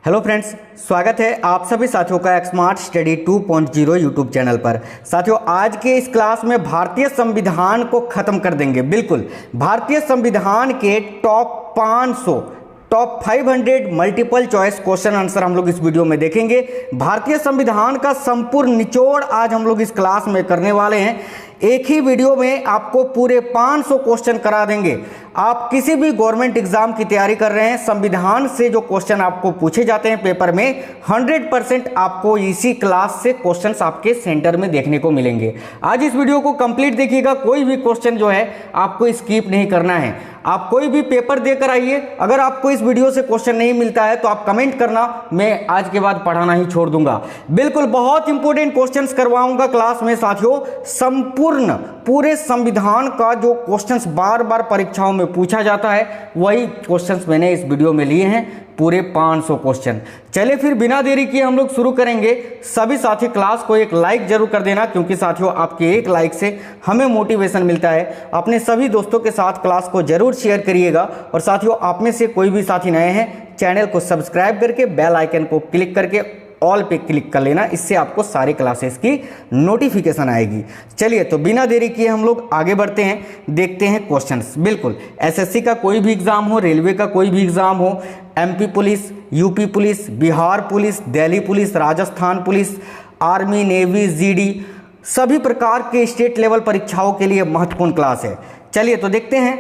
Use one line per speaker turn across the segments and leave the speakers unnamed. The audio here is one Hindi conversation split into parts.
हेलो फ्रेंड्स, स्वागत है आप सभी साथियों का स्मार्ट स्टडी 2.0 यूट्यूब चैनल पर। साथियों, आज के इस क्लास में भारतीय संविधान को खत्म कर देंगे। बिल्कुल, भारतीय संविधान के top 500 top 500 multiple choice question answer हम लोग इस वीडियो में देखेंगे। भारतीय संविधान का संपूर्ण निचोड़ आज हम लोग इस क्लास में करने वाले हैं। एक ही वीडियो में आपको पूरे 500 क्वेश्चन करा देंगे। आप किसी भी गवर्नमेंट एग्जाम की तैयारी कर रहे हैं, संविधान से जो क्वेश्चन आपको पूछे जाते हैं पेपर में 100% आपको इसी क्लास से क्वेश्चंस आपके सेंटर में देखने को मिलेंगे। आज इस वीडियो को कंप्लीट देखिएगा, कोई भी क्वेश्चन जो है आपको स्किप नहीं करना है। आप कोई भी पेपर देकर आइए, अगर आपको इस वीडियो से क्वेश्चन नहीं मिलता है तो आप कमेंट करना, मैं आज के बाद पढ़ाना ही छोड़ दूंगा। बिल्कुल बहुत इंपॉर्टेंट क्वेश्चंस करवाऊंगा क्लास में साथियों। संपूर्ण पूरे संविधान का जो क्वेश्चंस बार बार परीक्षाओं में पूछा जाता है वही क्वेश्चंस मैंने इस वीडियो में लिए हैं, पूरे 500 क्वेश्चन। चलिए फिर बिना देरी किए हम लोग शुरू करेंगे। सभी साथी क्लास को एक लाइक जरूर कर देना, क्योंकि साथियों आपके एक लाइक से हमें मोटिवेशन मिलता है। अपने सभी दोस्तों के साथ क्लास को जरूर शेयर करिएगा। और साथियों, आप में से कोई भी साथी नए हैं, चैनल को सब्सक्राइब करके बेल आइकन को क्लिक करके ऑल पे क्लिक कर लेना, इससे आपको सारे क्लासेस की नोटिफिकेशन आएगी। चलिए तो बिना देरी किए हम लोग आगे बढ़ते हैं, देखते हैं क्वेश्चंस। बिल्कुल एसएससी का कोई भी एग्जाम हो, रेलवे का कोई भी एग्जाम हो, MP police, UP police, Bihar police, Delhi police, Rajasthan police, army, navy, GD, सभी प्रकार के स्टेट लेवल परीक्षाओं के लिए महत्वपूर्ण क्लास है। चलिए तो देखते हैं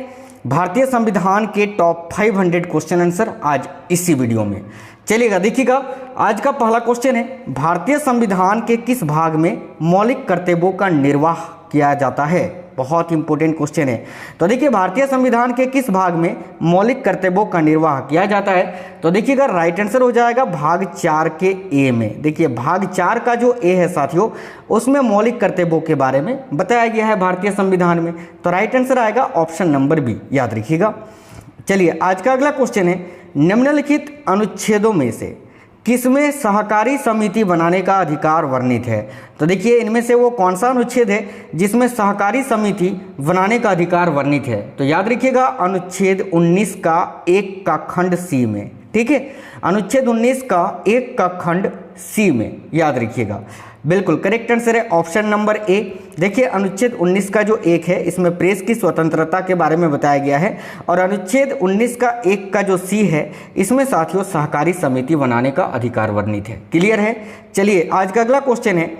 भारतीय संविधान के टॉप 500 क्वेश्चन आंसर आज इसी वीडियो में। चलिएगा देखिएगा, आज का पहला क्वेश्चन है, भारतीय संविधान के किस भाग में मौलिक कर्तव्यों का निर्वाह किया जाता है? बहुत इंपॉर्टेंट क्वेश्चन है। तो देखिए, भारतीय संविधान के किस भाग में मौलिक कर्तव्यों का निर्वाह किया जाता है? तो देखिएगा, राइट आंसर हो जाएगा भाग 4 के ए में। देखिए भाग 4 का जो ए है साथियों, उसमें मौलिक कर्तव्यों के बारे में बताया गया है भारतीय संविधान में। तो राइट आंसर आएगा ऑप्शन नंबर बी, याद रखिएगा। चलिए आज का अगला क्वेश्चन है, निम्नलिखित अनुच्छेदों में से किसमें सहकारी समिति बनाने का अधिकार वर्णित है? तो देखिए इनमें से वो कौन सा अनुच्छेद है जिसमें सहकारी समिति बनाने का अधिकार वर्णित है? तो याद रखिएगा अनुच्छेद 19 का 1 का खंड सी में। ठीक है, अनुच्छेद 19 का 1 का खंड सी में, याद रखिएगा। बिल्कुल करेक्ट आंसर है ऑप्शन नंबर ए। देखिए अनुच्छेद 19 का जो 1 है, इसमें प्रेस की स्वतंत्रता के बारे में बताया गया है। और अनुच्छेद 19 का 1 का जो सी है, इसमें साथियों सहकारी समिति बनाने का अधिकार वर्णित है। क्लियर है? चलिए आज का अगला क्वेश्चन है,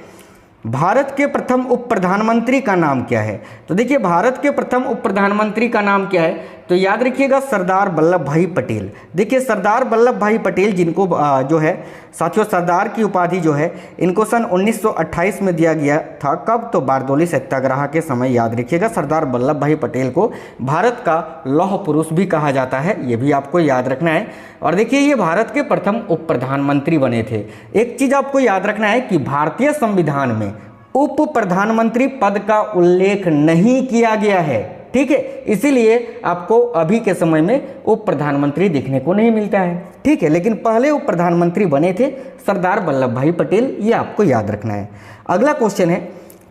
भारत के प्रथम उप प्रधानमंत्री का नाम क्या है? तो देखिए भारत के प्रथम उप प्रधानमंत्री का नाम क्या है? तो याद रखिएगा सरदार वल्लभ भाई पटेल। देखिए सरदार वल्लभ भाई पटेल, जिनको जो है साथियों सरदार की उपाधि जो है इनको सन 1928 में दिया गया था। कब? तो बारदोली सत्याग्रह के समय। याद रखिएगा सरदार वल्लभ भाई पटेल को भारत का लौह पुरुष भी कहा जाता है, ये भी आपको याद रखना है। और देखिए ये भारत के प्रथम उप प्रधानमंत्री बने थे। एक चीज आपको याद रखना है कि भारतीय संविधान में उप प्रधानमंत्री पद का उल्लेख नहीं किया गया है। ठीक है, इसीलिए आपको अभी के समय में उप प्रधानमंत्री देखने को नहीं मिलता है। ठीक है, लेकिन पहले उप प्रधानमंत्री बने थे सरदार वल्लभ भाई पटेल, ये आपको याद रखना है। अगला क्वेश्चन है,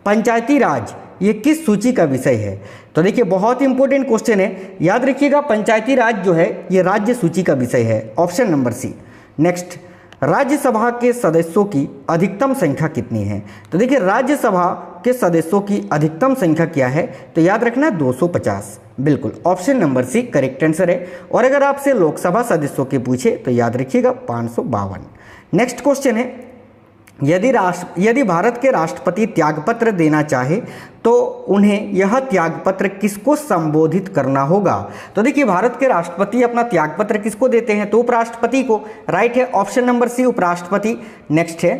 पंचायती राज ये किस सूची का विषय है? तो देखिए बहुत इंपॉर्टेंट क्वेश्चन है, याद रखिएगा पंचायती राज जो है ये राज्य सूची का विषय है, option number C. Next, Rajya Sabha के सदस्यों की अधिकतम संख्या कितनी है? तो देखिए राज्यसभा के सदस्यों की अधिकतम संख्या क्या है? तो याद रखना 250। बिल्कुल option number C correct answer है। और अगर आपसे लोकसभा सदस्यों के पूछे तो याद रखिएगा 552। नेक्स्ट क्वेश्चन है, यदि भारत के राष्ट्रपति त्यागपत्र देना चाहे तो उन्हें यह त्यागपत्र किसको संबोधित करना होगा? तो देखिए भारत के राष्ट्रपति अपना त्यागपत्र किसको देते हैं? तो उपराष्ट्रपति को। राइट है ऑप्शन नंबर सी उपराष्ट्रपति। नेक्स्ट है,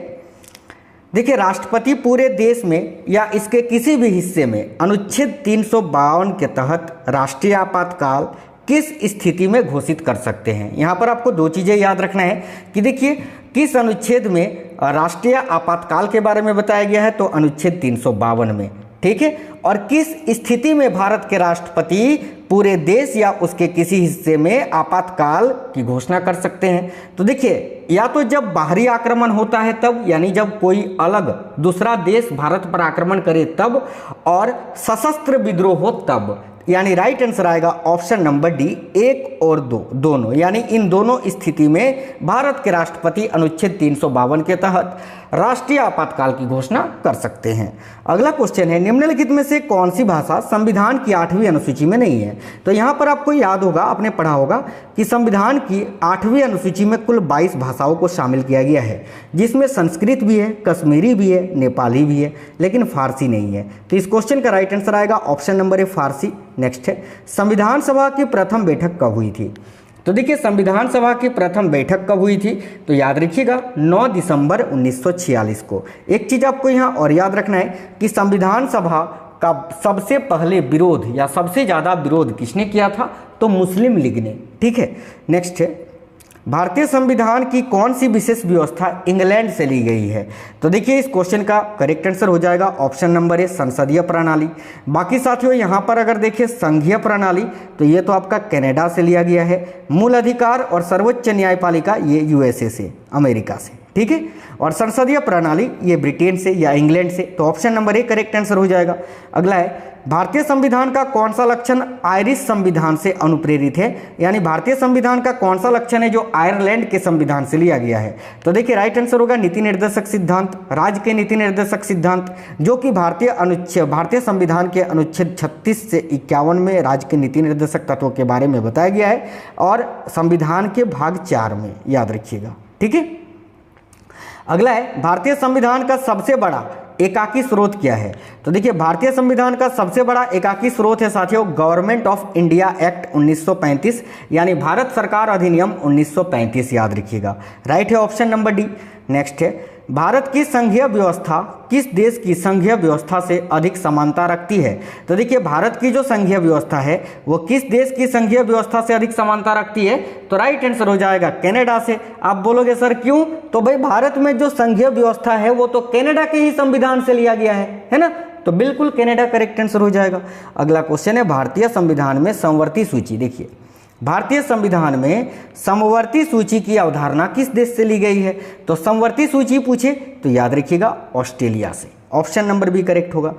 देखिए राष्ट्रपति पूरे देश में या इसके किसी भी हिस्से में अनुच्छेद 352 के तहत राष्ट्रीय आपातकाल किस स्थिति में घोषित कर सकते हैं? यहाँ पर आपको दो चीजें याद रखना है कि देखिए किस अनुच्छेद में राष्ट्रीय आपातकाल के बारे में बताया गया है? तो अनुच्छेद 352 में। ठीक है, और किस स्थिति में भारत के राष्ट्रपति पूरे देश या उसके किसी हिस्से में आपातकाल की घोषणा कर सकते हैं? तो देखिए या तो जब बाहरी आक्रमण होता है तब, यानी जब कोई अलग दूसरा देश भारत पर आक्रमण करे तब, और सशस्त्र विद्रोह हो तब। यानी राइट आंसर आएगा ऑप्शन नंबर डी, 1 और 2 दोनों, यानी इन दोनों स्थिति में भारत के राष्ट्रपति अनुच्छेद 352 के तहत राष्ट्रीय आपातकाल की घोषणा कर सकते हैं। अगला क्वेश्चन है, निम्नलिखित में से कौन सी भाषा संविधान की 8वीं अनुसूची में नहीं है? तो यहाँ पर आपको याद होगा, आपने पढ़ा होगा कि संविधान की 8वीं अनुसूची में कुल 22 भाषाओं को शामिल किया गया है, जिसमें संस्कृत भी है, कश्मीरी भी है, नेपाली भी है, लेकिन फारसी नहीं है। तो इस क्वेश्चन का राइट आंसर आएगा ऑप्शन नंबर ए, फारसी। नेक्स्ट है, संविधान सभा की प्रथम बैठक कब हुई थी? तो देखिए, संविधान सभा की प्रथम बैठक कब हुई थी? तो याद रखिएगा 9 दिसंबर 1946 को। एक चीज आपको यहाँ और याद रखना है कि संविधान सभा का सबसे पहले विरोध या सबसे ज्यादा विरोध किसने किया था? तो मुस्लिम लीग ने। ठीक है, नेक्स्ट है, भारतीय संविधान की कौन सी विशेष व्यवस्था इंग्लैंड से ली गई है? तो देखिए, इस क्वेश्चन का करेक्ट आंसर हो जाएगा ऑप्शन नंबर ए, संसदीय प्रणाली। बाकी साथियों, यहाँ पर अगर देखिए संघीय प्रणाली, तो ये तो आपका कनाडा से लिया गया है। मूल अधिकार और सर्वोच्च न्यायपालिका ये यूएसए से, अमेरिका से। ठीक है, और संसदीय प्रणाली ये ब्रिटेन से या इंग्लैंड से। तो option number A correct answer हो जाएगा। अगला है, भारतीय संविधान का कौन सा लक्षण आयरिश संविधान से अनुप्रेरित है? यानी भारतीय संविधान का कौन सा लक्षण है जो आयरलैंड के संविधान से लिया गया है? तो देखिए, राइट आंसर होगा नीति निर्देशक सिद्धांत, राज्य के नीति निर्देशक सिद्धांत, जो कि भारतीय संविधान के अनुच्छेद 36 से 51 में राज्य के नीति निर्देशक तत्वों के बारे में बताया गया है, और संविधान के भाग 4 में, याद रखिएगा। ठीक है, अगला है, भारतीय संविधान का सबसे बड़ा एकाकी स्रोत क्या है? तो देखिए, भारतीय संविधान का सबसे बड़ा एकाकी स्रोत है साथियों गवर्नमेंट ऑफ इंडिया एक्ट 1935, यानी भारत सरकार अधिनियम 1935, याद रखिएगा। राइट है ऑप्शन नंबर डी। नेक्स्ट है, भारत की संघीय व्यवस्था किस देश की संघीय व्यवस्था से अधिक समानता रखती है? तो देखिए, भारत की जो संघीय व्यवस्था है वो किस देश की संघीय व्यवस्था से अधिक समानता रखती है? तो राइट आंसर हो जाएगा कनाडा से। आप बोलोगे सर क्यों? तो भाई, भारत में जो संघीय व्यवस्था है वो तो कनाडा के ही संविधान से लिया गया है ना? तो बिल्कुल कनाडा करेक्ट आंसर हो जाएगा। अगला क्वेश्चन है, भारतीय संविधान में समवर्ती सूची। देखिए, भारतीय संविधान में समवर्ती सूची की अवधारणा किस देश से ली गई है? तो समवर्ती सूची पूछे तो याद रखिएगा ऑस्ट्रेलिया से। ऑप्शन नंबर बी करेक्ट होगा।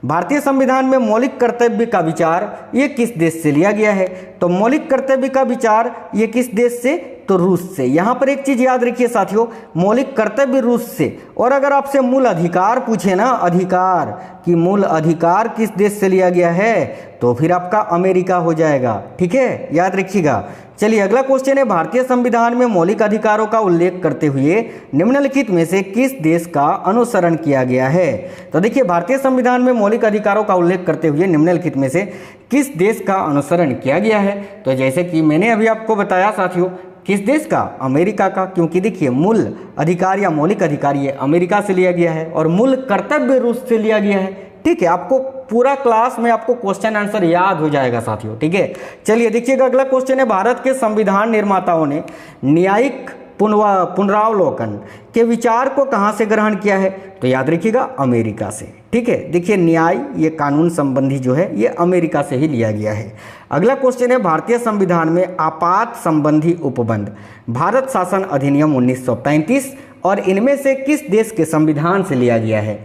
भारतीय संविधान में मौलिक कर्तव्य का विचार ये किस देश से लिया गया है? तो मौलिक कर्तव्य का विचार ये किस देश से? तो रूस से। यहाँ पर एक चीज याद रखिए साथियों, मौलिक कर्तव्य रूस से। और अगर आपसे मूल अधिकार पूछे ना, अधिकार कि मूल अधिकार किस देश से लिया गया है, तो फिर आपका अमेरिका हो जाएगा। ठीक है, याद रखिएगा। चलिए, अगला क्वेश्चन है, भारतीय संविधान में मौलिक अधिकारों का उल्लेख करते हुए निम्नलिखित में से किस देश का अनुसरण किया गया है? तो देखिए, भारतीय संविधान में मौलिक अधिकारों का उल्लेख करते हुए निम्नलिखित में से किस देश का अनुसरण किया गया है? तो जैसे कि मैंने अभी आपको बताया साथियों, किस देश का? अमेरिका का। क्योंकि देखिए, मूल अधिकार या मौलिक अधिकार ये अमेरिका से लिया गया है और मूल कर्तव्य रूस से लिया गया है। ठीक है, आपको पूरा क्लास में आपको क्वेश्चन आंसर याद हो जाएगा साथियों। ठीक है, चलिए देखिएगा, अगला क्वेश्चन है, भारत के संविधान निर्माताओं ने न्यायिक पुनरावलोकन के विचार को कहां से ग्रहण किया है? तो याद रखिएगा अमेरिका से। ठीक है, देखिए, न्याय ये कानून संबंधी जो है ये अमेरिका से ही लिया गया है। अगला क्वेश्चन है, भारतीय संविधान में आपात संबंधी उपबंध भारत शासन अधिनियम 1935 और इनमें से किस देश के संविधान से लिया गया है?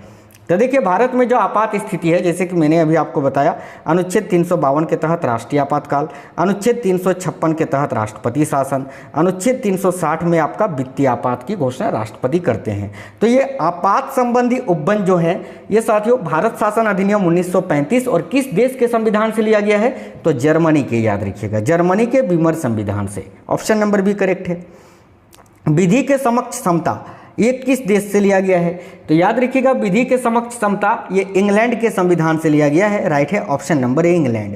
तो देखिए, भारत में जो आपात स्थिति है, जैसे कि मैंने अभी आपको बताया, अनुच्छेद 352 के तहत राष्ट्रीय आपातकाल, अनुच्छेद 356 के तहत राष्ट्रपति शासन, अनुच्छेद 360 में आपका वित्तीय आपात की घोषणा राष्ट्रपति करते हैं। तो ये आपात संबंधी उपबंध जो है ये साथियों भारत शासन अधिनियम 1935 और किस देश के संविधान से लिया गया है? तो जर्मनी के, याद रखिएगा, जर्मनी के बीमर संविधान से। ऑप्शन नंबर बी करेक्ट है। विधि के समक्ष समता ये किस देश से लिया गया है? तो याद रखिएगा, विधि के समक्ष समता ये इंग्लैंड के संविधान से लिया गया है। राइट है ऑप्शन नंबर ए, इंग्लैंड।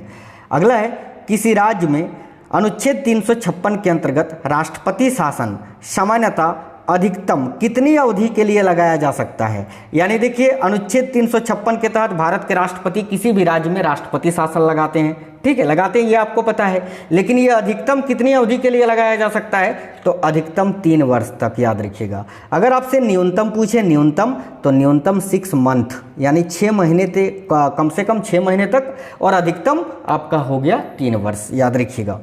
अगला है, किसी राज्य में अनुच्छेद 356 के अंतर्गत राष्ट्रपति शासन सामान्यतः अधिकतम कितनी अवधि के लिए लगाया जा सकता है? यानी देखिए, अनुच्छेद 356 के तहत भारत के राष्ट्रपति किसी भी राज्य में राष्ट्रपति शासन लगाते हैं। ठीक है, लगाते हैं, ये आपको पता है, लेकिन ये अधिकतम कितनी अवधि के लिए लगाया जा सकता है? तो अधिकतम 3 वर्ष तक, याद रखिएगा। अगर आपसे न्यूनतम पूछे, न्यूनतम, तो न्यूनतम 6 मंथ यानी 6 महीने तक, कम से कम 6 महीने तक, और अधिकतम आपका हो गया 3 वर्ष, याद रखिएगा।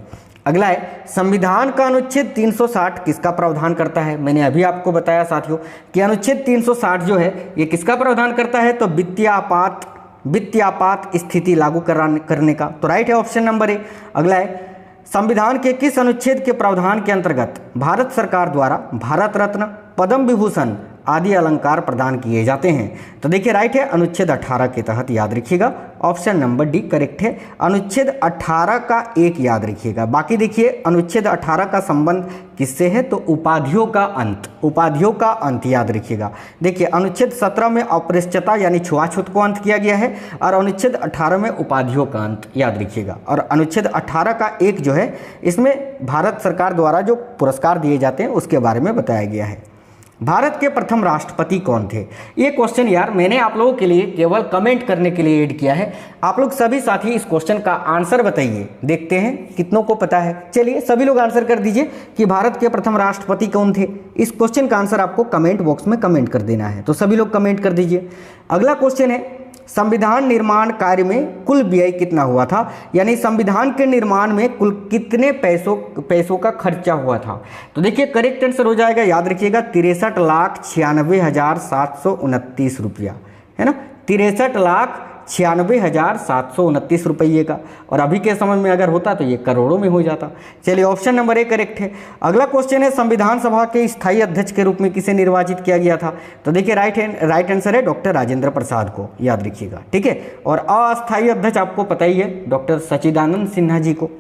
अगला है, संविधान का अनुच्छेद 360 किसका प्रावधान करता है? मैंने अभी आपको बताया साथियों कि अनुच्छेद 360 जो है ये किसका प्रावधान करता है? तो वित्तीय आपात वित्तीय आपात स्थिति लागू करने का। तो राइट है ऑप्शन नंबर ए। अगला है संविधान के किस अनुच्छेद के प्रावधान के अंतर्गत भारत सरकार द्वारा भारत रत्न, पद्म विभूषण आदि अलंकार प्रदान किए जाते हैं? तो देखिए राइट है अनुच्छेद 18 के तहत, याद रखिएगा ऑप्शन नंबर डी करेक्ट है। अनुच्छेद 18 का एक याद रखिएगा। बाकी देखिए अनुच्छेद 18 का संबंध किससे है? तो उपाधियों का अंत, उपाधियों का अंत याद रखिएगा। देखिए अनुच्छेद 17 में अपृष्ठता यानी छुआछूत को अंत किया गया है और अनुच्छेद 18 में उपाधियों का अंत याद रखिएगा। और अनुच्छेद 18 का एक जो है इसमें भारत सरकार द्वारा जो पुरस्कार दिए जाते हैं उसके बारे में बताया गया है। भारत के प्रथम राष्ट्रपति कौन थे? ये क्वेश्चन यार मैंने आप लोगों के लिए केवल कमेंट करने के लिए ऐड किया है। आप लोग सभी साथी इस क्वेश्चन का आंसर बताइए, देखते हैं कितनों को पता है। चलिए सभी लोग आंसर कर दीजिए कि भारत के प्रथम राष्ट्रपति कौन थे। इस क्वेश्चन का आंसर आपको कमेंट बॉक्स में कमेंट कर देना है, तो सभी लोग कमेंट कर दीजिए। अगला क्वेश्चन है संविधान निर्माण कार्य में कुल व्यय कितना हुआ था? यानी संविधान के निर्माण में कुल कितने पैसों का खर्चा हुआ था? तो देखिए करेक्ट आंसर हो जाएगा, याद रखिएगा 63,96,729 रुपया, है ना, 63,96,729 रुपये का। और अभी के समय में अगर होता तो ये करोड़ों में हो जाता। चलिए ऑप्शन नंबर ए करेक्ट है। अगला क्वेश्चन है संविधान सभा के स्थायी अध्यक्ष के रूप में किसे निर्वाचित किया गया था? तो देखिए राइट आंसर है डॉक्टर राजेंद्र प्रसाद को, याद रखिएगा, ठीक है। और अस्थायी अध्यक्ष आपको पता ही है डॉक्टर सच्चिदानंद सिन्हा जी को।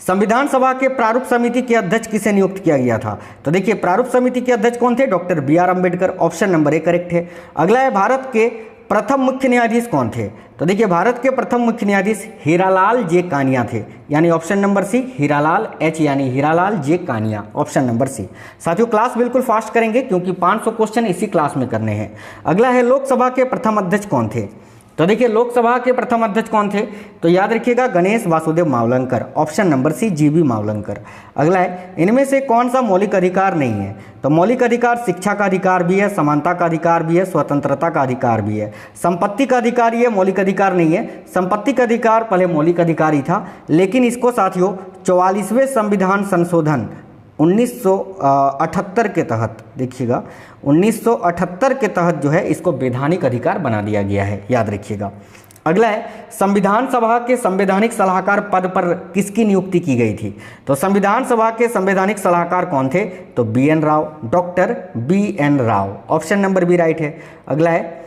संविधान सभा के प्रारूप समिति के अध्यक्ष किसे नियुक्त किया गया था? तो देखिए प्रारूप समिति के अध्यक्ष कौन थे? Doctor B R. Ambedkar. Option number A correct है। अगला है भारत के प्रथम मुख्य न्यायाधीश कौन थे? तो देखिए भारत के प्रथम मुख्य न्यायाधीश हीरालाल जे कानिया थे, यानी option number C Hiralal H यानी Hiralal J Kania, option number C. साथियों क्लास बिल्कुल फास्ट करेंगे क्योंकि 500 क्वेश्चन इसी क्लास में करने हैं। अगला है लोकसभा के प्रथम अध्यक्ष कौन थे? तो देखिए लोकसभा के प्रथम अध्यक्ष कौन थे? तो याद रखिएगा Ganesh Vasudev Mavalankar, option number C G B. Mavalankar. अगला है इनमें से कौन सा मौलिक अधिकार नहीं है? तो मौलिक अधिकार शिक्षा का अधिकार भी है, समानता का अधिकार भी है, स्वतंत्रता का अधिकार भी है। संपत्ति का अधिकार ये मौलिक अधिकार नहीं है। संपत्ति का अधिकार पहले मौलिक अधिकार ही था, लेकिन इसको साथियों 44वें संविधान संशोधन 1978 के तहत, देखिएगा 1978 के तहत जो है इसको वैधानिक अधिकार बना दिया गया है, याद रखिएगा। अगला है संविधान सभा के संवैधानिक सलाहकार पद पर किसकी नियुक्ति की गई थी? तो संविधान सभा के संवैधानिक सलाहकार कौन थे? तो B N. Rau, doctor B N. Rau, option number B right है। अगला है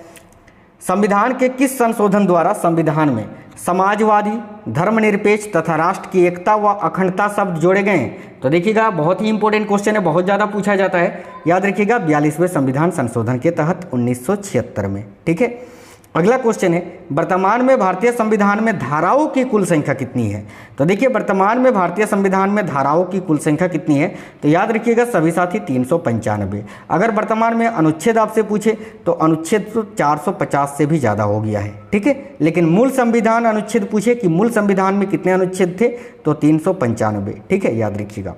संविधान के किस संशोधन द्वारा संविधान में समाजवादी, धर्मनिरपेक्ष तथा राष्ट्र की एकता व अखंडता शब्द जोड़े गए? तो देखिएगा बहुत ही इंपॉर्टेंट क्वेश्चन है, बहुत ज़्यादा पूछा जाता है, याद रखिएगा 42वें संविधान संशोधन के तहत 1976 में, ठीक है। अगला क्वेश्चन है वर्तमान में भारतीय संविधान में धाराओं की कुल संख्या कितनी है? तो देखिए वर्तमान में भारतीय संविधान में धाराओं की कुल संख्या कितनी है? तो याद रखिएगा सभी साथी 395। अगर वर्तमान में अनुच्छेद आपसे पूछे तो अनुच्छेद तो 450 से भी ज़्यादा हो गया है, ठीक है। लेकिन मूल संविधान अनुच्छेद पूछे कि मूल संविधान में कितने अनुच्छेद थे, तो 395, ठीक है, याद रखिएगा।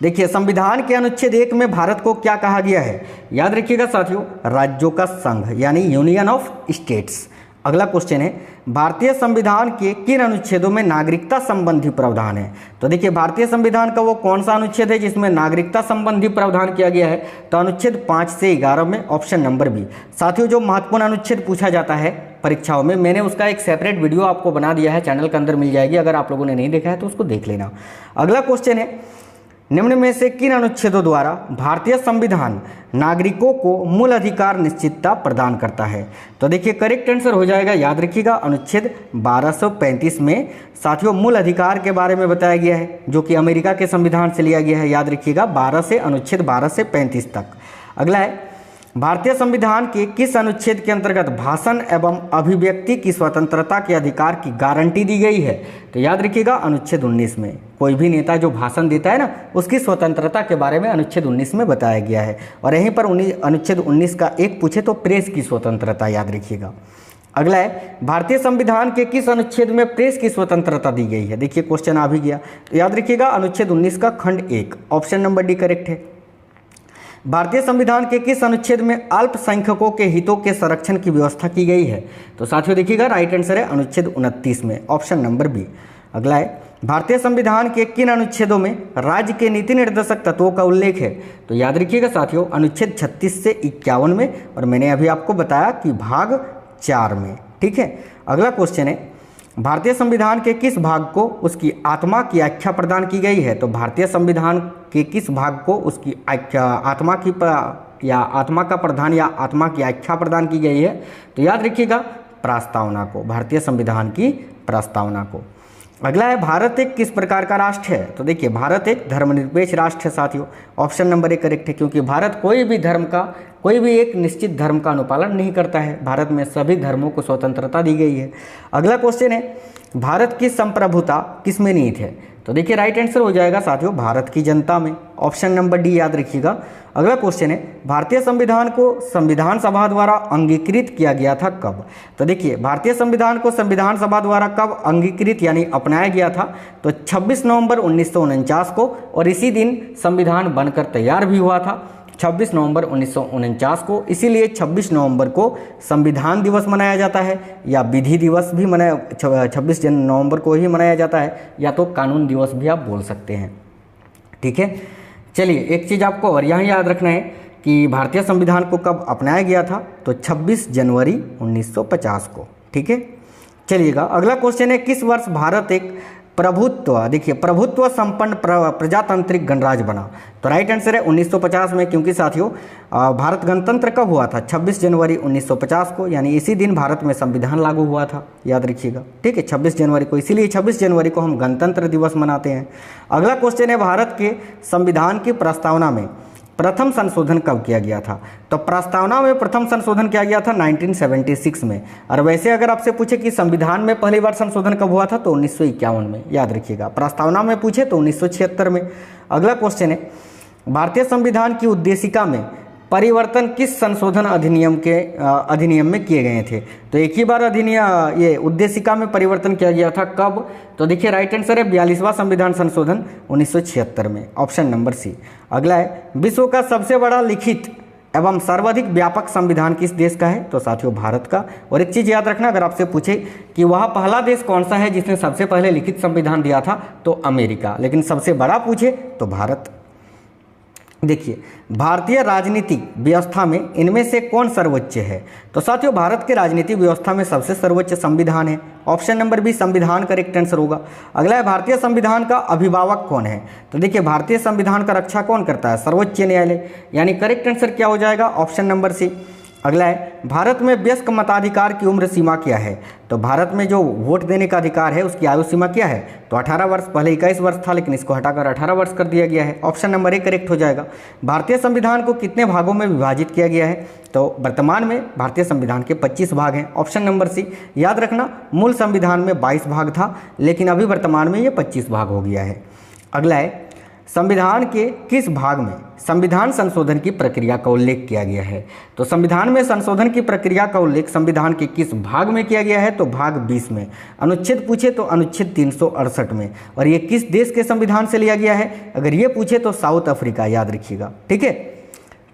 देखिए संविधान के अनुच्छेद 1 में भारत को क्या कहा गया है? याद रखिएगा साथियों राज्यों का संघ यानी यूनियन ऑफ स्टेट्स। अगला क्वेश्चन है भारतीय संविधान के किन अनुच्छेदों में नागरिकता संबंधी प्रावधान है? तो देखिए भारतीय संविधान का वो कौन सा अनुच्छेद है जिसमें नागरिकता संबंधी प्रावधान किया गया है? तो अनुच्छेद 5 से 11 में, ऑप्शन नंबर बी। साथियों जो महत्वपूर्ण अनुच्छेद पूछा जाता है परीक्षाओं में, मैंने उसका एक सेपरेट वीडियो आपको बना दिया है, चैनल के अंदर मिल जाएगी, अगर आप लोगों ने नहीं देखा है तो उसको देख लेना। अगला क्वेश्चन है निम्न में से किन अनुच्छेदों द्वारा भारतीय संविधान नागरिकों को मूल अधिकार निश्चितता प्रदान करता है? तो देखिए करेक्ट आंसर हो जाएगा, याद रखिएगा अनुच्छेद 1235 में साथियों मूल अधिकार के बारे में बताया गया है, जो कि अमेरिका के संविधान से लिया गया है, याद रखिएगा अनुच्छेद 12 से 35 तक। अगला है भारतीय संविधान के किस अनुच्छेद के अंतर्गत भाषण एवं अभिव्यक्ति की स्वतंत्रता के अधिकार की गारंटी दी गई है? तो याद रखिएगा अनुच्छेद 19 में। कोई भी नेता जो भाषण देता है ना, उसकी स्वतंत्रता के बारे में अनुच्छेद 19 में बताया गया है। और यहीं पर अनुच्छेद 19 का एक पूछे तो प्रेस की स्वतंत्रता, याद रखिएगा। अगला है भारतीय संविधान के किस अनुच्छेद में प्रेस की स्वतंत्रता दी गई है? देखिए क्वेश्चन आ भी गया, तो याद रखिएगा अनुच्छेद 19 का खंड 1, ऑप्शन नंबर डी करेक्ट है। भारतीय संविधान के किस अनुच्छेद में अल्पसंख्यकों के हितों के संरक्षण की व्यवस्था की गई है? तो साथियों देखिएगा राइट आंसर है अनुच्छेद 29 में, ऑप्शन नंबर बी। अगला है भारतीय संविधान के किन अनुच्छेदों में राज्य के नीति निर्देशक तत्वों का उल्लेख है? तो याद रखिएगा साथियों अनुच्छेद 36 से 51 में। और मैंने अभी आपको बताया कि भाग 2004 में। ठीक है, अगला क्वेश्चन है, भारतीय संविधान के किस भाग को उसकी आत्मा की आख्या प्रदान की गई है? तो भारतीय संविधान के किस भाग को उसकी आत्मा का प्रधान या आत्मा की आख्या प्रदान की गई है? तो याद रखिएगा प्रस्तावना को, भारतीय संविधान की प्रस्तावना को। अगला है, भारत एक किस प्रकार का राष्ट्र है? तो देखिए भारत एक धर्मनिरपेक्ष राष्ट्र है साथियों। ऑप्शन नंबर 1 करेक्ट है, क्योंकि भारत कोई भी एक निश्चित धर्म का अनुपालन नहीं करता है। भारत में सभी धर्मों को स्वतंत्रता दी गई है। अगला क्वेश्चन है, भारत की संप्रभुता किसमें निहित है? तो देखिए राइट आंसर हो जाएगा साथियों भारत की जनता में। ऑप्शन नंबर डी याद रखिएगा। अगला क्वेश्चन है, भारतीय संविधान को संविधान सभा द्वारा अंगीकृत किया गया था कब? तो देखिए भारतीय संविधान को संविधान सभा द्वारा कब अंगीकृत यानी अपनाया गया था? तो 26 नवंबर 1949 को, और इसी दिन संविधान बनकर तैयार भी हुआ था 26 नवंबर 1949 को। इसीलिए 26 नवंबर को संविधान दिवस मनाया जाता है, या विधि दिवस भी 26 नवंबर को ही मनाया जाता है, या तो कानून दिवस भी आप बोल सकते हैं। ठीक है, चलिए एक चीज़ आपको और यहाँ याद रखना है कि भारतीय संविधान को कब अपनाया गया था? तो 26 जनवरी 1950 को। ठीक है, चलिएगा अगला क्वेश्चन है, किस वर्ष भारत एक प्रभुत्व संपन्न प्रजातांत्रिक गणराज्य बना? तो राइट आंसर है 1950 में, क्योंकि साथियों भारत गणतंत्र कब हुआ था? 26 जनवरी 1950 को, यानी इसी दिन भारत में संविधान लागू हुआ था, याद रखिएगा। ठीक है, 26 जनवरी को, इसीलिए 26 जनवरी को हम गणतंत्र दिवस मनाते हैं। अगला क्वेश्चन है, भारत के संविधान की प्रस्तावना में प्रथम संशोधन कब किया गया था? तो प्रस्तावना में प्रथम संशोधन किया गया था 1976 में। और वैसे अगर आपसे पूछे कि संविधान में पहली बार संशोधन कब हुआ था? तो 1951 में, याद रखिएगा। प्रस्तावना में पूछे तो 1976 में। अगला क्वेश्चन है, भारतीय संविधान की उद्देशिका में परिवर्तन किस संशोधन अधिनियम में किए गए थे? तो एक ही बार ये उद्देशिका में परिवर्तन किया गया था, कब? तो देखिए राइट आंसर है 42वां संविधान संशोधन 1976 में। Option number C. अगला है, विश्व का सबसे बड़ा लिखित एवं सर्वाधिक व्यापक संविधान किस देश का है? तो साथियों भारत का। और एक चीज़ याद रखना, अगर आपसे पूछे कि वह पहला देश कौन सा है जिसने सबसे पहले लिखित संविधान दिया था? तो अमेरिका। लेकिन सबसे बड़ा पूछे तो भारत। देखिए भारतीय राजनीतिक व्यवस्था में इनमें से कौन सर्वोच्च है? तो साथियों भारत के राजनीतिक व्यवस्था में सबसे सर्वोच्च संविधान है। ऑप्शन नंबर बी संविधान करेक्ट आंसर होगा। अगला है, भारतीय संविधान का अभिभावक कौन है? तो देखिए भारतीय संविधान का रक्षा कौन करता है? सर्वोच्च न्यायालय, यानी करेक्ट आंसर क्या हो जाएगा? Option number C. अगला है, भारत में वयस्क मताधिकार की उम्र सीमा क्या है? तो भारत में जो वोट देने का अधिकार है उसकी आयु सीमा क्या है? तो 18 वर्ष। पहले 21 वर्ष था, लेकिन इसको हटाकर 18 वर्ष कर दिया गया है। ऑप्शन नंबर ए करेक्ट हो जाएगा। भारतीय संविधान को कितने भागों में विभाजित किया गया है? तो वर्तमान में भारतीय संविधान के 25 भाग हैं। Option number C. याद रखना, मूल संविधान में 22 भाग था, लेकिन अभी वर्तमान में ये 25 भाग हो गया है। अगला है, संविधान के किस भाग में संविधान संशोधन की प्रक्रिया का उल्लेख किया गया है? तो संविधान में संशोधन की प्रक्रिया का उल्लेख संविधान के किस भाग में किया गया है? तो भाग 20 में। अनुच्छेद पूछे तो अनुच्छेद 368 में। और ये किस देश के संविधान से लिया गया है? अगर ये पूछे तो साउथ अफ्रीका, याद रखिएगा। ठीक है,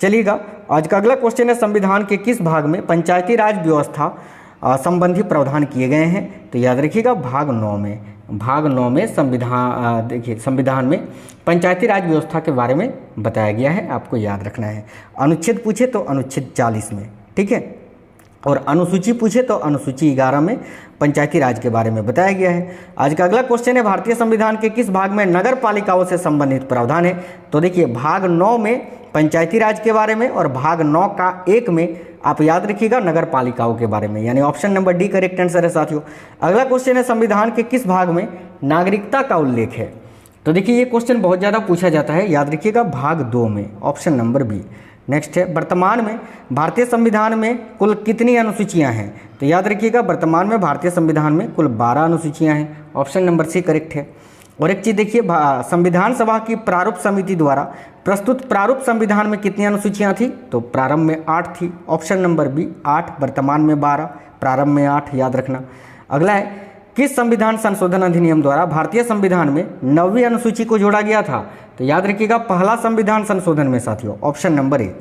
चलिएगा आज का अगला क्वेश्चन है, संविधान के किस भाग में पंचायती राज व्यवस्था संबंधी प्रावधान किए गए हैं? तो याद रखिएगा भाग 9 में। भाग 9 में संविधान में पंचायती राज व्यवस्था के बारे में बताया गया है, आपको याद रखना है। अनुच्छेद पूछे तो अनुच्छेद 40 में। ठीक है, और अनुसूची पूछे तो अनुसूची 11 में पंचायती राज के बारे में बताया गया है। आज का अगला क्वेश्चन है, भारतीय संविधान के किस भाग में नगर पालिकाओं से संबंधित प्रावधान है? तो देखिए भाग 9 में पंचायती राज के बारे में, और भाग 9 का 1 में आप याद रखिएगा नगर पालिकाओं के बारे में, यानी option number D correct answer है साथियों। अगला क्वेश्चन है, संविधान के किस भाग में नागरिकता का उल्लेख है? तो देखिए ये क्वेश्चन बहुत ज़्यादा पूछा जाता है, याद रखिएगा भाग 2 में। Option number B. नेक्स्ट है, वर्तमान में भारतीय संविधान में कुल कितनी अनुसूचियां हैं? तो याद रखिएगा वर्तमान में भारतीय संविधान में कुल 12 अनुसूचियां हैं। ऑप्शन नंबर सी करेक्ट है। और एक चीज़ देखिए, संविधान सभा की प्रारूप समिति द्वारा प्रस्तुत प्रारूप संविधान में कितनी अनुसूचियां थी? तो प्रारंभ में 8 थी। ऑप्शन नंबर बी 8, वर्तमान में 12, प्रारंभ में 8, याद रखना। अगला है, किस संविधान संशोधन अधिनियम द्वारा भारतीय संविधान में 9वीं अनुसूची को जोड़ा गया था? तो याद रखिएगा पहला संविधान संशोधन में साथियों। ऑप्शन नंबर ए।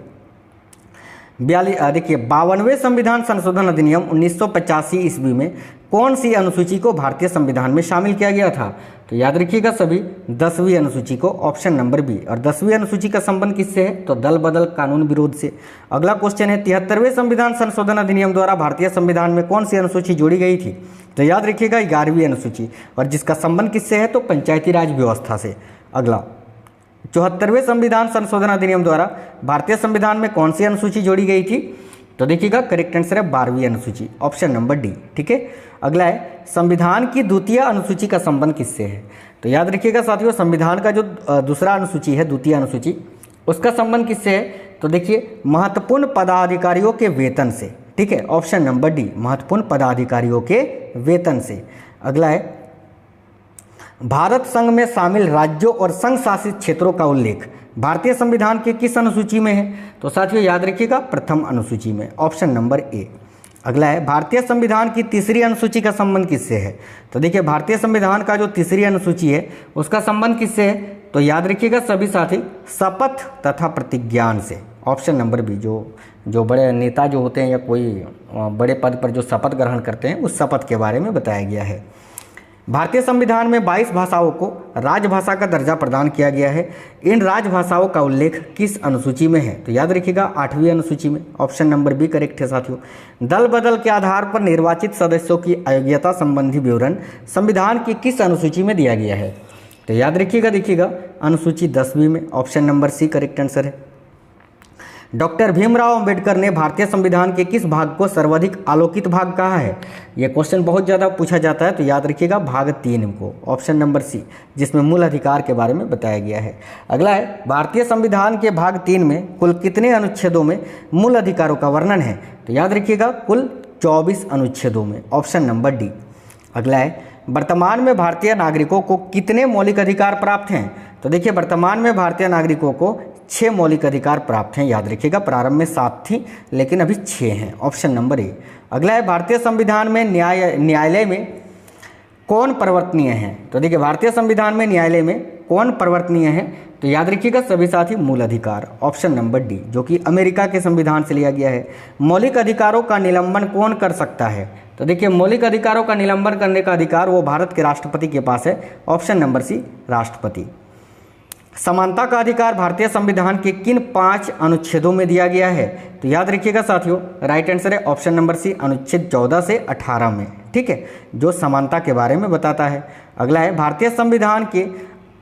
देखिए 52वें संविधान संशोधन अधिनियम 1985 ईस्वी में कौन सी अनुसूची को भारतीय संविधान में शामिल किया गया था? तो याद रखिएगा सभी 10वीं अनुसूची को, ऑप्शन नंबर बी। और 10वीं अनुसूची का संबंध किससे है? तो दल बदल कानून विरोध से। अगला क्वेश्चन है 73वें संविधान संशोधन अधिनियम द्वारा भारतीय संविधान में कौन सी अनुसूची जोड़ी गई थी? तो याद रखिएगा 11वीं अनुसूची, और जिसका संबंध किससे है? तो पंचायती राज व्यवस्था से। अगला 74वें संविधान संशोधन अधिनियम द्वारा भारतीय संविधान में कौन सी अनुसूची जोड़ी गई थी? तो देखिएगा करेक्ट आंसर है 12वीं अनुसूची, ऑप्शन नंबर डी। ठीक है, अगला है संविधान की द्वितीय अनुसूची का संबंध किससे है? तो याद रखिएगा साथियों, संविधान का जो दूसरा अनुसूची है, द्वितीय अनुसूची, उसका संबंध किससे है? तो देखिए महत्वपूर्ण पदाधिकारियों के वेतन से। ठीक है, ऑप्शन नंबर डी, महत्वपूर्ण पदाधिकारियों के वेतन से। अगला है भारत संघ में शामिल राज्यों और संघ शासित क्षेत्रों का उल्लेख भारतीय संविधान के किस अनुसूची में है? तो साथियों याद रखिएगा प्रथम अनुसूची में, ऑप्शन नंबर ए। अगला है भारतीय संविधान की तीसरी अनुसूची का संबंध किससे है? तो देखिए भारतीय संविधान का जो तीसरी अनुसूची है उसका संबंध किससे है? तो याद रखिएगा सभी साथी शपथ तथा प्रतिज्ञान से, ऑप्शन नंबर बी। जो बड़े नेता जो होते हैं या कोई बड़े पद पर जो शपथ ग्रहण करते हैं उस शपथ के बारे में बताया गया है। भारतीय संविधान में 22 भाषाओं को राजभाषा का दर्जा प्रदान किया गया है। इन राजभाषाओं का उल्लेख किस अनुसूची में है? तो याद रखिएगा 8वीं अनुसूची में, ऑप्शन नंबर बी करेक्ट है साथियों। दल बदल के आधार पर निर्वाचित सदस्यों की अयोग्यता संबंधी विवरण संविधान की किस अनुसूची में दिया गया है? तो याद रखिएगा, देखिएगा अनुसूची 10वीं में, option number C correct answer है। डॉक्टर भीमराव अंबेडकर ने भारतीय संविधान के किस भाग को सर्वाधिक आलोकित भाग कहा है? यह क्वेश्चन बहुत ज़्यादा पूछा जाता है, तो याद रखिएगा भाग 3 को, ऑप्शन नंबर सी, जिसमें मूल अधिकार के बारे में बताया गया है। अगला है भारतीय संविधान के भाग 3 में कुल कितने अनुच्छेदों में मूल अधिकारों का वर्णन है? तो याद रखिएगा कुल 24 अनुच्छेदों में, ऑप्शन नंबर डी। अगला है वर्तमान में भारतीय नागरिकों को कितने मौलिक अधिकार प्राप्त हैं? तो देखिए वर्तमान में भारतीय नागरिकों को 6 मौलिक अधिकार प्राप्त हैं। याद रखिएगा प्रारंभ में 7 थी लेकिन अभी 6 हैं, ऑप्शन नंबर ए। अगला है भारतीय संविधान में न्यायालय में कौन परिवर्तनीय है? तो देखिए भारतीय संविधान में न्यायालय में कौन परिवर्तनीय है? तो याद रखिएगा सभी साथी मूल अधिकार, ऑप्शन नंबर डी, जो कि अमेरिका के संविधान से लिया गया है। मौलिक अधिकारों का निलंबन कौन कर सकता है? तो देखिए मौलिक अधिकारों का निलंबन करने का अधिकार वो भारत के राष्ट्रपति के पास है, ऑप्शन नंबर सी राष्ट्रपति। समानता का अधिकार भारतीय संविधान के किन 5 अनुच्छेदों में दिया गया है? तो याद रखिएगा साथियों राइट आंसर है ऑप्शन नंबर सी, अनुच्छेद 14 से 18 में। ठीक है, जो समानता के बारे में बताता है। अगला है भारतीय संविधान के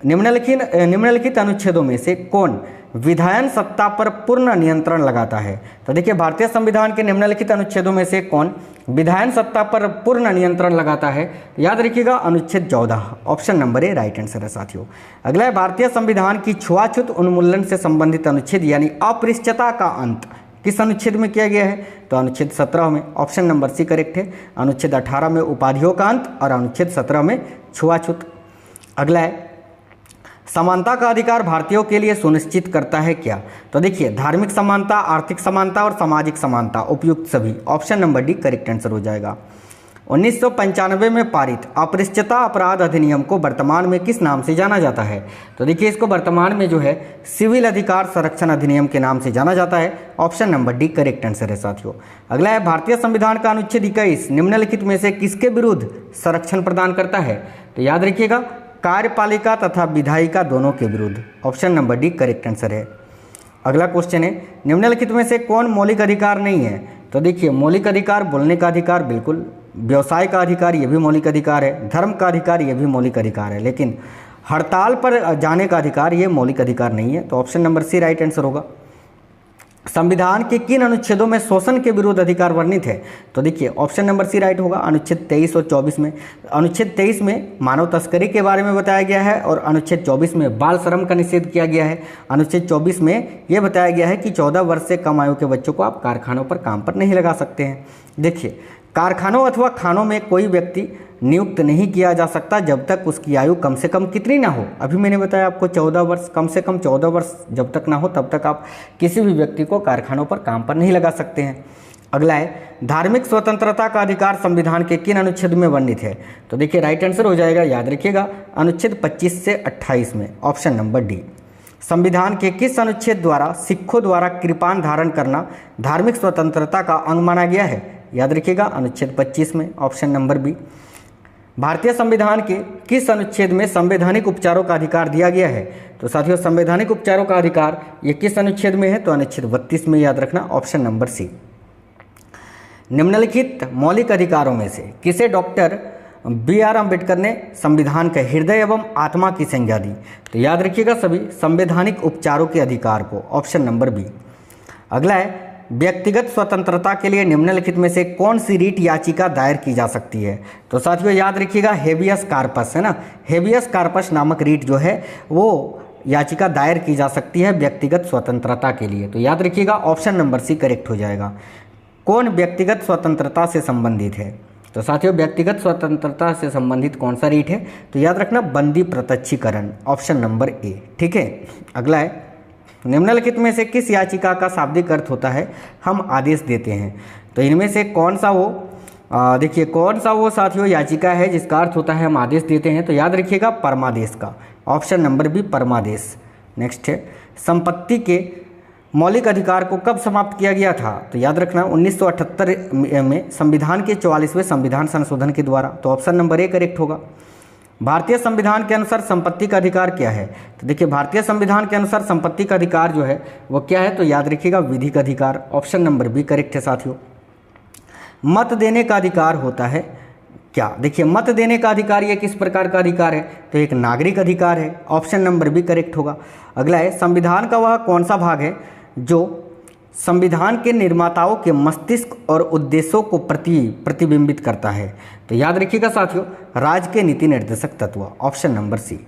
निम्नलिखित अनुच्छेदों में से कौन विधायन सत्ता पर पूर्ण नियंत्रण लगाता है? तो देखिए भारतीय संविधान के निम्नलिखित अनुच्छेदों में से कौन विधायन सत्ता पर पूर्ण नियंत्रण लगाता है? याद रखिएगा अनुच्छेद 14, ऑप्शन नंबर ए राइट आंसर है साथियों। अगला है भारतीय संविधान की छुआछूत उन्मूलन से संबंधित अनुच्छेद यानी अपृष्ठता का अंत किस अनुच्छेद में किया गया है? तो अनुच्छेद 17 में, ऑप्शन नंबर सी करेक्ट है। अनुच्छेद 18 में उपाधियों का अंत और अनुच्छेद 17 में छुआछूत। अगला है समानता का अधिकार भारतीयों के लिए सुनिश्चित करता है क्या? तो देखिए धार्मिक समानता, आर्थिक समानता और सामाजिक समानता, उपयुक्त सभी, option number D correct answer हो जाएगा। 1995 में पारित अपृष्ठता अपराध अधिनियम को वर्तमान में किस नाम से जाना जाता है? तो देखिए इसको वर्तमान में जो है सिविल अधिकार संरक्षण अधिनियम के नाम से जाना जाता है, option number D correct answer है साथियों। अगला है भारतीय संविधान का अनुच्छेद 21 निम्नलिखित में से किसके विरुद्ध संरक्षण प्रदान करता है? तो याद रखिएगा कार्यपालिका तथा विधायिका दोनों के विरुद्ध, option number D correct answer है। अगला क्वेश्चन है निम्नलिखित में से कौन मौलिक अधिकार नहीं है? तो देखिए मौलिक अधिकार बोलने का अधिकार बिल्कुल, व्यवसाय का अधिकार ये भी मौलिक अधिकार है, धर्म का अधिकार ये भी मौलिक अधिकार है, लेकिन हड़ताल पर जाने का अधिकार ये मौलिक अधिकार नहीं है, तो option number C right answer होगा। संविधान के किन अनुच्छेदों में शोषण के विरुद्ध अधिकार वर्णित है? तो देखिए ऑप्शन नंबर सी राइट होगा, अनुच्छेद 23 और 24 में। अनुच्छेद 23 में मानव तस्करी के बारे में बताया गया है और अनुच्छेद 24 में बाल श्रम का निषेध किया गया है। अनुच्छेद 24 में यह बताया गया है कि 14 वर्ष से कम आयु के बच्चों को आप कारखानों पर काम पर नहीं लगा सकते हैं। देखिए कारखानों अथवा खानों में कोई व्यक्ति नियुक्त नहीं किया जा सकता जब तक उसकी आयु कम से कम कितनी ना हो? अभी मैंने बताया आपको 14 वर्ष, कम से कम 14 वर्ष जब तक ना हो तब तक आप किसी भी व्यक्ति को कारखानों पर काम पर नहीं लगा सकते हैं। अगला है धार्मिक स्वतंत्रता का अधिकार संविधान के किन अनुच्छेद में वर्णित है? तो देखिए राइट आंसर हो जाएगा, याद रखिएगा अनुच्छेद 25 से 28 में, ऑप्शन नंबर डी। संविधान के किस अनुच्छेद द्वारा सिखों द्वारा कृपान धारण करना धार्मिक स्वतंत्रता का अंग माना गया है? याद रखिएगा अनुच्छेद 25 में, ऑप्शन नंबर बी। भारतीय संविधान के किस अनुच्छेद में संवैधानिक उपचारों का अधिकार दिया गया है? तो साथियों संवैधानिक उपचारों का अधिकार ये किस अनुच्छेद में है? तो अनुच्छेद 32 में, याद रखना, ऑप्शन नंबर सी। निम्नलिखित मौलिक अधिकारों में से किसे डॉक्टर बी.आर. अम्बेडकर ने संविधान का हृदय एवं आत्मा की संज्ञा दी? तो याद रखिएगा सभी संवैधानिक उपचारों के अधिकार को, ऑप्शन नंबर बी। अगला है व्यक्तिगत स्वतंत्रता के लिए निम्नलिखित में से कौन सी रीट याचिका दायर की जा सकती है? तो साथियों याद रखिएगा हेबियस कार्पस, है ना, हेबियस कार्पस नामक रीट जो है वो याचिका दायर की जा सकती है व्यक्तिगत स्वतंत्रता के लिए। तो याद रखिएगा ऑप्शन नंबर सी करेक्ट हो जाएगा। कौन व्यक्तिगत स्वतंत्रता से संबंधित है? तो साथियों व्यक्तिगत स्वतंत्रता से संबंधित कौन सा रीट है? तो याद रखना बंदी प्रत्यक्षीकरण, ऑप्शन नंबर ए। ठीक है, अगला है निम्नलिखित में से किस याचिका का शाब्दिक अर्थ होता है हम आदेश देते हैं? तो इनमें से कौन सा वो देखिए कौन सा वो साथियों याचिका है जिसका अर्थ होता है हम आदेश देते हैं? तो याद रखिएगा परमादेश का, ऑप्शन नंबर बी परमादेश। नेक्स्ट है संपत्ति के मौलिक अधिकार को कब समाप्त किया गया था? तो याद रखना 1978 में संविधान के 44वें संविधान संशोधन के द्वारा। तो ऑप्शन नंबर ए करेक्ट होगा। भारतीय संविधान के अनुसार संपत्ति का अधिकार क्या है? तो देखिए भारतीय संविधान के अनुसार संपत्ति का अधिकार जो है वो क्या है? तो याद रखिएगा विधिक अधिकार, ऑप्शन नंबर बी करेक्ट है साथियों। मत देने का अधिकार होता है क्या? देखिए मत देने का अधिकार ये किस प्रकार का अधिकार है? तो एक नागरिक अधिकार है, ऑप्शन नंबर बी करेक्ट होगा। अगला है संविधान का वह कौन सा भाग है जो संविधान के निर्माताओं के मस्तिष्क और उद्देश्यों को प्रतिबिंबित करता है? तो याद रखिएगा साथियों राज्य के नीति निर्देशक तत्व, ऑप्शन नंबर सी।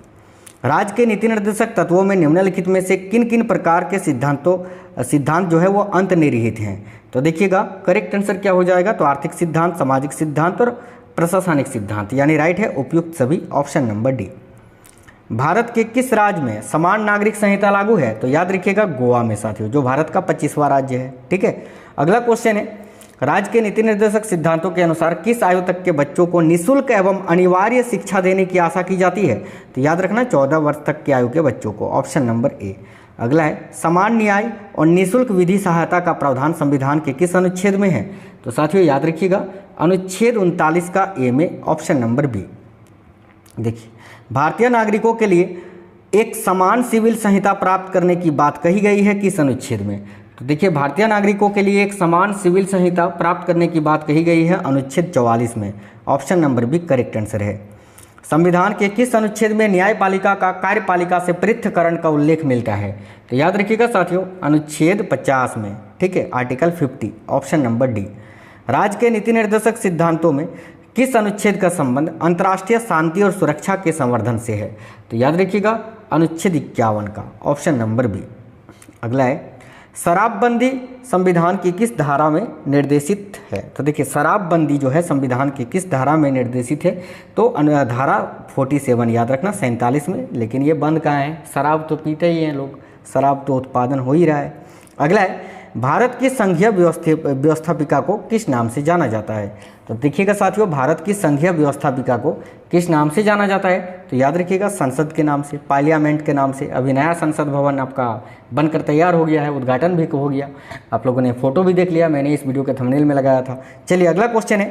राज्य के नीति निर्देशक तत्वों में निम्नलिखित में से किन किन प्रकार के सिद्धांत जो है वो अंतर्निहित हैं? तो देखिएगा करेक्ट आंसर क्या हो जाएगा? तो आर्थिक सिद्धांत, सामाजिक सिद्धांत और प्रशासनिक सिद्धांत, यानी राइट है उपयुक्त सभी, ऑप्शन नंबर डी। भारत के किस राज्य में समान नागरिक संहिता लागू है? तो याद रखिएगा गोवा में साथियों, जो भारत का 25वां राज्य है। ठीक है, अगला क्वेश्चन है राज्य के नीति निर्देशक सिद्धांतों के अनुसार किस आयु तक के बच्चों को निःशुल्क एवं अनिवार्य शिक्षा देने की आशा की जाती है? तो याद रखना 14 वर्ष तक की आयु के बच्चों को, ऑप्शन नंबर ए। अगला है समान न्याय और निःशुल्क विधि सहायता का प्रावधान संविधान के किस अनुच्छेद में है? तो साथियों याद रखिएगा अनुच्छेद 39 का ए में, ऑप्शन नंबर बी। देखिए भारतीय नागरिकों के लिए एक समान सिविल संहिता प्राप्त करने की बात कही गई है किस अनुच्छेद में? तो देखिए भारतीय नागरिकों के लिए एक समान सिविल संहिता प्राप्त करने की बात कही गई है अनुच्छेद 44 में, option number B correct answer है। संविधान के किस अनुच्छेद में न्यायपालिका का कार्यपालिका से पृथक्करण का उल्लेख मिलता है? तो याद रखिएगा साथियों अनुच्छेद 50 में। ठीक है, आर्टिकल 50, ऑप्शन नंबर डी। राज्य के नीति निर्देशक सिद्धांतों में किस अनुच्छेद का संबंध अंतर्राष्ट्रीय शांति और सुरक्षा के संवर्धन से है? तो याद रखिएगा अनुच्छेद 51 का, ऑप्शन नंबर बी। अगला है शराबबंदी संविधान की किस धारा में निर्देशित है? तो देखिए शराबबंदी जो है संविधान की किस धारा में निर्देशित है? तो धारा 47, याद रखना 47 में। लेकिन ये बंद कहाँ है? शराब तो पीते ही हैं लोग, शराब तो उत्पादन हो ही रहा है। अगला है भारत की संघीय व्यवस्थापिका को किस नाम से जाना जाता है? तो देखिएगा साथियों भारत की संघीय व्यवस्थापिका को किस नाम से जाना जाता है? तो याद रखिएगा संसद के नाम से, पार्लियामेंट के नाम से। अभी नया संसद भवन आपका बनकर तैयार हो गया है, उद्घाटन भी हो गया, आप लोगों ने फोटो भी देख लिया, मैंने इस वीडियो के थंबनेल में लगाया था। चलिए अगला क्वेश्चन है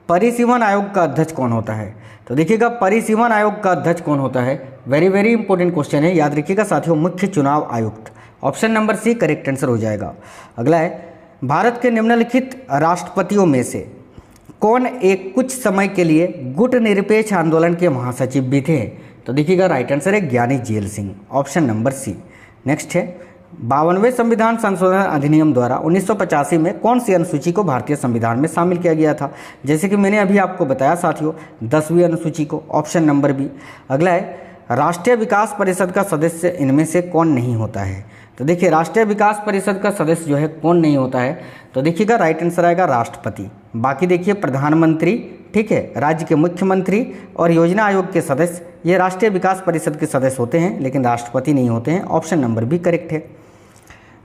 परिसीमन आयोग का अध्यक्ष कौन होता है? तो देखिएगा परिसीमन आयोग का अध्यक्ष कौन होता है? वेरी इंपॉर्टेंट क्वेश्चन है, याद रखिएगा साथियों मुख्य चुनाव आयुक्त, option number C correct answer हो जाएगा। अगला है भारत के निम्नलिखित राष्ट्रपतियों में से कौन एक कुछ समय के लिए गुट निरपेक्ष आंदोलन के महासचिव भी थे? तो देखिएगा राइट आंसर है Giani Zail Singh, option number C. Next है 52वें संविधान संशोधन अधिनियम द्वारा 1985 में कौन सी अनुसूची को भारतीय संविधान में शामिल किया गया था? जैसे कि मैंने अभी आपको बताया साथियों 10वीं अनुसूची को, ऑप्शन नंबर बी। अगला है राष्ट्रीय विकास परिषद का सदस्य इनमें से कौन नहीं होता है? तो देखिए राष्ट्रीय विकास परिषद का सदस्य जो है कौन नहीं होता है? तो देखिएगा राइट आंसर आएगा राष्ट्रपति। बाकी देखिए प्रधानमंत्री, ठीक है, राज्य के मुख्यमंत्री और योजना आयोग के सदस्य ये राष्ट्रीय विकास परिषद के सदस्य होते हैं, लेकिन राष्ट्रपति नहीं होते हैं, ऑप्शन नंबर भी करेक्ट है।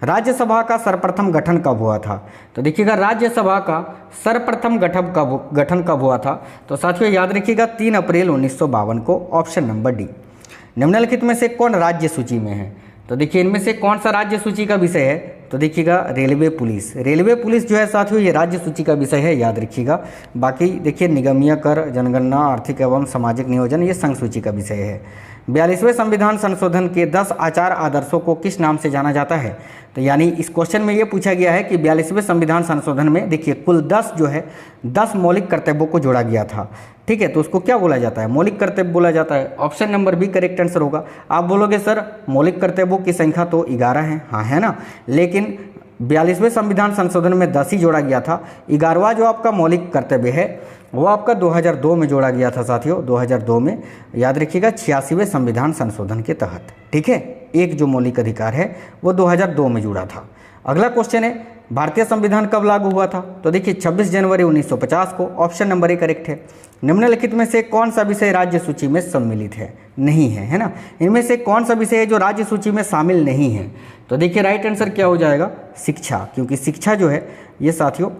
राज्यसभा का सर्वप्रथम गठन कब हुआ था? तो देखिएगा राज्यसभा का सर्वप्रथम गठन कब हुआ था? तो साथियों याद रखिएगा 3 अप्रैल 1952 को, ऑप्शन नंबर डी। निम्नलिखित में से कौन राज्य सूची में है? तो देखिए इनमें से कौन सा राज्य सूची का विषय है? तो देखिएगा रेलवे पुलिस। रेलवे पुलिस जो है साथियों ये राज्य सूची का विषय है, याद रखिएगा। बाकी देखिए निगमीय कर, जनगणना, आर्थिक एवं सामाजिक नियोजन ये संघ सूची का विषय है। 42वें संविधान संशोधन के 10 आचार आदर्शों को किस नाम से जाना जाता है? तो यानी इस क्वेश्चन में ये पूछा गया है कि 42वें संविधान संशोधन में देखिए कुल 10 जो है 10 मौलिक कर्तव्यों को जोड़ा गया था, ठीक है। तो उसको क्या बोला जाता है? मौलिक कर्तव्य बोला जाता है। Option number B correct answer होगा। आप बोलोगे सर मौलिक कर्तव्यों की संख्या तो 11 है, हाँ है ना, लेकिन 42वें संविधान संशोधन में 10 ही जोड़ा गया था। 11वां जो आपका मौलिक कर्तव्य है वो आपका 2002 में जोड़ा गया था साथियों, 2002 में, याद रखिएगा 86वें संविधान संशोधन के तहत, ठीक है। एक जो मौलिक अधिकार है वो 2002 में जुड़ा था। अगला क्वेश्चन है भारतीय संविधान कब लागू हुआ था? तो देखिए 26 जनवरी 1950 को। ऑप्शन नंबर ए करेक्ट है। निम्नलिखित में से कौन सा विषय राज्य सूची में सम्मिलित है? नहीं है, है ना। इनमें से कौन सा विषय है जो राज्य सूची में शामिल नहीं है? तो देखिए राइट आंसर क्या हो जाएगा? शिक्षा, क्योंकि शिक्षा जो है ये साथियों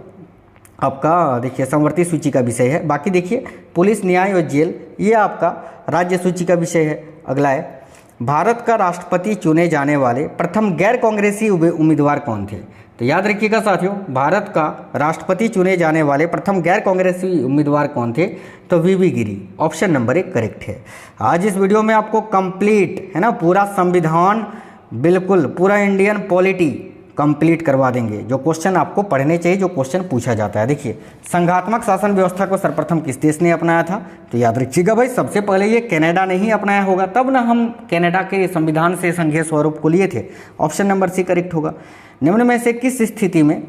आपका देखिए समवर्ती सूची का विषय है। बाकी देखिए पुलिस, न्याय और जेल ये आपका राज्य सूची का विषय है। अगला है भारत का राष्ट्रपति चुने जाने वाले प्रथम गैर कांग्रेसी उम्मीदवार कौन थे? तो याद रखिएगा साथियों भारत का राष्ट्रपति चुने जाने वाले प्रथम गैर कांग्रेसी उम्मीदवार कौन थे? तो वीवी गिरी। ऑप्शन नंबर 1 करेक्ट है। आज इस वीडियो में आपको कंप्लीट है ना पूरा संविधान, बिल्कुल पूरा इंडियन पॉलिटी कंप्लीट करवा देंगे। जो क्वेश्चन आपको पढ़ने चाहिए, जो क्वेश्चन पूछा जाता है। देखिए संघात्मक शासन व्यवस्था को सर्वप्रथम किस देश ने अपनाया था? तो याद रखिएगा भाई सबसे पहले ये कनाडा ने ही अपनाया होगा, तब ना हम कनाडा के संविधान से संघीय स्वरूप को लिए थे। ऑप्शन नंबर सी करेक्ट होगा। निम्न में से किस स्थिति में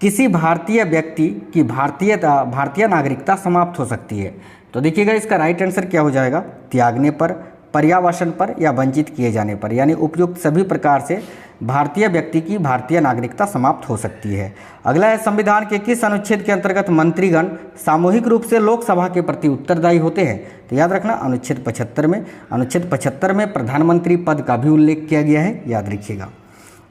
किसी भारतीय व्यक्ति की भारतीय नागरिकता समाप्त हो सकती है? तो देखिएगा इसका राइट आंसर क्या हो जाएगा? त्यागने पर, पर्यावसन पर या वंचित किए जाने पर, यानी उपयुक्त सभी प्रकार से भारतीय व्यक्ति की भारतीय नागरिकता समाप्त हो सकती है। अगला है संविधान के किस अनुच्छेद के अंतर्गत मंत्रीगण सामूहिक रूप से लोकसभा के प्रति उत्तरदायी होते हैं? तो याद रखना अनुच्छेद 75 में। अनुच्छेद 75 में प्रधानमंत्री पद का भी उल्लेख किया गया है, याद रखिएगा।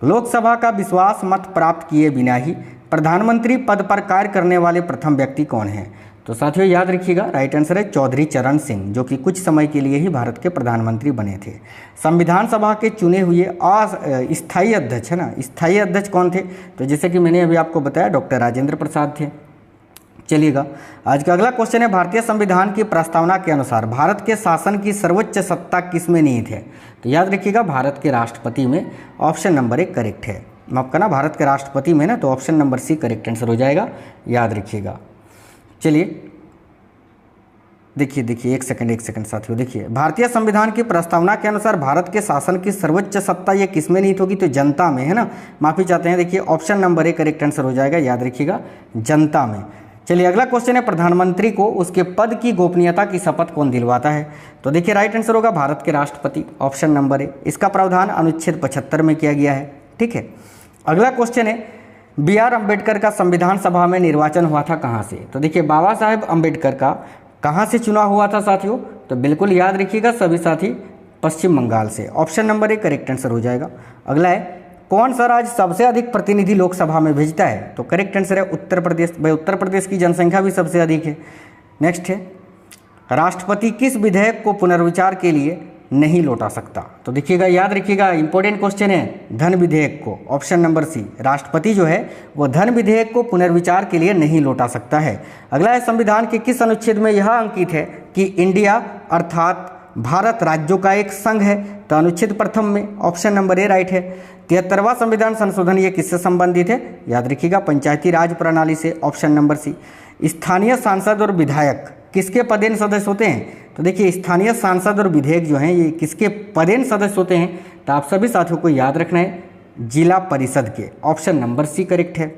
लोकसभा का विश्वास मत प्राप्त किए बिना ही प्रधानमंत्री पद पर कार्य करने वाले प्रथम व्यक्ति कौन है? तो साथियों याद रखिएगा राइट आंसर है चौधरी चरण सिंह, जो कि कुछ समय के लिए ही भारत के प्रधानमंत्री बने थे। संविधान सभा के चुने हुए स्थायी अध्यक्ष है ना, स्थायी अध्यक्ष कौन थे? तो जैसे कि मैंने अभी आपको बताया डॉक्टर राजेंद्र प्रसाद थे। चलिएगा आज का अगला क्वेश्चन है भारतीय संविधान की प्रस्तावना के अनुसार भारत के शासन की सर्वोच्च सत्ता किसमें निहित है? तो याद रखिएगा भारत के राष्ट्रपति में। ऑप्शन नंबर 1 करेक्ट है। माफ करना भारत के राष्ट्रपति में ना, तो option number C correct answer हो जाएगा, याद रखिएगा। चलिए देखिए एक सेकंड साथियों, देखिए भारतीय संविधान की प्रस्तावना के अनुसार भारत के शासन की सर्वोच्च सत्ता ये किसमें निहित होगी? तो जनता में, है ना। माफी चाहते हैं, देखिए ऑप्शन नंबर 1 करेक्ट आंसर हो जाएगा, याद रखिएगा जनता में। चलिए अगला क्वेश्चन है प्रधानमंत्री को उसके पद की गोपनीयता की शपथ कौन दिलवाता है? तो देखिए राइट आंसर होगा भारत के राष्ट्रपति। Option number 1। इसका प्रावधान अनुच्छेद 75 में किया गया है, ठीक है। अगला क्वेश्चन है BR अम्बेडकर का संविधान सभा में निर्वाचन हुआ था कहाँ से? तो देखिए बाबा साहेब अम्बेडकर का कहाँ से चुनाव हुआ था साथियों? तो बिल्कुल याद रखिएगा सभी साथी, पश्चिम बंगाल से। ऑप्शन नंबर 1 करेक्ट आंसर हो जाएगा। अगला है कौन सा राज्य सबसे अधिक प्रतिनिधि लोकसभा में भेजता है? तो करेक्ट आंसर है उत्तर प्रदेश। भाई उत्तर प्रदेश की जनसंख्या भी सबसे अधिक है। नेक्स्ट है राष्ट्रपति किस विधेयक को पुनर्विचार के लिए नहीं लौटा सकता? तो देखिएगा याद रखिएगा इंपॉर्टेंट क्वेश्चन है धन विधेयक को। ऑप्शन नंबर सी, राष्ट्रपति जो है वो धन विधेयक को पुनर्विचार के लिए नहीं लौटा सकता है। अगला है संविधान के किस अनुच्छेद में यह अंकित है कि इंडिया अर्थात भारत राज्यों का एक संघ है? तो अनुच्छेद 1 में। ऑप्शन नंबर ए राइट है। 73वां संविधान संशोधन ये किससे संबंधित है? याद रखिएगा पंचायती राज प्रणाली से। Option number C. स्थानीय सांसद और विधायक किसके पदेन सदस्य होते हैं? तो देखिए स्थानीय सांसद और विधेयक जो हैं ये किसके पदेन सदस्य होते हैं? तो आप सभी साथियों को याद रखना है जिला परिषद के। ऑप्शन नंबर सी करेक्ट है।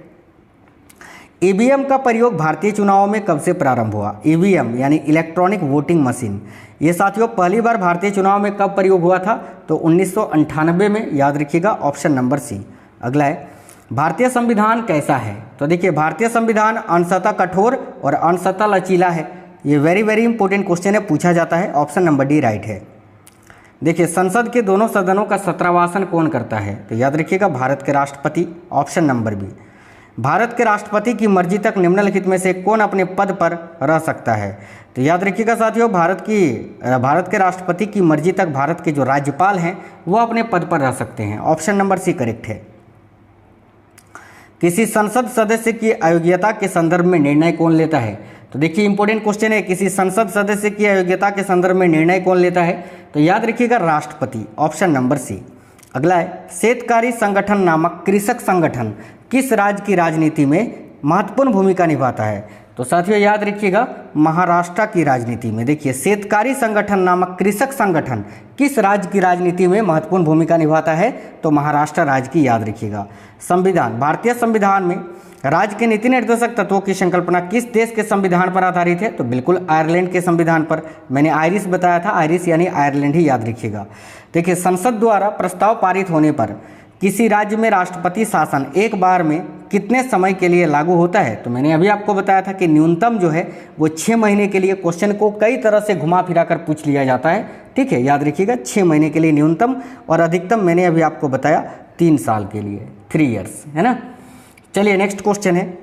ईवीएम का प्रयोग भारतीय चुनावों में कब से प्रारंभ हुआ? ईवीएम यानी इलेक्ट्रॉनिक वोटिंग मशीन, ये साथियों पहली बार भारतीय चुनाव में कब प्रयोग हुआ था? तो 1998 में, याद रखिएगा ऑप्शन नंबर सी। अगला है भारतीय संविधान कैसा है? तो देखिए भारतीय संविधान अंशतः कठोर और अंशतः लचीला है। ये वेरी इंपॉर्टेंट क्वेश्चन है, पूछा जाता है। ऑप्शन नंबर डी राइट है। देखिए संसद के दोनों सदनों का सत्रावासन कौन करता है? तो याद रखिएगा भारत के राष्ट्रपति। Option number B. भारत के राष्ट्रपति की मर्जी तक निम्नलिखित में से कौन अपने पद पर रह सकता है? तो याद रखिएगा साथियों, भारत के राष्ट्रपति की मर्जी तक भारत के जो राज्यपाल हैं वो अपने पद पर रह सकते हैं। ऑप्शन नंबर सी करेक्ट है। किसी संसद सदस्य की अयोग्यता के संदर्भ में निर्णय कौन लेता है? तो देखिए इंपॉर्टेंट क्वेश्चन है, किसी संसद सदस्य की अयोग्यता के संदर्भ में निर्णय कौन लेता है? तो याद रखिएगा राष्ट्रपति, ऑप्शन नंबर सी। अगला है, शेतकारी संगठन नामक कृषक संगठन किस राज्य की राजनीति में महत्वपूर्ण भूमिका निभाता है? तो साथियों याद रखिएगा महाराष्ट्र की राजनीति में। देखिए शेतकारी संगठन नामक कृषक संगठन किस राज्य की राजनीति में महत्वपूर्ण भूमिका निभाता है? तो महाराष्ट्र राज्य की, याद रखिएगा। संविधान, भारतीय संविधान में राज्य के नीति निर्देशक तत्वों की संकल्पना किस देश के संविधान पर आधारित है? तो बिल्कुल आयरलैंड के संविधान पर। मैंने आयरिश बताया था, आयरिश यानी आयरलैंड ही, याद रखिएगा। देखिए संसद द्वारा प्रस्ताव पारित होने पर किसी राज्य में राष्ट्रपति शासन एक बार में कितने समय के लिए लागू होता है? तो मैंने अभी आपको बताया था कि न्यूनतम जो है वो 6 महीने के लिए। क्वेश्चन को कई तरह से घुमा फिरा कर पूछ लिया जाता है, ठीक है, याद रखिएगा 6 महीने के लिए न्यूनतम, और अधिकतम मैंने अभी आपको बताया 3 साल के लिए, 3 ईयर्स, है ना। चलिए नेक्स्ट क्वेश्चन है,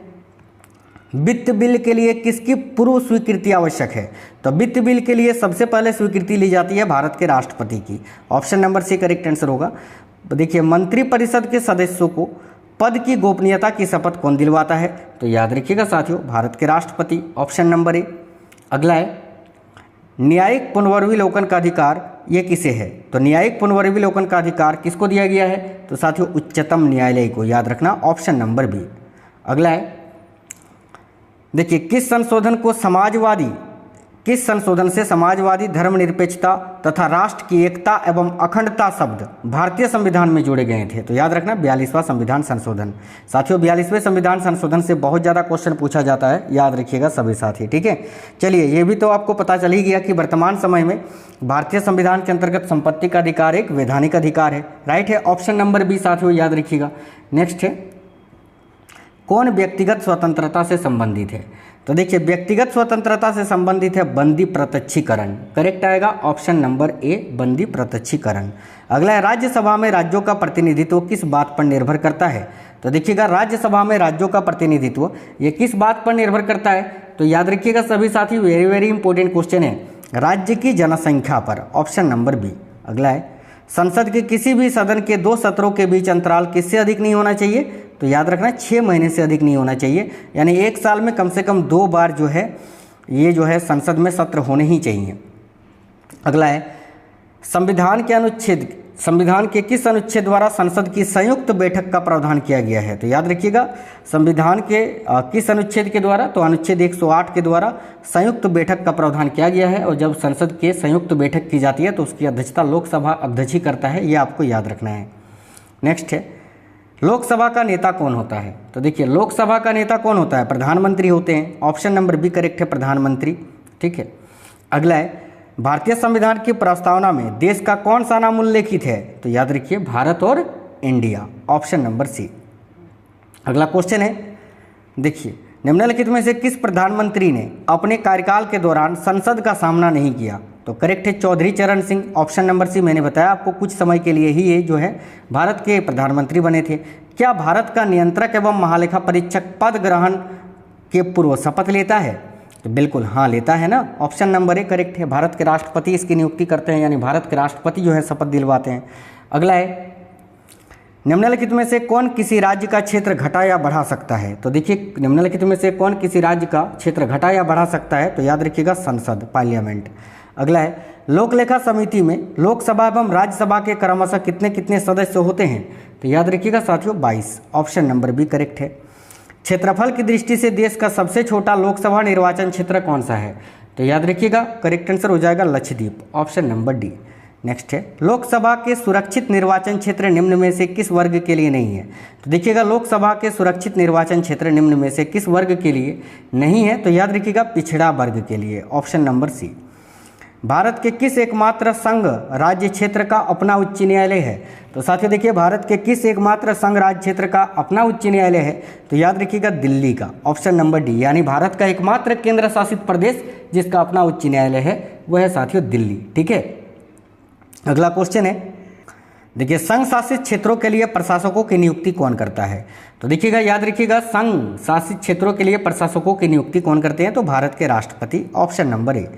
वित्त बिल के लिए किसकी पूर्व स्वीकृति आवश्यक है? तो वित्त बिल के लिए सबसे पहले स्वीकृति ली जाती है भारत के राष्ट्रपति की। Option number C correct answer होगा। देखिए मंत्रिपरिषद के सदस्यों को पद की गोपनीयता की शपथ कौन दिलवाता है? तो याद रखिएगा साथियों भारत के राष्ट्रपति, ऑप्शन नंबर ए। अगला है, न्यायिक पुनर्विलोकन का अधिकार ये किसे है? तो न्यायिक पुनर्विलोकन का अधिकार किसको दिया गया है? तो साथियों उच्चतम न्यायालय को, याद रखना, ऑप्शन नंबर बी। अगला है, देखिए किस संशोधन से समाजवादी, धर्मनिरपेक्षता तथा राष्ट्र की एकता एवं अखंडता शब्द भारतीय संविधान में जोड़े गए थे? तो याद रखना 42वां संविधान संशोधन। साथियों 42वें संविधान संशोधन से बहुत ज़्यादा क्वेश्चन पूछा जाता है, याद रखिएगा सभी साथी, ठीक है। चलिए ये भी तो आपको पता चल ही गया कि वर्तमान समय में भारतीय संविधान के अंतर्गत संपत्ति का अधिकार एक वैधानिक अधिकार है, राइट है, ऑप्शन नंबर बी साथियों, याद रखिएगा। नेक्स्ट है, कौन व्यक्तिगत स्वतंत्रता से संबंधित है? तो देखिए व्यक्तिगत स्वतंत्रता से संबंधित है बंदी प्रत्यक्षीकरण, करेक्ट आएगा ऑप्शन नंबर ए, बंदी प्रत्यक्षीकरण। अगला है, राज्यसभा में राज्यों का प्रतिनिधित्व किस बात पर निर्भर करता है? तो देखिएगा राज्यसभा में राज्यों का प्रतिनिधित्व ये किस बात पर निर्भर करता है? तो याद रखिएगा सभी साथी, वेरी वेरी इंपॉर्टेंट क्वेश्चन है, राज्य की जनसंख्या पर, ऑप्शन नंबर बी। अगला है, संसद के किसी भी सदन के 2 सत्रों के बीच अंतराल किससे अधिक नहीं होना चाहिए? तो याद रखना 6 महीने से अधिक नहीं होना चाहिए, यानी 1 साल में कम से कम 2 बार जो है ये जो है संसद में सत्र होने ही चाहिए। अगला है, संविधान के किस अनुच्छेद द्वारा संसद की संयुक्त बैठक का प्रावधान किया गया है? तो याद रखिएगा संविधान के किस अनुच्छेद के द्वारा? तो अनुच्छेद 108 के द्वारा संयुक्त बैठक का प्रावधान किया गया है, और जब संसद के संयुक्त बैठक की जाती है तो उसकी अध्यक्षता लोकसभा अध्यक्ष ही करता है, ये आपको याद रखना है। नेक्स्ट है, लोकसभा का नेता कौन होता है? तो देखिए लोकसभा का नेता कौन होता है? प्रधानमंत्री होते हैं, ऑप्शन नंबर बी करेक्ट है, प्रधानमंत्री, ठीक है। अगला है, भारतीय संविधान की प्रस्तावना में देश का कौन सा नाम उल्लेखित है? तो याद रखिए भारत और इंडिया, ऑप्शन नंबर सी। अगला क्वेश्चन है, देखिए निम्नलिखित में से किस प्रधानमंत्री ने अपने कार्यकाल के दौरान संसद का सामना नहीं किया? तो करेक्ट है चौधरी चरण सिंह, ऑप्शन नंबर सी। मैंने बताया आपको कुछ समय के लिए ही ये जो है भारत के प्रधानमंत्री बने थे। क्या भारत का नियंत्रक एवं महालेखा परीक्षक पद ग्रहण के पूर्व शपथ लेता है? तो बिल्कुल हाँ लेता है ना, ऑप्शन नंबर ए करेक्ट है, भारत के राष्ट्रपति इसकी नियुक्ति करते हैं, यानी भारत के राष्ट्रपति जो है शपथ दिलवाते हैं। अगला है, निम्नलिखित में से कौन किसी राज्य का क्षेत्र घटा या बढ़ा सकता है? तो देखिए निम्नलिखित में से कौन किसी राज्य का क्षेत्र घटा या बढ़ा सकता है? तो याद रखिएगा संसद, पार्लियामेंट। अगला है, लोक लेखा समिति में लोकसभा एवं राज्यसभा के क्रमशः कितने कितने सदस्य होते हैं? तो याद रखिएगा साथियों 22, ऑप्शन नंबर बी करेक्ट है। क्षेत्रफल की दृष्टि से देश का सबसे छोटा लोकसभा निर्वाचन क्षेत्र कौन सा है? तो याद रखिएगा करेक्ट आंसर हो जाएगा Lakshadweep, option number D. Next है, लोकसभा के सुरक्षित निर्वाचन क्षेत्र निम्न में से किस वर्ग के लिए नहीं है? तो देखिएगा लोकसभा के सुरक्षित निर्वाचन क्षेत्र निम्न में से किस वर्ग के लिए नहीं है? तो याद रखिएगा पिछड़ा वर्ग के लिए, ऑप्शन नंबर सी। भारत के किस एकमात्र संघ राज्य क्षेत्र का अपना उच्च न्यायालय है? तो साथियों देखिए भारत के किस एकमात्र संघ राज्य क्षेत्र का अपना उच्च न्यायालय है? तो याद रखिएगा दिल्ली का, ऑप्शन नंबर डी, यानी भारत का एकमात्र केंद्र शासित प्रदेश जिसका अपना उच्च न्यायालय है वह है साथियों दिल्ली, ठीक है। अगला क्वेश्चन है, देखिए संघ शासित क्षेत्रों के लिए प्रशासकों की नियुक्ति कौन करता है? तो देखिएगा, याद रखिएगा, संघ शासित क्षेत्रों के लिए प्रशासकों की नियुक्ति कौन करते हैं? तो भारत के राष्ट्रपति, ऑप्शन नंबर ए।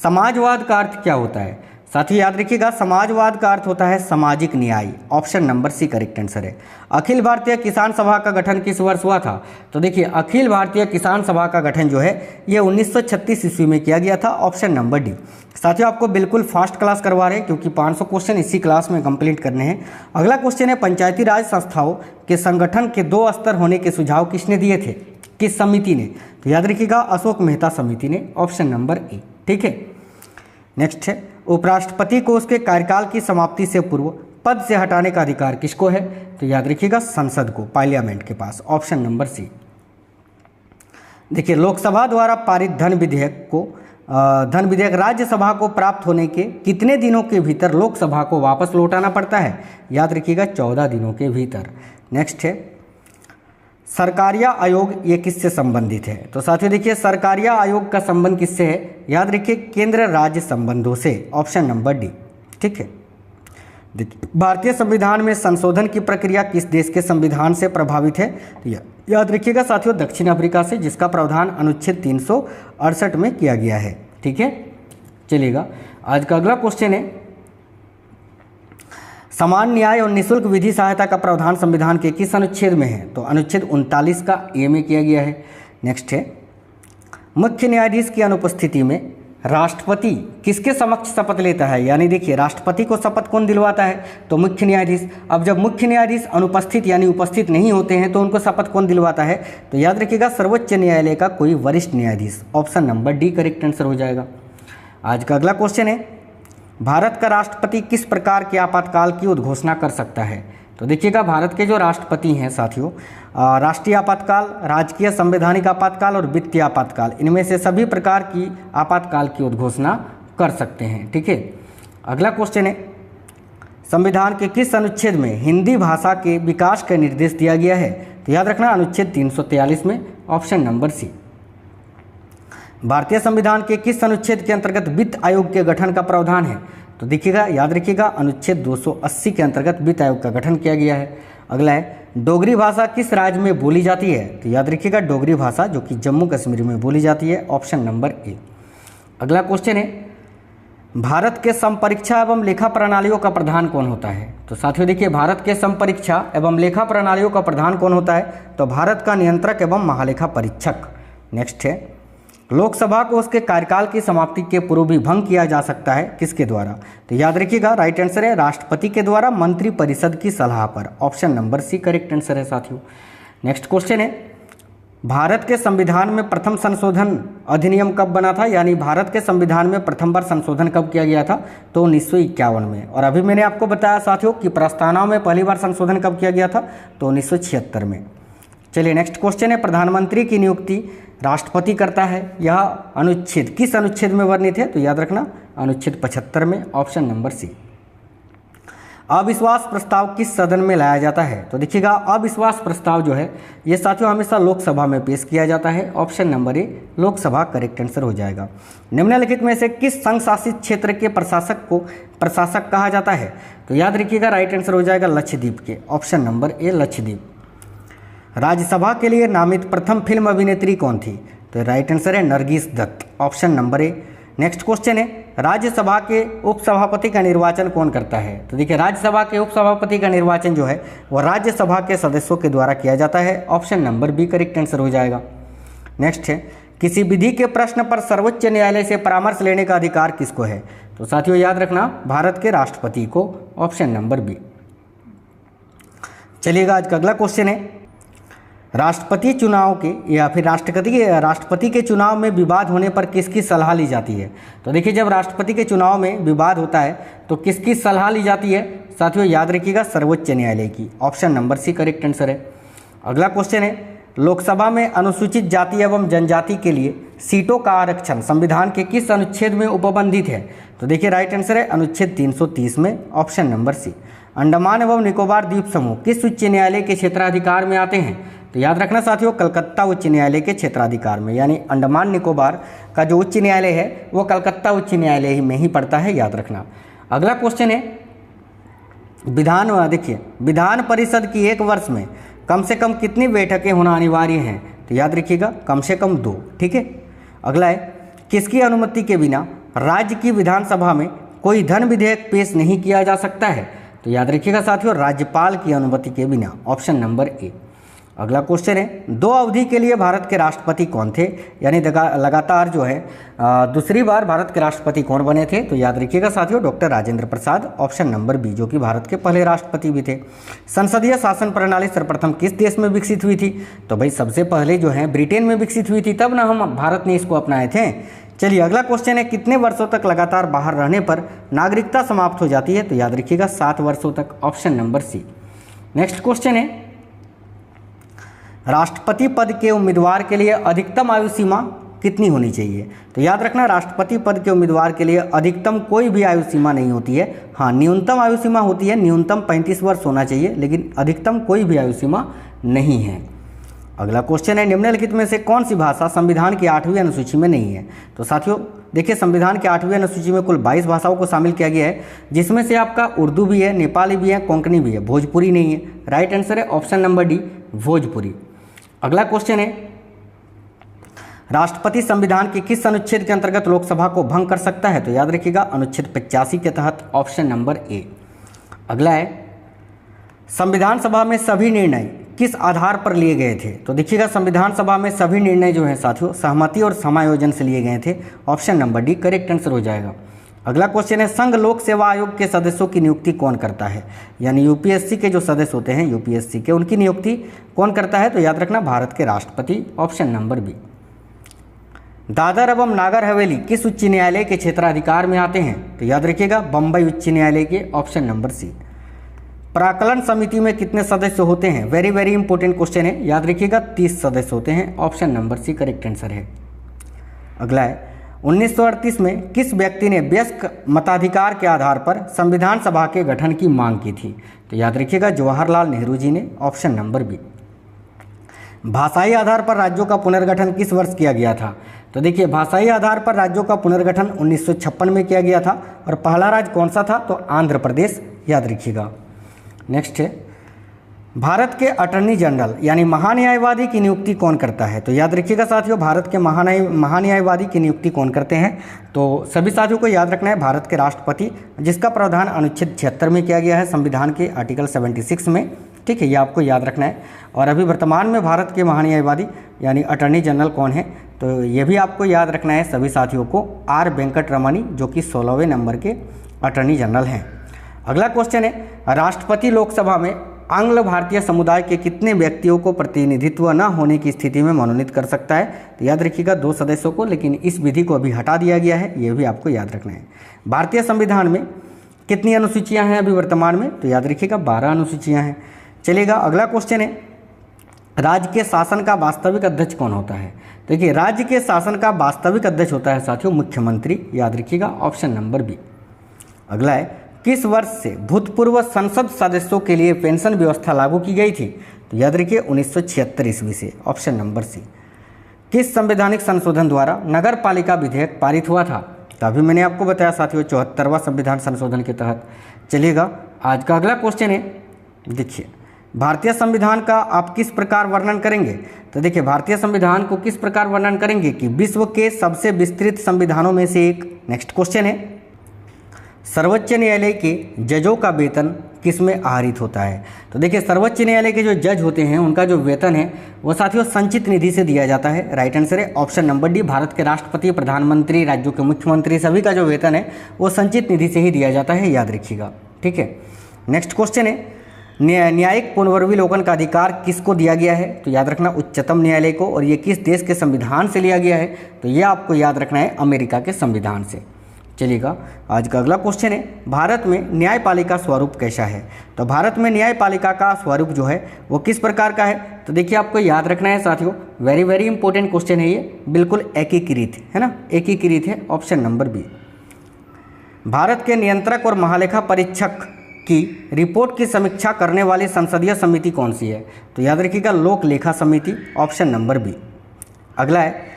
समाजवाद का अर्थ क्या होता है? साथियों याद रखिएगा, समाजवाद का अर्थ होता है सामाजिक न्याय, option number C correct answer है। अखिल भारतीय किसान सभा का गठन किस वर्ष हुआ था? तो देखिए अखिल भारतीय किसान सभा का गठन जो है ये 1936 ईस्वी में किया गया था, ऑप्शन नंबर डी। साथियों आपको बिल्कुल फास्ट क्लास करवा रहे हैं क्योंकि 500 क्वेश्चन इसी क्लास में कंप्लीट करने हैं। अगला क्वेश्चन है, पंचायती राज संस्थाओं के संगठन के 2 स्तर होने के सुझाव किसने दिए थे? किस समिति ने? तो याद रखिएगा अशोक मेहता समिति ने, ऑप्शन नंबर ए। ठीक है, नेक्स्ट है, उपराष्ट्रपति को उसके कार्यकाल की समाप्ति से पूर्व पद से हटाने का अधिकार किसको है? तो याद रखिएगा संसद को, पार्लियामेंट के पास, ऑप्शन नंबर सी। देखिए लोकसभा द्वारा पारित धन विधेयक राज्यसभा को प्राप्त होने के कितने दिनों के भीतर लोकसभा को वापस लौटाना पड़ता है? याद रखिएगा 14 दिनों के भीतर। नेक्स्ट है, सरकारिया आयोग ये किससे संबंधित है? तो साथियों देखिए सरकारिया आयोग का संबंध किससे है? याद रखिए केंद्र राज्य संबंधों से, ऑप्शन नंबर डी। ठीक है, देखिए भारतीय संविधान में संशोधन की प्रक्रिया किस देश के संविधान से प्रभावित है? याद रखिएगा साथियों दक्षिण अफ्रीका से, जिसका प्रावधान अनुच्छेद 368 में किया गया है। ठीक है, चलिएगा आज का अगला क्वेश्चन है, समान न्याय और निःशुल्क विधि सहायता का प्रावधान संविधान के किस अनुच्छेद में है? तो अनुच्छेद 39 का ए में किया गया है। नेक्स्ट है, मुख्य न्यायाधीश की अनुपस्थिति में राष्ट्रपति किसके समक्ष शपथ लेता है? यानी देखिए राष्ट्रपति को शपथ कौन दिलवाता है? तो मुख्य न्यायाधीश। अब जब मुख्य न्यायाधीश अनुपस्थित यानी उपस्थित नहीं होते हैं तो उनको शपथ कौन दिलवाता है? तो याद रखिएगा सर्वोच्च न्यायालय का कोई वरिष्ठ न्यायाधीश, option number D correct answer हो जाएगा। आज का अगला क्वेश्चन है, भारत का राष्ट्रपति किस प्रकार के आपातकाल की उद्घोषणा कर सकता है? तो देखिएगा भारत के जो राष्ट्रपति हैं साथियों, राष्ट्रीय आपातकाल, राजकीय संवैधानिक आपातकाल और वित्तीय आपातकाल, इनमें से सभी प्रकार की आपातकाल की उद्घोषणा कर सकते हैं। ठीक है, अगला क्वेश्चन है, संविधान के किस अनुच्छेद में हिंदी भाषा के विकास का निर्देश दिया गया है? तो याद रखना अनुच्छेद 343 में, ऑप्शन नंबर सी। भारतीय संविधान के किस अनुच्छेद के अंतर्गत वित्त आयोग के गठन का प्रावधान है? तो देखिएगा याद रखिएगा अनुच्छेद 280 के अंतर्गत वित्त आयोग का गठन किया गया है। अगला है, डोगरी भाषा किस राज्य में बोली जाती है? तो याद रखिएगा डोगरी भाषा जो कि जम्मू कश्मीर में बोली जाती है, ऑप्शन नंबर ए। अगला क्वेश्चन है, भारत के संपरीक्षा एवं लेखा प्रणालियों का प्रधान कौन होता है? तो साथियों देखिए भारत के संपरीक्षा एवं लेखा प्रणालियों का प्रधान कौन होता है? तो भारत का नियंत्रक एवं महालेखा परीक्षक। नेक्स्ट है, लोकसभा को उसके कार्यकाल की समाप्ति के पूर्व भी भंग किया जा सकता है, किसके द्वारा? तो याद रखिएगा राइट आंसर है राष्ट्रपति के द्वारा मंत्री परिषद की सलाह पर, option number C correct answer है साथियों। नेक्स्ट क्वेश्चन है, भारत के संविधान में प्रथम संशोधन अधिनियम कब बना था? यानी भारत के संविधान में प्रथम बार संशोधन कब किया गया था? तो 1951 में। और अभी मैंने आपको बताया साथियों कि प्रस्तावना में पहली बार संशोधन कब किया गया था? तो 1976 में। चलिए नेक्स्ट क्वेश्चन है, प्रधानमंत्री की नियुक्ति राष्ट्रपति करता है, यह अनुच्छेद किस अनुच्छेद में वर्णित है? तो याद रखना अनुच्छेद 75 में, ऑप्शन नंबर सी। अविश्वास प्रस्ताव किस सदन में लाया जाता है? तो देखिएगा अविश्वास प्रस्ताव जो है ये साथियों हमेशा लोकसभा में पेश किया जाता है, ऑप्शन नंबर ए लोकसभा करेक्ट आंसर हो जाएगा। निम्नलिखित में से किस संघ शासित क्षेत्र के प्रशासक को प्रशासक कहा जाता है? तो याद रखिएगा राइट आंसर हो जाएगा लक्षद्वीप के, ऑप्शन नंबर ए लक्षद्वीप। राज्यसभा के लिए नामित प्रथम फिल्म अभिनेत्री कौन थी? तो राइट आंसर है Nargis Dutt, option number A. Next question है, राज्यसभा के उपसभापति का निर्वाचन कौन करता है? तो देखिए राज्यसभा के उपसभापति का निर्वाचन जो है वो राज्यसभा के सदस्यों के द्वारा किया जाता है, option number B correct answer हो जाएगा। नेक्स्ट है, किसी विधि के प्रश्न पर सर्वोच्च न्यायालय से परामर्श लेने का अधिकार किसको है? तो साथियों याद रखना भारत के राष्ट्रपति को, ऑप्शन नंबर बी। चलिएगा आज का अगला क्वेश्चन है, राष्ट्रपति चुनाव के या फिर राष्ट्रपति के चुनाव में विवाद होने पर किसकी सलाह ली जाती है? तो देखिए जब राष्ट्रपति के चुनाव में विवाद होता है तो किसकी सलाह ली जाती है? साथियों याद रखिएगा सर्वोच्च न्यायालय की, option number C correct answer है। अगला क्वेश्चन है, लोकसभा में अनुसूचित जाति एवं जनजाति के लिए सीटों का आरक्षण संविधान के किस अनुच्छेद में उपबंधित है? तो देखिए राइट आंसर है अनुच्छेद 330 में, ऑप्शन नंबर सी। अंडमान एवं निकोबार द्वीप समूह किस उच्च न्यायालय के क्षेत्राधिकार में आते हैं? तो याद रखना साथियों कलकत्ता उच्च न्यायालय के क्षेत्राधिकार में, यानी अंडमान निकोबार का जो उच्च न्यायालय है वो कलकत्ता उच्च न्यायालय में ही पड़ता है, याद रखना। अगला क्वेश्चन है, देखिए विधान परिषद की एक वर्ष में कम से कम कितनी बैठकें होना अनिवार्य हैं, तो याद रखिएगा कम से कम 2। ठीक है। अगला है किसकी अनुमति के बिना राज्य की विधानसभा में कोई धन विधेयक पेश नहीं किया जा सकता है, तो याद रखिएगा साथियों राज्यपाल की अनुमति के बिना, ऑप्शन नंबर ए। अगला क्वेश्चन है 2 अवधि के लिए भारत के राष्ट्रपति कौन थे, यानी लगातार जो है दूसरी बार भारत के राष्ट्रपति कौन बने थे, तो याद रखिएगा साथियों doctor Rajendra Prasad, option number B, जो कि भारत के पहले राष्ट्रपति भी थे। संसदीय शासन प्रणाली सर्वप्रथम किस देश में विकसित हुई थी, तो भाई सबसे पहले जो है ब्रिटेन में विकसित हुई थी, तब ना हम भारत ने इसको अपनाए थे। चलिए अगला क्वेश्चन है कितने वर्षों तक लगातार बाहर रहने पर नागरिकता समाप्त हो जाती है, तो याद रखिएगा 7 वर्षों तक, option number C. Next question है राष्ट्रपति पद के उम्मीदवार के लिए अधिकतम आयु सीमा कितनी होनी चाहिए, तो याद रखना राष्ट्रपति पद के उम्मीदवार के लिए अधिकतम कोई भी आयु सीमा नहीं होती है। हाँ, न्यूनतम आयु सीमा होती है, न्यूनतम 35 वर्ष होना चाहिए, लेकिन अधिकतम कोई भी आयु सीमा नहीं है। अगला क्वेश्चन है निम्नलिखित में से कौन सी भाषा संविधान की 8वीं अनुसूची में नहीं है, तो साथियों देखिए संविधान की 8वीं अनुसूची में कुल 22 भाषाओं को शामिल किया गया है, जिसमें से आपका उर्दू भी है, नेपाली भी है, कोंकणी भी है, भोजपुरी नहीं है। राइट आंसर है ऑप्शन नंबर डी, भोजपुरी। अगला क्वेश्चन है राष्ट्रपति संविधान के किस अनुच्छेद के अंतर्गत लोकसभा को भंग कर सकता है, तो याद रखिएगा अनुच्छेद 85 के तहत, ऑप्शन नंबर ए। अगला है संविधान सभा में सभी निर्णय किस आधार पर लिए गए थे, तो देखिएगा संविधान सभा में सभी निर्णय जो हैं साथियों सहमति और समायोजन से लिए गए थे, option number D correct answer हो जाएगा। अगला क्वेश्चन है संघ लोक सेवा आयोग के सदस्यों की नियुक्ति कौन करता है, यानी यूपीएससी के जो सदस्य होते हैं यूपीएससी के, उनकी नियुक्ति कौन करता है, तो याद रखना भारत के राष्ट्रपति, ऑप्शन नंबर बी। दादर एवं नागर हवेली किस उच्च न्यायालय के क्षेत्राधिकार में आते हैं, तो याद रखिएगा बंबई उच्च न्यायालय के, ऑप्शन नंबर सी। प्राक्कलन समिति में कितने सदस्य होते हैं, वेरी वेरी इंपॉर्टेंट क्वेश्चन है, याद रखिएगा 30 सदस्य होते हैं, option number C correct answer है। अगला है 1938 में किस व्यक्ति ने वयस्क मताधिकार के आधार पर संविधान सभा के गठन की मांग की थी, तो याद रखिएगा जवाहरलाल नेहरू जी ने, ऑप्शन नंबर बी। भाषाई आधार पर राज्यों का पुनर्गठन किस वर्ष किया गया था, तो देखिए भाषाई आधार पर राज्यों का पुनर्गठन 1956 में किया गया था, और पहला राज्य कौन सा था, तो आंध्र प्रदेश, याद रखिएगा। नेक्स्ट है भारत के अटॉर्नी जनरल यानी महान्यायवादी की नियुक्ति कौन करता है, तो याद रखिएगा साथियों भारत के महान्यायवादी की नियुक्ति कौन करते हैं, तो सभी साथियों को याद रखना है भारत के राष्ट्रपति, जिसका प्रावधान अनुच्छेद 76 में किया गया है संविधान के आर्टिकल 76 में। ठीक है, ये आपको याद रखना है। और अभी वर्तमान में भारत के महान्यायवादी यानी अटॉर्नी जनरल कौन है, तो ये भी आपको याद रखना है सभी साथियों को, आर वेंकट रमनी, जो कि 16वें नंबर के अटॉर्नी जनरल हैं। अगला क्वेश्चन है राष्ट्रपति लोकसभा में आंग्ल भारतीय समुदाय के कितने व्यक्तियों को प्रतिनिधित्व न होने की स्थिति में मनोनीत कर सकता है, तो याद रखिएगा 2 सदस्यों को, लेकिन इस विधि को अभी हटा दिया गया है, ये भी आपको याद रखना है। भारतीय संविधान में कितनी अनुसूचियां हैं अभी वर्तमान में, तो याद रखिएगा 12 अनुसूचियां हैं। चलेगा अगला क्वेश्चन है राज्य के शासन का वास्तविक अध्यक्ष कौन होता है, देखिए राज्य के शासन का वास्तविक अध्यक्ष होता है साथियों मुख्यमंत्री, याद रखिएगा ऑप्शन नंबर बी। अगला है किस वर्ष से भूतपूर्व संसद सदस्यों के लिए पेंशन व्यवस्था लागू की गई थी, तो याद रखिए 1976 ईस्वी से, ऑप्शन नंबर सी। किस संवैधानिक संशोधन द्वारा नगर पालिका विधेयक पारित हुआ था, तो अभी मैंने आपको बताया साथियों 74वां संविधान संशोधन के तहत। चलिएगा आज का अगला क्वेश्चन है, देखिए भारतीय संविधान का आप किस प्रकार वर्णन करेंगे, तो देखिए भारतीय संविधान को किस प्रकार वर्णन करेंगे कि विश्व के सबसे विस्तृत संविधानों में से एक। नेक्स्ट क्वेश्चन है सर्वोच्च न्यायालय के जजों का वेतन किस में आहरित होता है, तो देखिए सर्वोच्च न्यायालय के जो जज होते हैं उनका जो वेतन है वो साथियों संचित निधि से दिया जाता है। राइट आंसर है ऑप्शन नंबर डी, भारत के राष्ट्रपति, प्रधानमंत्री, राज्यों के मुख्यमंत्री सभी का जो वेतन है वो संचित निधि से ही दिया जाता है, याद रखिएगा। ठीक है, नेक्स्ट क्वेश्चन है न्यायिक पुनर्विलोकन का अधिकार किसको दिया गया है, तो याद रखना उच्चतम न्यायालय को, और ये किस देश के संविधान से लिया गया है, तो ये आपको याद रखना है अमेरिका के संविधान से। चलिएगा आज का अगला क्वेश्चन है भारत में न्यायपालिका स्वरूप कैसा है, तो भारत में न्यायपालिका का स्वरूप जो है वो किस प्रकार का है, तो देखिए आपको याद रखना है साथियों, वेरी वेरी इंपॉर्टेंट क्वेश्चन है ये, बिल्कुल एकीकृत है ना, एकीकृत है, ऑप्शन नंबर बी। भारत के नियंत्रक और महालेखा परीक्षक की रिपोर्ट की समीक्षा करने वाली संसदीय समिति कौन सी है, तो याद रखिएगा लोक लेखा समिति, ऑप्शन नंबर बी। अगला है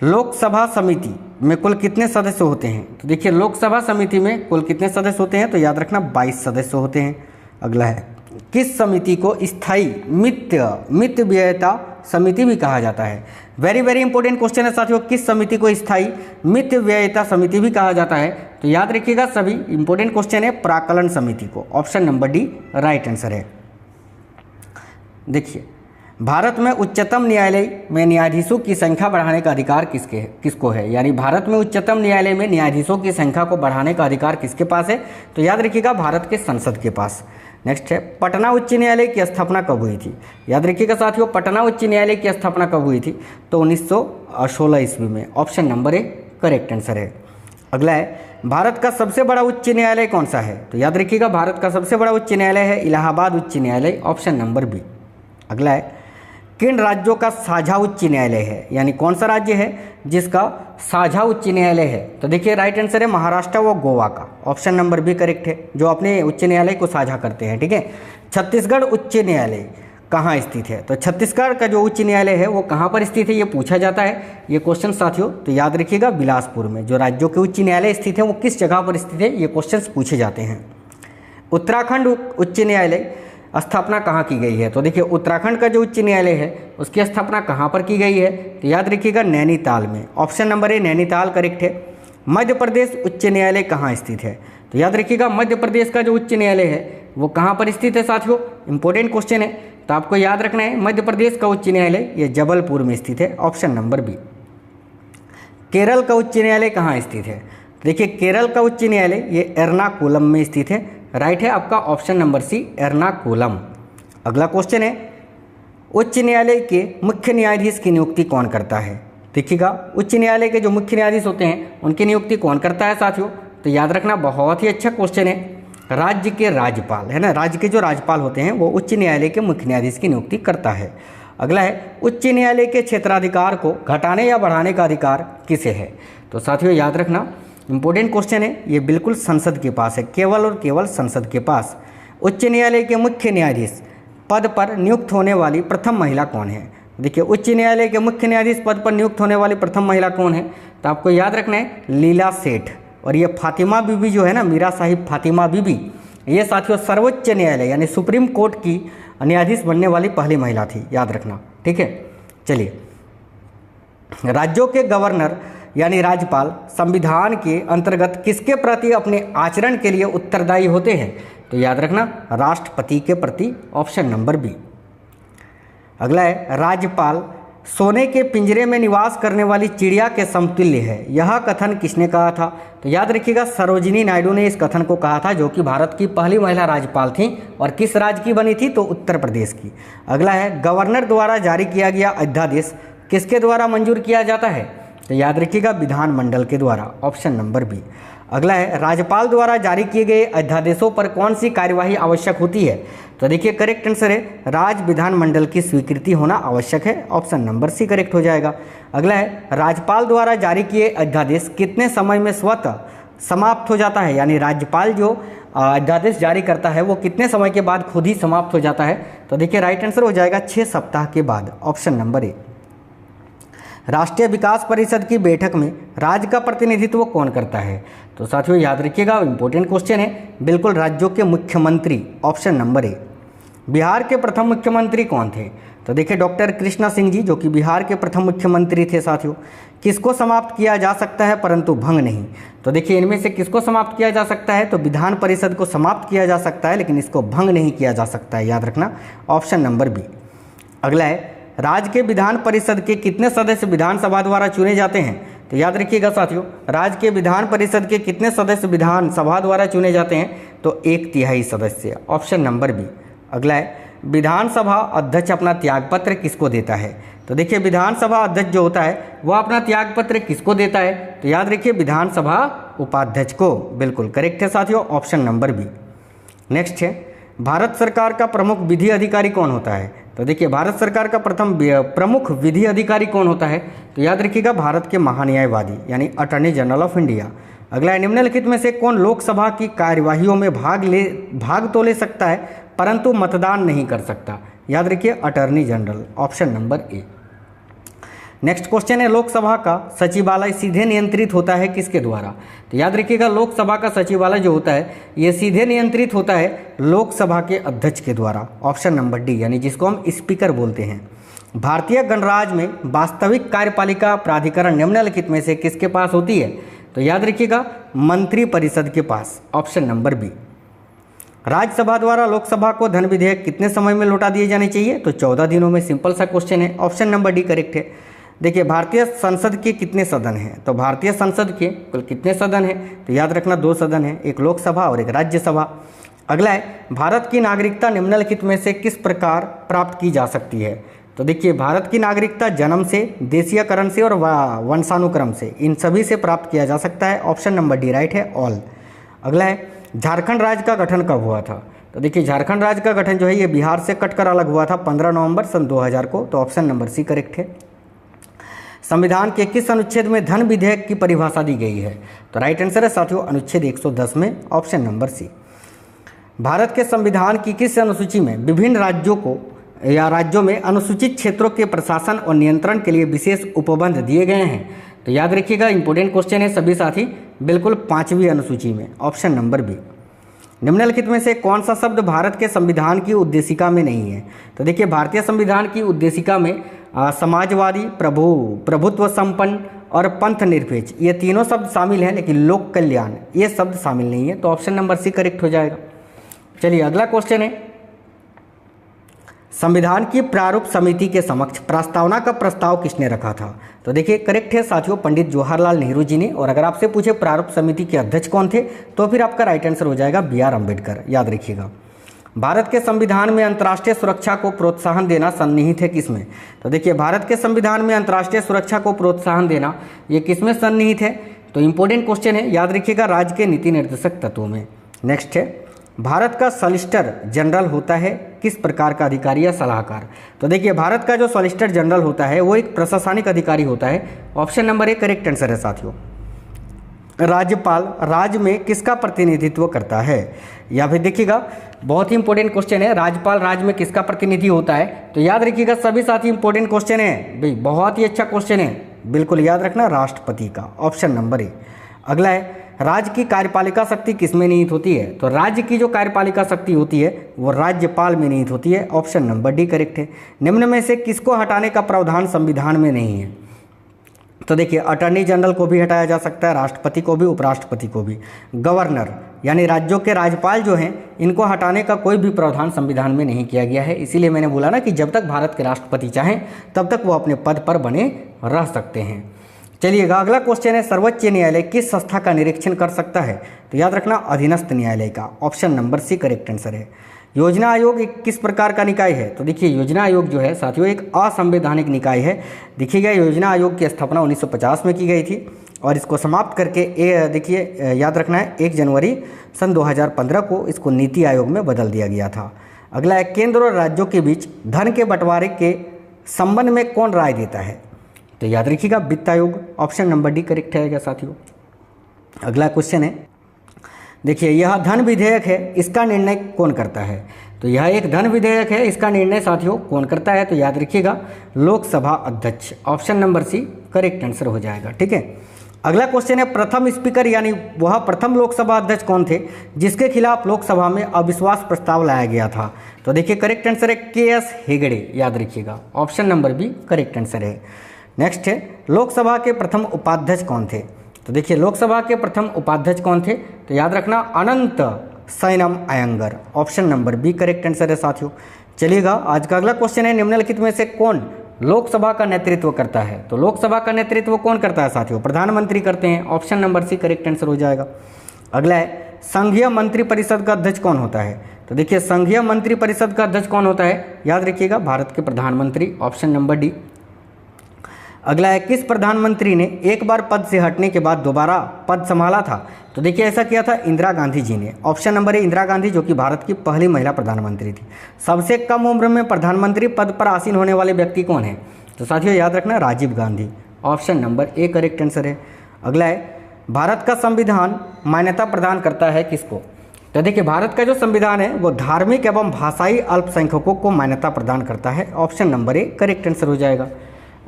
लोकसभा समिति में कुल कितने सदस्य होते हैं, तो देखिए लोकसभा समिति में कुल कितने सदस्य होते हैं, तो याद रखना 22 सदस्य होते हैं। अगला है, किस समिति को स्थायी मित व्ययता समिति भी कहा जाता है? वेरी वेरी इंपॉर्टेंट क्वेश्चन है साथियों, किस समिति को स्थायी मित व्ययता समिति भी कहा जाता है? तो याद रखिएगा सभी इंपॉर्टेंट क्वेश्चन है, प्राक्कलन समिति को। Option number D right answer है। देखिए, भारत में उच्चतम न्यायालय में न्यायाधीशों की संख्या बढ़ाने का अधिकार किसको है? यानी भारत में उच्चतम न्यायालय में न्यायाधीशों की संख्या को बढ़ाने का अधिकार किसके पास है? तो याद रखिएगा भारत के संसद के पास। नेक्स्ट है, पटना उच्च न्यायालय की स्थापना कब हुई थी? याद रखिएगा साथियों, पटना उच्च न्यायालय की स्थापना कब हुई थी? तो 1916 ईस्वी में। Option number A correct answer है। अगला है, भारत का सबसे बड़ा उच्च न्यायालय कौन सा है? तो याद रखिएगा भारत का सबसे बड़ा उच्च न्यायालय है इलाहाबाद उच्च न्यायालय। Option number B. अगला है, किन राज्यों का साझा उच्च न्यायालय है? यानी कौन सा राज्य है जिसका साझा उच्च न्यायालय है? तो देखिए राइट आंसर है महाराष्ट्र व गोवा का। ऑप्शन नंबर बी करेक्ट है, जो अपने उच्च न्यायालय को साझा करते हैं। ठीक है, छत्तीसगढ़ उच्च न्यायालय कहाँ स्थित है? तो छत्तीसगढ़ का जो उच्च न्यायालय है वो कहाँ पर स्थित है, ये पूछा जाता है ये क्वेश्चन साथियों। तो याद रखिएगा बिलासपुर में। जो राज्यों के उच्च न्यायालय स्थित है वो किस जगह पर स्थित है, ये क्वेश्चन पूछे जाते हैं। उत्तराखंड उच्च न्यायालय स्थापना कहाँ की गई है? तो देखिए उत्तराखंड का जो उच्च न्यायालय है उसकी स्थापना कहाँ पर की गई है? तो याद रखिएगा नैनीताल में। ऑप्शन नंबर ए नैनीताल करेक्ट है। मध्य प्रदेश उच्च न्यायालय कहाँ स्थित है? तो याद रखिएगा मध्य प्रदेश का जो उच्च न्यायालय है वो कहाँ पर स्थित है साथियों? इंपॉर्टेंट क्वेश्चन है, तो आपको याद रखना है मध्य प्रदेश का उच्च न्यायालय ये जबलपुर में स्थित है। Option number B. केरल का उच्च न्यायालय कहाँ स्थित है? देखिए केरल का उच्च न्यायालय ये एर्नाकुलम में स्थित है। राइट है आपका ऑप्शन नंबर सी एर्नाकुलम। अगला क्वेश्चन है, उच्च न्यायालय के मुख्य न्यायाधीश की नियुक्ति कौन करता है? देखिएगा उच्च न्यायालय के जो मुख्य न्यायाधीश होते हैं उनकी नियुक्ति कौन करता है साथियों? तो याद रखना बहुत ही अच्छा क्वेश्चन है, राज्य के राज्यपाल है ना। राज्य के जो राज्यपाल होते हैं वो उच्च न्यायालय के मुख्य न्यायाधीश की नियुक्ति करता है। अगला है, उच्च न्यायालय के क्षेत्राधिकार को घटाने या बढ़ाने का अधिकार किसे है? तो साथियों याद रखना इंपॉर्टेंट क्वेश्चन है, ये बिल्कुल संसद के पास है, केवल और केवल संसद के पास। उच्च न्यायालय के मुख्य न्यायाधीश पद पर नियुक्त होने वाली प्रथम महिला कौन है? देखिए उच्च न्यायालय के मुख्य न्यायाधीश पद पर नियुक्त होने वाली प्रथम महिला कौन है? तो आपको याद रखना है लीला सेठ। और ये फातिमा बीबी जो है ना, मीरा साहिब फातिमा बीबी, ये साथियों सर्वोच्च न्यायालय यानी सुप्रीम कोर्ट की न्यायाधीश बनने वाली पहली महिला थी, याद रखना। ठीक है, चलिए, राज्यों के गवर्नर यानी राज्यपाल संविधान के अंतर्गत किसके प्रति अपने आचरण के लिए उत्तरदायी होते हैं? तो याद रखना राष्ट्रपति के प्रति। Option number B. अगला है, राज्यपाल सोने के पिंजरे में निवास करने वाली चिड़िया के समतुल्य है, यह कथन किसने कहा था? तो याद रखिएगा सरोजिनी नायडू ने इस कथन को कहा था, जो कि भारत की पहली महिला राज्यपाल थी। और किस राज्य की बनी थी? तो उत्तर प्रदेश की। अगला है, गवर्नर द्वारा जारी किया गया अध्यादेश किसके द्वारा मंजूर किया जाता है? तो याद रखिएगा विधानमंडल के द्वारा। Option number B. अगला है, राज्यपाल द्वारा जारी किए गए अध्यादेशों पर कौन सी कार्यवाही आवश्यक होती है? तो देखिए करेक्ट आंसर है राज्य विधानमंडल की स्वीकृति होना आवश्यक है। ऑप्शन नंबर सी करेक्ट हो जाएगा। अगला है, राज्यपाल द्वारा जारी किए अध्यादेश कितने समय में स्वतः समाप्त हो जाता है? यानी राज्यपाल जो अध्यादेश जारी करता है वो कितने समय के बाद खुद ही समाप्त हो जाता है? तो देखिए राइट आंसर हो जाएगा 6 सप्ताह के बाद। ऑप्शन नंबर ए। राष्ट्रीय विकास परिषद की बैठक में राज्य का प्रतिनिधित्व कौन करता है? तो साथियों याद रखिएगा इंपॉर्टेंट क्वेश्चन है, बिल्कुल राज्यों के मुख्यमंत्री। ऑप्शन नंबर ए। बिहार के प्रथम मुख्यमंत्री कौन थे? तो देखिए डॉक्टर कृष्णा सिंह जी, जो कि बिहार के प्रथम मुख्यमंत्री थे साथियों। किसको समाप्त किया जा सकता है परंतु भंग नहीं? तो देखिए इनमें से किसको समाप्त किया जा सकता है? तो विधान परिषद को समाप्त किया जा सकता है, लेकिन इसको भंग नहीं किया जा सकता है, याद रखना। Option number B. अगला है, राज्य के विधान परिषद के कितने सदस्य विधानसभा द्वारा चुने जाते हैं? तो याद रखिएगा साथियों, राज्य के विधान परिषद के कितने सदस्य विधानसभा द्वारा चुने जाते हैं? तो 1/3 सदस्य। Option number B. अगला है, विधानसभा अध्यक्ष अपना त्यागपत्र किसको देता है? तो देखिए विधानसभा अध्यक्ष जो होता है वह अपना त्यागपत्र किसको देता है? तो याद रखिए विधानसभा उपाध्यक्ष को। बिल्कुल करेक्ट है साथियों, ऑप्शन नंबर बी। नेक्स्ट है, भारत सरकार का प्रमुख विधि अधिकारी कौन होता है? तो देखिए भारत सरकार का प्रमुख विधि अधिकारी कौन होता है? तो याद रखिएगा भारत के महान्यायवादी यानी अटॉर्नी जनरल ऑफ इंडिया। अगला है, निम्नलिखित में से कौन लोकसभा की कार्यवाहियों में भाग तो ले सकता है परंतु मतदान नहीं कर सकता? याद रखिए attorney general. Option number A. Next question है, लोकसभा का सचिवालय सीधे नियंत्रित होता है किसके द्वारा? तो याद रखिएगा, लोकसभा का सचिवालय जो होता है ये सीधे नियंत्रित होता है लोकसभा के अध्यक्ष के द्वारा। ऑप्शन नंबर डी, यानी जिसको हम स्पीकर बोलते हैं। भारतीय गणराज्य में वास्तविक कार्यपालिका प्राधिकरण निम्नलिखित में से किसके पास होती है? तो याद रखिएगा, मंत्री परिषद के पास। Option number B. राज्यसभा द्वारा लोकसभा को धन विधेयक कितने समय में लौटा दिए जाने चाहिए? तो 14 दिनों में। सिंपल सा क्वेश्चन है, ऑप्शन नंबर डी करेक्ट है। देखिए, भारतीय संसद के कितने सदन हैं? तो भारतीय संसद के कुल कितने सदन हैं? तो याद रखना 2 सदन हैं, एक लोकसभा और एक राज्यसभा। अगला है, भारत की नागरिकता निम्नलिखित में से किस प्रकार प्राप्त की जा सकती है? तो देखिए, भारत की नागरिकता जन्म से, देशीयकरण से और वंशानुक्रम से, इन सभी से प्राप्त किया जा सकता है। ऑप्शन नंबर डी राइट है, ऑल। अगला है, झारखंड राज्य का गठन कब हुआ था? तो देखिए, झारखंड राज्य का गठन जो है ये बिहार से कटकर अलग हुआ था 15 नवंबर सन 2000 को। तो ऑप्शन नंबर सी करेक्ट है। संविधान के किस अनुच्छेद में धन विधेयक की परिभाषा दी गई है? तो राइट आंसर है साथियों अनुच्छेद 110 में। ऑप्शन नंबर सी। भारत के संविधान की किस अनुसूची में विभिन्न राज्यों को या राज्यों में अनुसूचित क्षेत्रों के प्रशासन और नियंत्रण के लिए विशेष उपबंध दिए गए हैं? तो याद रखिएगा, इंपॉर्टेंट क्वेश्चन है सभी साथी, बिल्कुल 5वीं अनुसूची में। Option number B. निम्नलिखित में से कौन सा शब्द भारत के संविधान की उद्देशिका में नहीं है? तो देखिए, भारतीय संविधान की उद्देशिका में समाजवादी, प्रभुत्व संपन्न और पंथ निरपेक्ष ये तीनों शब्द शामिल हैं, लेकिन लोक कल्याण ये शब्द शामिल नहीं है। तो ऑप्शन नंबर सी करेक्ट हो जाएगा। चलिए, अगला क्वेश्चन है, संविधान की प्रारूप समिति के समक्ष प्रस्तावना का प्रस्ताव किसने रखा था? तो देखिए, करेक्ट है साथियों, पंडित जवाहरलाल नेहरू जी ने। और अगर आपसे पूछे प्रारूप समिति के अध्यक्ष कौन थे, तो फिर आपका राइट आंसर हो जाएगा BR अम्बेडकर। याद रखिएगा। भारत के संविधान में अंतर्राष्ट्रीय सुरक्षा को प्रोत्साहन देना सन्निहित है किसमें? तो देखिए, भारत के संविधान में अंतर्राष्ट्रीय सुरक्षा को प्रोत्साहन देना ये किसमें सन्निहित है? तो इंपॉर्टेंट क्वेश्चन है, याद रखिएगा, राज्य के नीति निर्देशक तत्वों में। नेक्स्ट है, भारत का सॉलिसिटर जनरल होता है किस प्रकार का अधिकारी या सलाहकार? तो देखिए, भारत का जो सॉलिसिटर जनरल होता है वो एक प्रशासनिक अधिकारी होता है। Option number A correct answer है साथियों। राज्यपाल राज्य में किसका प्रतिनिधित्व करता है? या फिर देखिएगा, बहुत ही इंपॉर्टेंट क्वेश्चन है, राज्यपाल राज्य में किसका प्रतिनिधि होता है? तो याद रखिएगा सभी साथी, इंपॉर्टेंट क्वेश्चन है भाई, बहुत ही अच्छा क्वेश्चन है, बिल्कुल याद रखना, राष्ट्रपति का। ऑप्शन नंबर ए। अगला है, राज्य की कार्यपालिका शक्ति किसमें निहित होती है? तो राज्य की जो कार्यपालिका शक्ति होती है वो राज्यपाल में निहित होती है। ऑप्शन नंबर डी करेक्ट है। निम्न में से किसको हटाने का प्रावधान संविधान में नहीं है? तो देखिए, अटॉर्नी जनरल को भी हटाया जा सकता है, राष्ट्रपति को भी, उपराष्ट्रपति को भी। गवर्नर यानी राज्यों के राज्यपाल जो हैं इनको हटाने का कोई भी प्रावधान संविधान में नहीं किया गया है। इसीलिए मैंने बोला ना कि जब तक भारत के राष्ट्रपति चाहें तब तक वो अपने पद पर बने रह सकते हैं। चलिएगा, अगला क्वेश्चन है, सर्वोच्च न्यायालय किस संस्था का निरीक्षण कर सकता है? तो याद रखना, अधीनस्थ न्यायालय का। Option number C correct answer है। योजना आयोग एक किस प्रकार का निकाय है? तो देखिए, योजना आयोग जो है साथियों एक असंवैधानिक निकाय है। देखिएगा, योजना आयोग की स्थापना 1950 में की गई थी और इसको समाप्त करके देखिए याद रखना है 1 जनवरी सन 2015 को इसको नीति आयोग में बदल दिया गया था। अगला है, केंद्र और राज्यों के बीच धन के बंटवारे के संबंध में कौन राय देता है? तो याद रखिएगा, वित्त आयोग। ऑप्शन नंबर डी करेक्ट है साथियों। अगला क्वेश्चन है, देखिए, यह धन विधेयक है, इसका निर्णय कौन करता है? तो यह एक धन विधेयक है, इसका निर्णय साथियों कौन करता है? तो याद रखिएगा, लोकसभा अध्यक्ष। Option number C correct answer हो जाएगा। ठीक है, अगला क्वेश्चन है, प्रथम स्पीकर यानी वह प्रथम लोकसभा अध्यक्ष कौन थे जिसके खिलाफ लोकसभा में अविश्वास प्रस्ताव लाया गया था? तो देखिए, करेक्ट आंसर है KS हेगड़े। याद रखिएगा, option number B correct answer है। नेक्स्ट है, लोकसभा के प्रथम उपाध्यक्ष कौन थे? तो देखिए, लोकसभा के प्रथम उपाध्यक्ष कौन थे? तो याद रखना, Ananth Sayanam Ayyangar. Option number B correct answer है साथियों। चलिएगा, आज का अगला क्वेश्चन है, निम्नलिखित में से कौन लोकसभा का नेतृत्व करता है? तो लोकसभा का नेतृत्व कौन करता है साथियों? प्रधानमंत्री करते हैं। Option number C correct answer हो जाएगा। अगला है, संघीय मंत्रिपरिषद का अध्यक्ष कौन होता है? तो देखिए, संघीय मंत्रिपरिषद का अध्यक्ष कौन होता है? याद रखिएगा, भारत के प्रधानमंत्री। Option number D. अगला है, किस प्रधानमंत्री ने एक बार पद से हटने के बाद दोबारा पद संभाला था? तो देखिए, ऐसा किया था इंदिरा गांधी जी ने। ऑप्शन नंबर ए इंदिरा गांधी, जो कि भारत की पहली महिला प्रधानमंत्री थी। सबसे कम उम्र में प्रधानमंत्री पद पर आसीन होने वाले व्यक्ति कौन है? तो साथियों याद रखना, Rajiv Gandhi. Option number A correct answer है। अगला है, भारत का संविधान मान्यता प्रदान करता है किसको? तो देखिए, भारत का जो संविधान है वो धार्मिक एवं भाषाई अल्पसंख्यकों को मान्यता प्रदान करता है। Option number A correct answer हो जाएगा।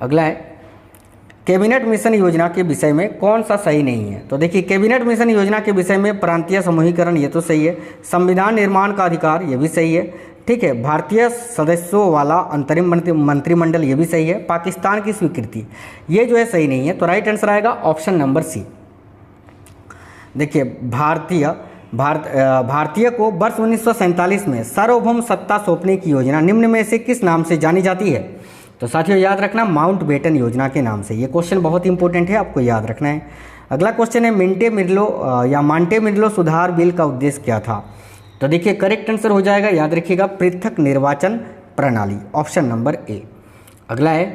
अगला है, कैबिनेट मिशन योजना के विषय में कौन सा सही नहीं है? तो देखिए कैबिनेट मिशन योजना के विषय में प्रांतीय समूहीकरण ये तो सही है, संविधान निर्माण का अधिकार ये भी सही है, ठीक है, भारतीय सदस्यों वाला अंतरिम मंत्रिमंडल ये भी सही है, पाकिस्तान की स्वीकृति ये जो है सही नहीं है। तो राइट आंसर आएगा ऑप्शन नंबर सी। देखिए भारतीय को वर्ष 1947 में सार्वभौम सत्ता सौंपने की योजना निम्न में से किस नाम से जानी जाती है? तो साथियों याद रखना माउंट बेटन योजना के नाम से। ये क्वेश्चन बहुत इंपॉर्टेंट है, आपको याद रखना है। अगला क्वेश्चन है मांटेमिर्लो सुधार बिल का उद्देश्य क्या था? तो देखिए करेक्ट आंसर हो जाएगा, याद रखिएगा, पृथक निर्वाचन प्रणाली, ऑप्शन नंबर ए। अगला है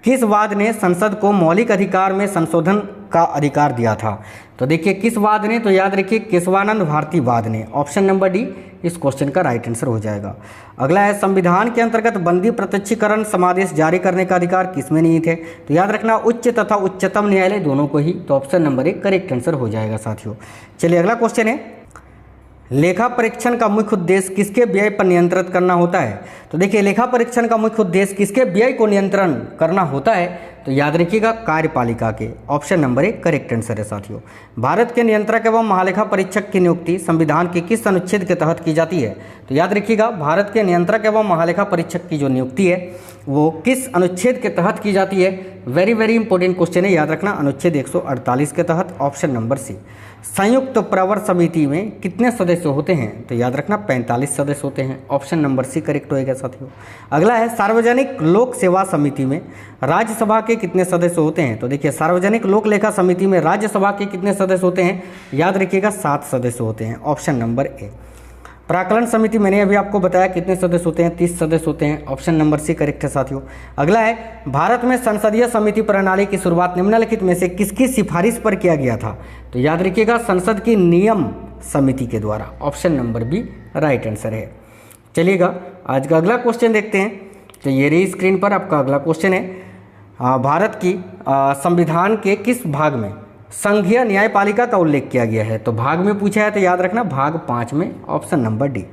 किस वाद ने संसद को मौलिक अधिकार में संशोधन का अधिकार दिया था? तो देखिए किस वाद ने, तो याद रखिए केशवानंद भारती वाद ने, ऑप्शन नंबर डी इस क्वेश्चन का राइट आंसर हो जाएगा। अगला है संविधान के अंतर्गत बंदी प्रत्यक्षीकरण समादेश जारी करने का अधिकार किसमें नहीं थे? तो याद रखना उच्च तथा उच्चतम न्यायालय दोनों को ही, तो ऑप्शन नंबर एक करेक्ट आंसर हो जाएगा साथियों। चलिए अगला क्वेश्चन है लेखा परीक्षण का मुख्य उद्देश्य किसके व्यय पर नियंत्रित करना होता है? तो देखिए लेखा परीक्षण का मुख्य उद्देश्य किसके व्यय को नियंत्रण करना होता है? तो याद रखिएगा कार्यपालिका के, ऑप्शन नंबर एक करेक्ट आंसर है साथियों। भारत के नियंत्रक एवं महालेखा परीक्षक की नियुक्ति संविधान के किस अनुच्छेद के तहत की जाती है? तो याद रखिएगा भारत के नियंत्रक एवं महालेखा परीक्षक की जो नियुक्ति है वो किस अनुच्छेद के तहत की जाती है? वेरी इंपॉर्टेंट क्वेश्चन है, याद रखना अनुच्छेद 148 के तहत, ऑप्शन नंबर सी। संयुक्त प्रवर समिति में कितने सदस्य होते हैं? तो याद रखना 45 सदस्य होते हैं, ऑप्शन नंबर सी करेक्ट होएगा साथियों। अगला है सार्वजनिक लोक सेवा समिति में राज्यसभा के कितने सदस्य होते हैं? तो देखिए सार्वजनिक लोक लेखा समिति में राज्यसभा के कितने सदस्य होते हैं? याद रखिएगा 7 सदस्य होते हैं, ऑप्शन नंबर ए। प्राक्कलन समिति मैंने अभी आपको बताया कितने सदस्य होते हैं, 30 सदस्य होते हैं, ऑप्शन नंबर सी करेक्ट है साथियों। अगला है भारत में संसदीय समिति प्रणाली की शुरुआत निम्नलिखित में से किसकी सिफारिश पर किया गया था? तो याद रखिएगा संसद की नियम समिति के द्वारा, option number B right answer है। चलिएगा आज का अगला क्वेश्चन देखते हैं। तो ये रही स्क्रीन पर आपका अगला क्वेश्चन है, भारत की संविधान के किस भाग में संघीय न्यायपालिका का उल्लेख किया गया है? तो भाग में पूछा है तो याद रखना भाग 5 में, ऑप्शन नंबर डी।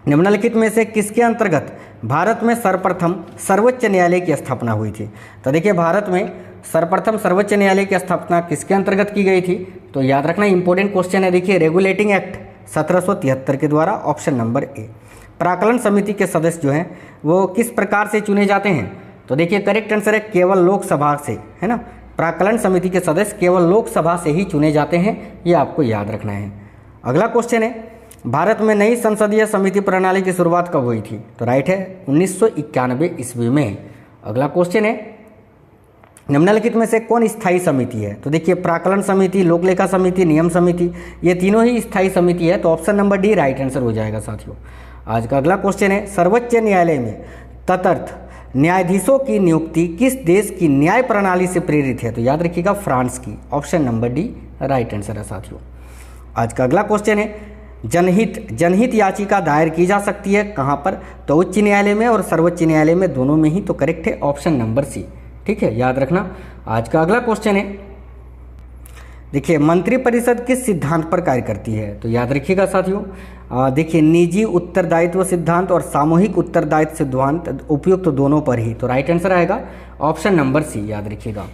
निम्नलिखित में से किसके अंतर्गत भारत में सर्वप्रथम सर्वोच्च न्यायालय की स्थापना हुई थी? तो देखिए भारत में सर्वप्रथम सर्वोच्च न्यायालय की स्थापना किसके अंतर्गत की गई थी? तो याद रखना इंपॉर्टेंट क्वेश्चन है, देखिए रेगुलेटिंग एक्ट 1773 के द्वारा, ऑप्शन नंबर ए। प्राक्कलन समिति के सदस्य जो हैं वो किस प्रकार से चुने जाते हैं? तो देखिए करेक्ट आंसर है केवल लोकसभा से, है ना। प्राक्कलन समिति के सदस्य केवल लोकसभा से ही चुने जाते हैं, ये आपको याद रखना है। अगला क्वेश्चन है भारत में नई संसदीय समिति प्रणाली की शुरुआत कब हुई थी? तो राइट है 1991 ईस्वी में। अगला क्वेश्चन है निम्नलिखित में से कौन स्थायी समिति है? तो देखिए प्राक्कलन समिति, लोकलेखा समिति, नियम समिति, ये तीनों ही स्थायी समिति है, तो option number D right answer हो जाएगा साथियों। आज का अगला क्वेश्चन है सर्वोच्च न्यायालय में तदर्थ न्यायाधीशों की नियुक्ति किस देश की न्याय प्रणाली से प्रेरित है? तो याद रखिएगा फ्रांस की, option number D right answer है साथियों। आज का अगला क्वेश्चन है जनहित याचिका दायर की जा सकती है कहाँ पर? तो उच्च न्यायालय में और सर्वोच्च न्यायालय में, दोनों में ही, तो करेक्ट है ऑप्शन नंबर सी, ठीक है, याद रखना। आज का अगला क्वेश्चन है देखिए मंत्रिपरिषद किस सिद्धांत पर कार्य करती है? तो याद रखिएगा साथियों, देखिए निजी उत्तरदायित्व सिद्धांत और सामूहिक उत्तरदायित्व सिद्धांत उपयुक्त तो दोनों पर ही, तो राइट आंसर आएगा ऑप्शन नंबर सी, याद रखिएगा।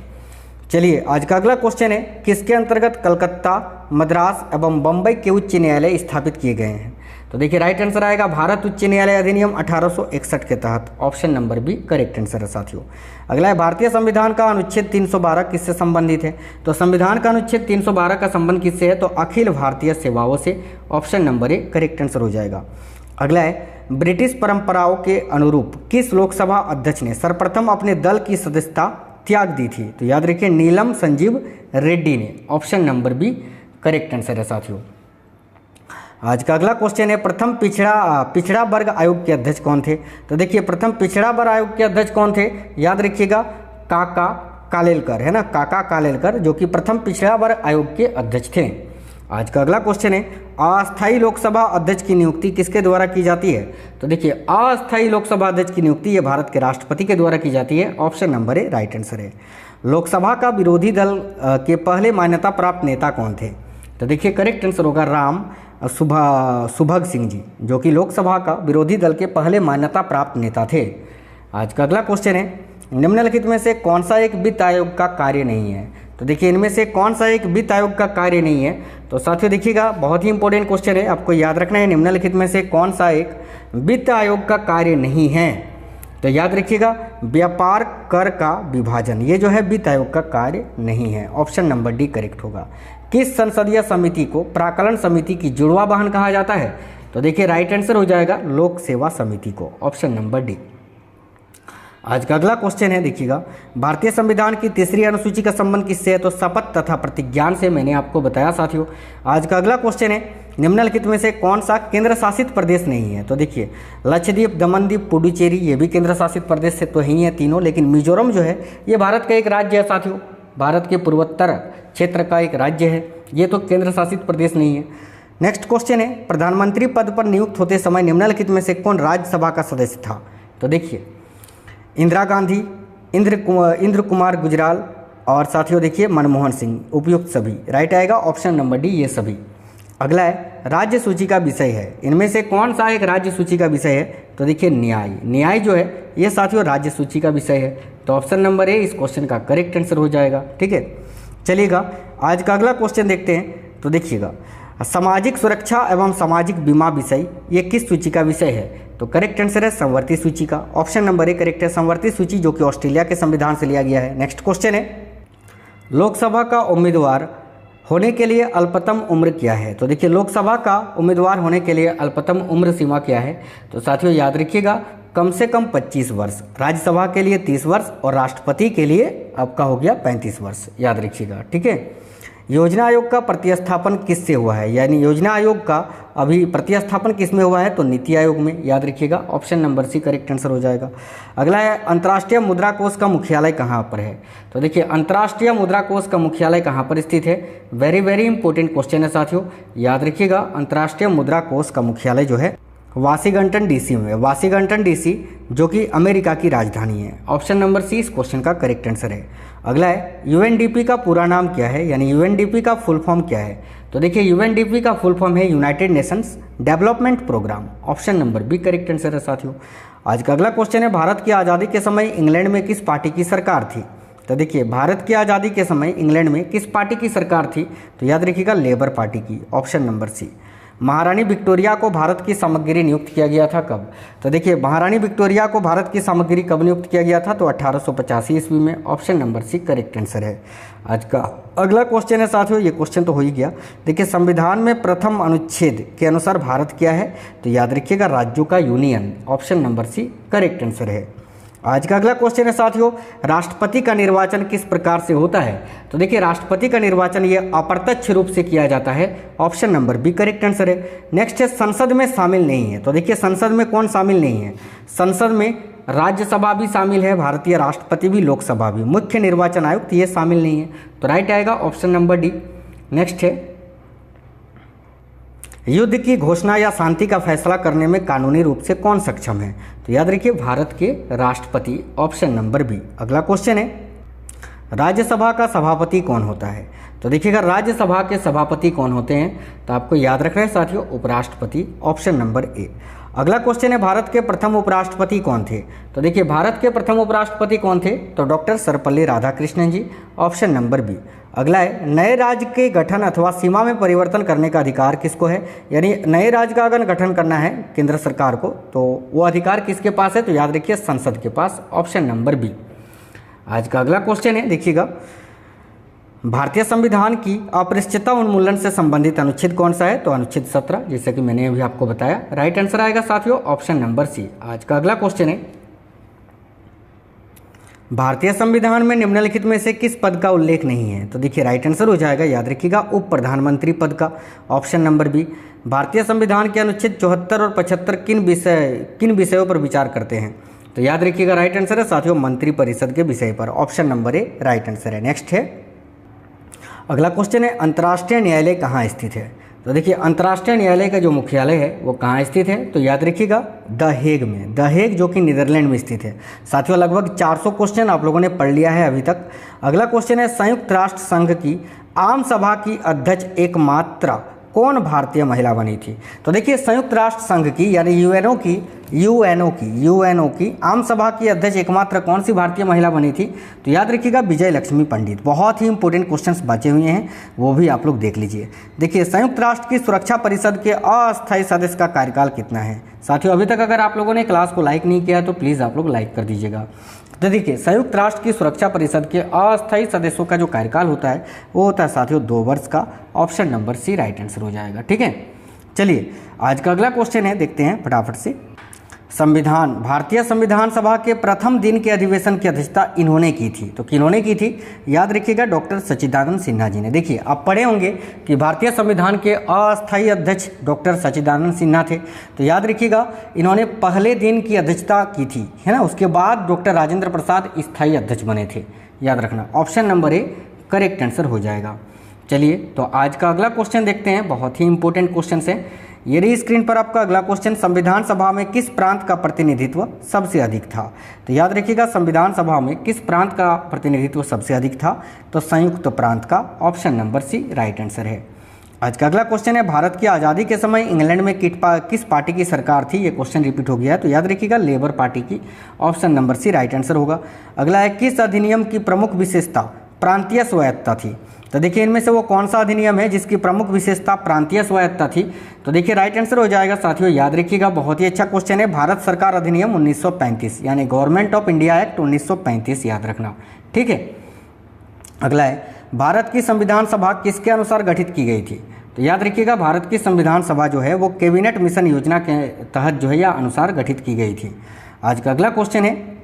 चलिए आज का अगला क्वेश्चन है किसके अंतर्गत कलकत्ता, मद्रास एवं बम्बई के उच्च न्यायालय स्थापित किए गए हैं? तो देखिए राइट आंसर आएगा भारत उच्च न्यायालय अधिनियम 1861 के तहत, option number B correct answer है साथियों। अगला है भारतीय संविधान का अनुच्छेद 312 किससे संबंधित है? तो संविधान का अनुच्छेद 312 का संबंध किससे है? तो अखिल भारतीय सेवाओं से, option number A correct answer हो जाएगा। अगला है ब्रिटिश परंपराओं के अनुरूप किस लोकसभा अध्यक्ष ने सर्वप्रथम अपने दल की सदस्यता त्याग दी थी? तो याद रखिए नीलम संजीव रेड्डी ने, option number B correct answer है साथियों। आज का अगला क्वेश्चन है प्रथम पिछड़ा वर्ग आयोग के अध्यक्ष कौन थे? तो देखिए प्रथम पिछड़ा वर्ग आयोग के अध्यक्ष कौन थे? याद रखिएगा काका कालेलकर, है ना, काका कालेलकर, जो कि प्रथम पिछड़ा वर्ग आयोग के अध्यक्ष थे। आज का अगला क्वेश्चन है अस्थायी लोकसभा अध्यक्ष की नियुक्ति किसके द्वारा की जाती है? तो देखिए अस्थायी लोकसभा अध्यक्ष की नियुक्ति ये भारत के राष्ट्रपति के द्वारा की जाती है, ऑप्शन नंबर ए राइट आंसर है। लोकसभा का विरोधी दल के पहले मान्यता प्राप्त नेता कौन थे? तो देखिए करेक्ट आंसर होगा राम सुभग सिंह जी, जो कि लोकसभा का विरोधी दल के पहले मान्यता प्राप्त नेता थे। आज का अगला क्वेश्चन है निम्नलिखित में से कौन सा एक वित्त आयोग का कार्य नहीं है? तो देखिए इनमें से कौन सा एक वित्त आयोग का कार्य नहीं है? तो साथियों देखिएगा, बहुत ही इंपॉर्टेंट क्वेश्चन है, आपको याद रखना है निम्नलिखित में से कौन सा एक वित्त आयोग का कार्य नहीं है? तो याद रखिएगा, व्यापार कर का विभाजन, ये जो है वित्त आयोग का कार्य नहीं है। ऑप्शन नंबर डी करेक्ट होगा। किस संसदीय समिति को प्राक्कलन समिति की जुड़वा वाहन कहा जाता है? तो देखिए राइट आंसर हो जाएगा लोक सेवा समिति को, ऑप्शन नंबर डी। आज का अगला क्वेश्चन है, देखिएगा, भारतीय संविधान की तीसरी अनुसूची का संबंध किससे है? तो शपथ तथा प्रतिज्ञान से, मैंने आपको बताया साथियों। आज का अगला क्वेश्चन है, निम्नलिखित में से कौन सा केंद्र शासित प्रदेश नहीं है? तो देखिए लक्षद्वीप, दमनदीप, पुडुचेरी, ये भी केंद्र शासित प्रदेश से तो ही है तीनों, लेकिन मिजोरम जो है ये भारत का एक राज्य है साथियों, भारत के पूर्वोत्तर क्षेत्र का एक राज्य है, ये तो केंद्र शासित प्रदेश नहीं है। नेक्स्ट क्वेश्चन है, प्रधानमंत्री पद पर नियुक्त होते समय निम्नलिखित में से कौन राज्यसभा का सदस्य था? तो देखिए इंदिरा गांधी, इंद्र कुमार गुजराल और साथियों देखिए मनमोहन सिंह, उपयुक्त सभी, राइट आएगा ऑप्शन नंबर डी, ये सभी। अगला है राज्य सूची का विषय है, इनमें से कौन सा एक राज्य सूची का विषय है? तो देखिए न्याय, न्याय जो है ये साथियों राज्य सूची का विषय है, तो ऑप्शन नंबर ए इस क्वेश्चन का करेक्ट आंसर हो जाएगा। ठीक है, चलिएगा आज का अगला क्वेश्चन देखते हैं। तो देखिएगा, सामाजिक सुरक्षा एवं सामाजिक बीमा विषय ये किस सूची का विषय है? तो करेक्ट आंसर है संवर्ती सूची का, ऑप्शन नंबर ए करेक्ट है, संवर्ती सूची, जो कि ऑस्ट्रेलिया के संविधान से लिया गया है। नेक्स्ट क्वेश्चन है, लोकसभा का उम्मीदवार होने के लिए अल्पतम उम्र क्या है? तो देखिए लोकसभा का उम्मीदवार होने के लिए अल्पतम उम्र सीमा क्या है? तो साथियों याद रखिएगा, कम से कम 25 वर्ष, राज्यसभा के लिए 30 वर्ष और राष्ट्रपति के लिए आपका हो गया 35 वर्ष, याद रखिएगा। ठीक है, योजना आयोग का प्रतिस्थापन किससे हुआ है? यानी योजना आयोग का अभी प्रतिस्थापन किस में हुआ है? तो नीति आयोग में, याद रखिएगा option number C correct answer हो जाएगा। अगला है, अंतर्राष्ट्रीय मुद्रा कोष का मुख्यालय कहाँ पर है? तो देखिए अंतर्राष्ट्रीय मुद्रा कोष का मुख्यालय कहाँ पर स्थित है? वेरी वेरी इंपॉर्टेंट क्वेश्चन है साथियों, याद रखिएगा अंतर्राष्ट्रीय मुद्रा कोष का मुख्यालय जो है वाशिंगटन डीसी में, वाशिंगटन डीसी जो कि अमेरिका की राजधानी है, ऑप्शन नंबर सी इस क्वेश्चन का करेक्ट आंसर है। अगला है, यूएनडीपी का पूरा नाम क्या है? यानी यूएनडीपी का फुल फॉर्म क्या है? तो देखिए यूएनडीपी का फुल फॉर्म है United Nations Development Programme, option number B correct answer है साथियों। आज का अगला क्वेश्चन है, भारत की आज़ादी के समय इंग्लैंड में किस पार्टी की सरकार थी? तो देखिए भारत की आज़ादी के समय इंग्लैंड में किस पार्टी की सरकार थी? तो याद रखिएगा लेबर पार्टी की, ऑप्शन नंबर सी। महारानी विक्टोरिया को भारत की सामग्री नियुक्त किया गया था कब? तो देखिए महारानी विक्टोरिया को भारत की सामग्री कब नियुक्त किया गया था? तो 1885 ईस्वी में, option number C correct answer है। आज का अगला क्वेश्चन है साथियों, ये क्वेश्चन तो हो ही गया। देखिए संविधान में प्रथम अनुच्छेद के अनुसार भारत क्या है? तो याद रखिएगा राज्यों का union, option number C correct answer है। आज का अगला क्वेश्चन है साथियों, राष्ट्रपति का निर्वाचन किस प्रकार से होता है? तो देखिए राष्ट्रपति का निर्वाचन ये अप्रत्यक्ष रूप से किया जाता है, option number B correct answer है। नेक्स्ट है, संसद में शामिल नहीं है। तो देखिए संसद में कौन शामिल नहीं है? संसद में राज्यसभा भी शामिल है, भारतीय राष्ट्रपति भी, लोकसभा भी, मुख्य निर्वाचन आयुक्त ये शामिल नहीं है, तो राइट आएगा ऑप्शन नंबर डी। नेक्स्ट है, युद्ध की घोषणा या शांति का फैसला करने में कानूनी रूप से कौन सक्षम है? तो याद रखिए भारत के राष्ट्रपति, ऑप्शन नंबर बी। अगला क्वेश्चन है, राज्यसभा का सभापति कौन होता है? तो देखिएगा राज्यसभा के सभापति कौन होते हैं? तो आपको याद रखना है साथियों उपराष्ट्रपति, ऑप्शन नंबर ए। अगला क्वेश्चन है, भारत के प्रथम उपराष्ट्रपति कौन थे? तो देखिए भारत के प्रथम उपराष्ट्रपति कौन थे? तो डॉक्टर सर्वपल्ली राधाकृष्णन जी, ऑप्शन नंबर बी। अगला है, नए राज्य के गठन अथवा सीमा में परिवर्तन करने का अधिकार किसको है? यानी नए राज्य का अगर गठन करना है केंद्र सरकार को तो वो अधिकार किसके पास है? तो याद रखिए संसद के पास, ऑप्शन नंबर बी। आज का अगला क्वेश्चन है, देखिएगा भारतीय संविधान की अपरिचितता उन्मूलन से संबंधित अनुच्छेद कौन सा है? तो अनुच्छेद 17, जैसे कि मैंने अभी आपको बताया, राइट आंसर आएगा साथियों ऑप्शन नंबर सी। आज का अगला क्वेश्चन है, भारतीय संविधान में निम्नलिखित में से किस पद का उल्लेख नहीं है? तो देखिए राइट आंसर हो जाएगा, याद रखिएगा उप प्रधानमंत्री पद का, ऑप्शन नंबर बी। भारतीय संविधान के अनुच्छेद 74 और 75 किन विषयों पर विचार करते हैं? तो याद रखिएगा राइट आंसर है साथियों मंत्रिपरिषद के विषय पर, ऑप्शन नंबर ए राइट आंसर है। नेक्स्ट है, अगला क्वेश्चन है, अंतर्राष्ट्रीय न्यायालय कहाँ स्थित है? तो देखिए अंतर्राष्ट्रीय न्यायालय का जो मुख्यालय है वो कहाँ स्थित है? तो याद रखिएगा द हेग में, द हेग जो कि नीदरलैंड में स्थित है। साथियों लगभग 400 क्वेश्चन आप लोगों ने पढ़ लिया है अभी तक। अगला क्वेश्चन है, संयुक्त राष्ट्र संघ की आम सभा की अध्यक्ष एकमात्र कौन भारतीय महिला बनी थी? तो देखिए संयुक्त राष्ट्र संघ की यानी यूएनओ की आम सभा की अध्यक्ष एकमात्र कौन सी भारतीय महिला बनी थी? तो याद रखिएगा विजय लक्ष्मी पंडित। बहुत ही इंपॉर्टेंट क्वेश्चंस बचे हुए हैं, वो भी आप लोग देख लीजिए। देखिए संयुक्त राष्ट्र की सुरक्षा परिषद के अस्थायी सदस्य का कार्यकाल कितना है? साथियों अभी तक अगर आप लोगों ने क्लास को लाइक नहीं किया तो प्लीज़ आप लोग लाइक कर दीजिएगा। तो देखिए संयुक्त राष्ट्र की सुरक्षा परिषद के अस्थायी सदस्यों का जो कार्यकाल होता है वो होता है साथियों 2 वर्ष का। Option number C right answer हो जाएगा। ठीक है, चलिए आज का अगला क्वेश्चन है, देखते हैं फटाफट से। संविधान भारतीय संविधान सभा के प्रथम दिन के अधिवेशन की अध्यक्षता इन्होंने की थी। तो किन्होंने की थी? याद रखिएगा डॉक्टर सच्चिदानंद सिन्हा जी ने। देखिए आप पढ़े होंगे कि भारतीय संविधान के अस्थायी अध्यक्ष डॉक्टर सच्चिदानंद सिन्हा थे। तो याद रखिएगा इन्होंने पहले दिन की अध्यक्षता की थी, है ना। उसके बाद डॉक्टर राजेंद्र प्रसाद स्थायी अध्यक्ष बने थे। याद रखना option number A correct answer हो जाएगा। चलिए तो आज का अगला क्वेश्चन देखते हैं, बहुत ही इंपॉर्टेंट क्वेश्चन है। ये रही स्क्रीन पर आपका अगला क्वेश्चन। संविधान सभा में किस प्रांत का प्रतिनिधित्व सबसे अधिक था? तो याद रखिएगा संविधान सभा में किस प्रांत का प्रतिनिधित्व सबसे अधिक था? तो संयुक्त प्रांत का। Option number C right answer है। आज का अगला क्वेश्चन है, भारत की आज़ादी के समय इंग्लैंड में किस पार्टी की सरकार थी? ये क्वेश्चन रिपीट हो गया है, तो याद रखिएगा लेबर पार्टी की। Option number C right answer होगा। अगला है, किस अधिनियम की प्रमुख विशेषता प्रांतीय स्वायत्तता थी? तो देखिए इनमें से वो कौन सा अधिनियम है जिसकी प्रमुख विशेषता प्रांतीय स्वायत्तता थी? तो देखिए राइट आंसर हो जाएगा साथियों, याद रखिएगा बहुत ही अच्छा क्वेश्चन है, भारत सरकार अधिनियम 1935 यानी गवर्नमेंट ऑफ इंडिया एक्ट 1935, याद रखना। ठीक है, अगला है, भारत की संविधान सभा किसके अनुसार गठित की गई थी? तो याद रखिएगा भारत की संविधान सभा जो है वो कैबिनेट मिशन योजना के तहत जो है या अनुसार गठित की गई थी। आज का अगला क्वेश्चन है,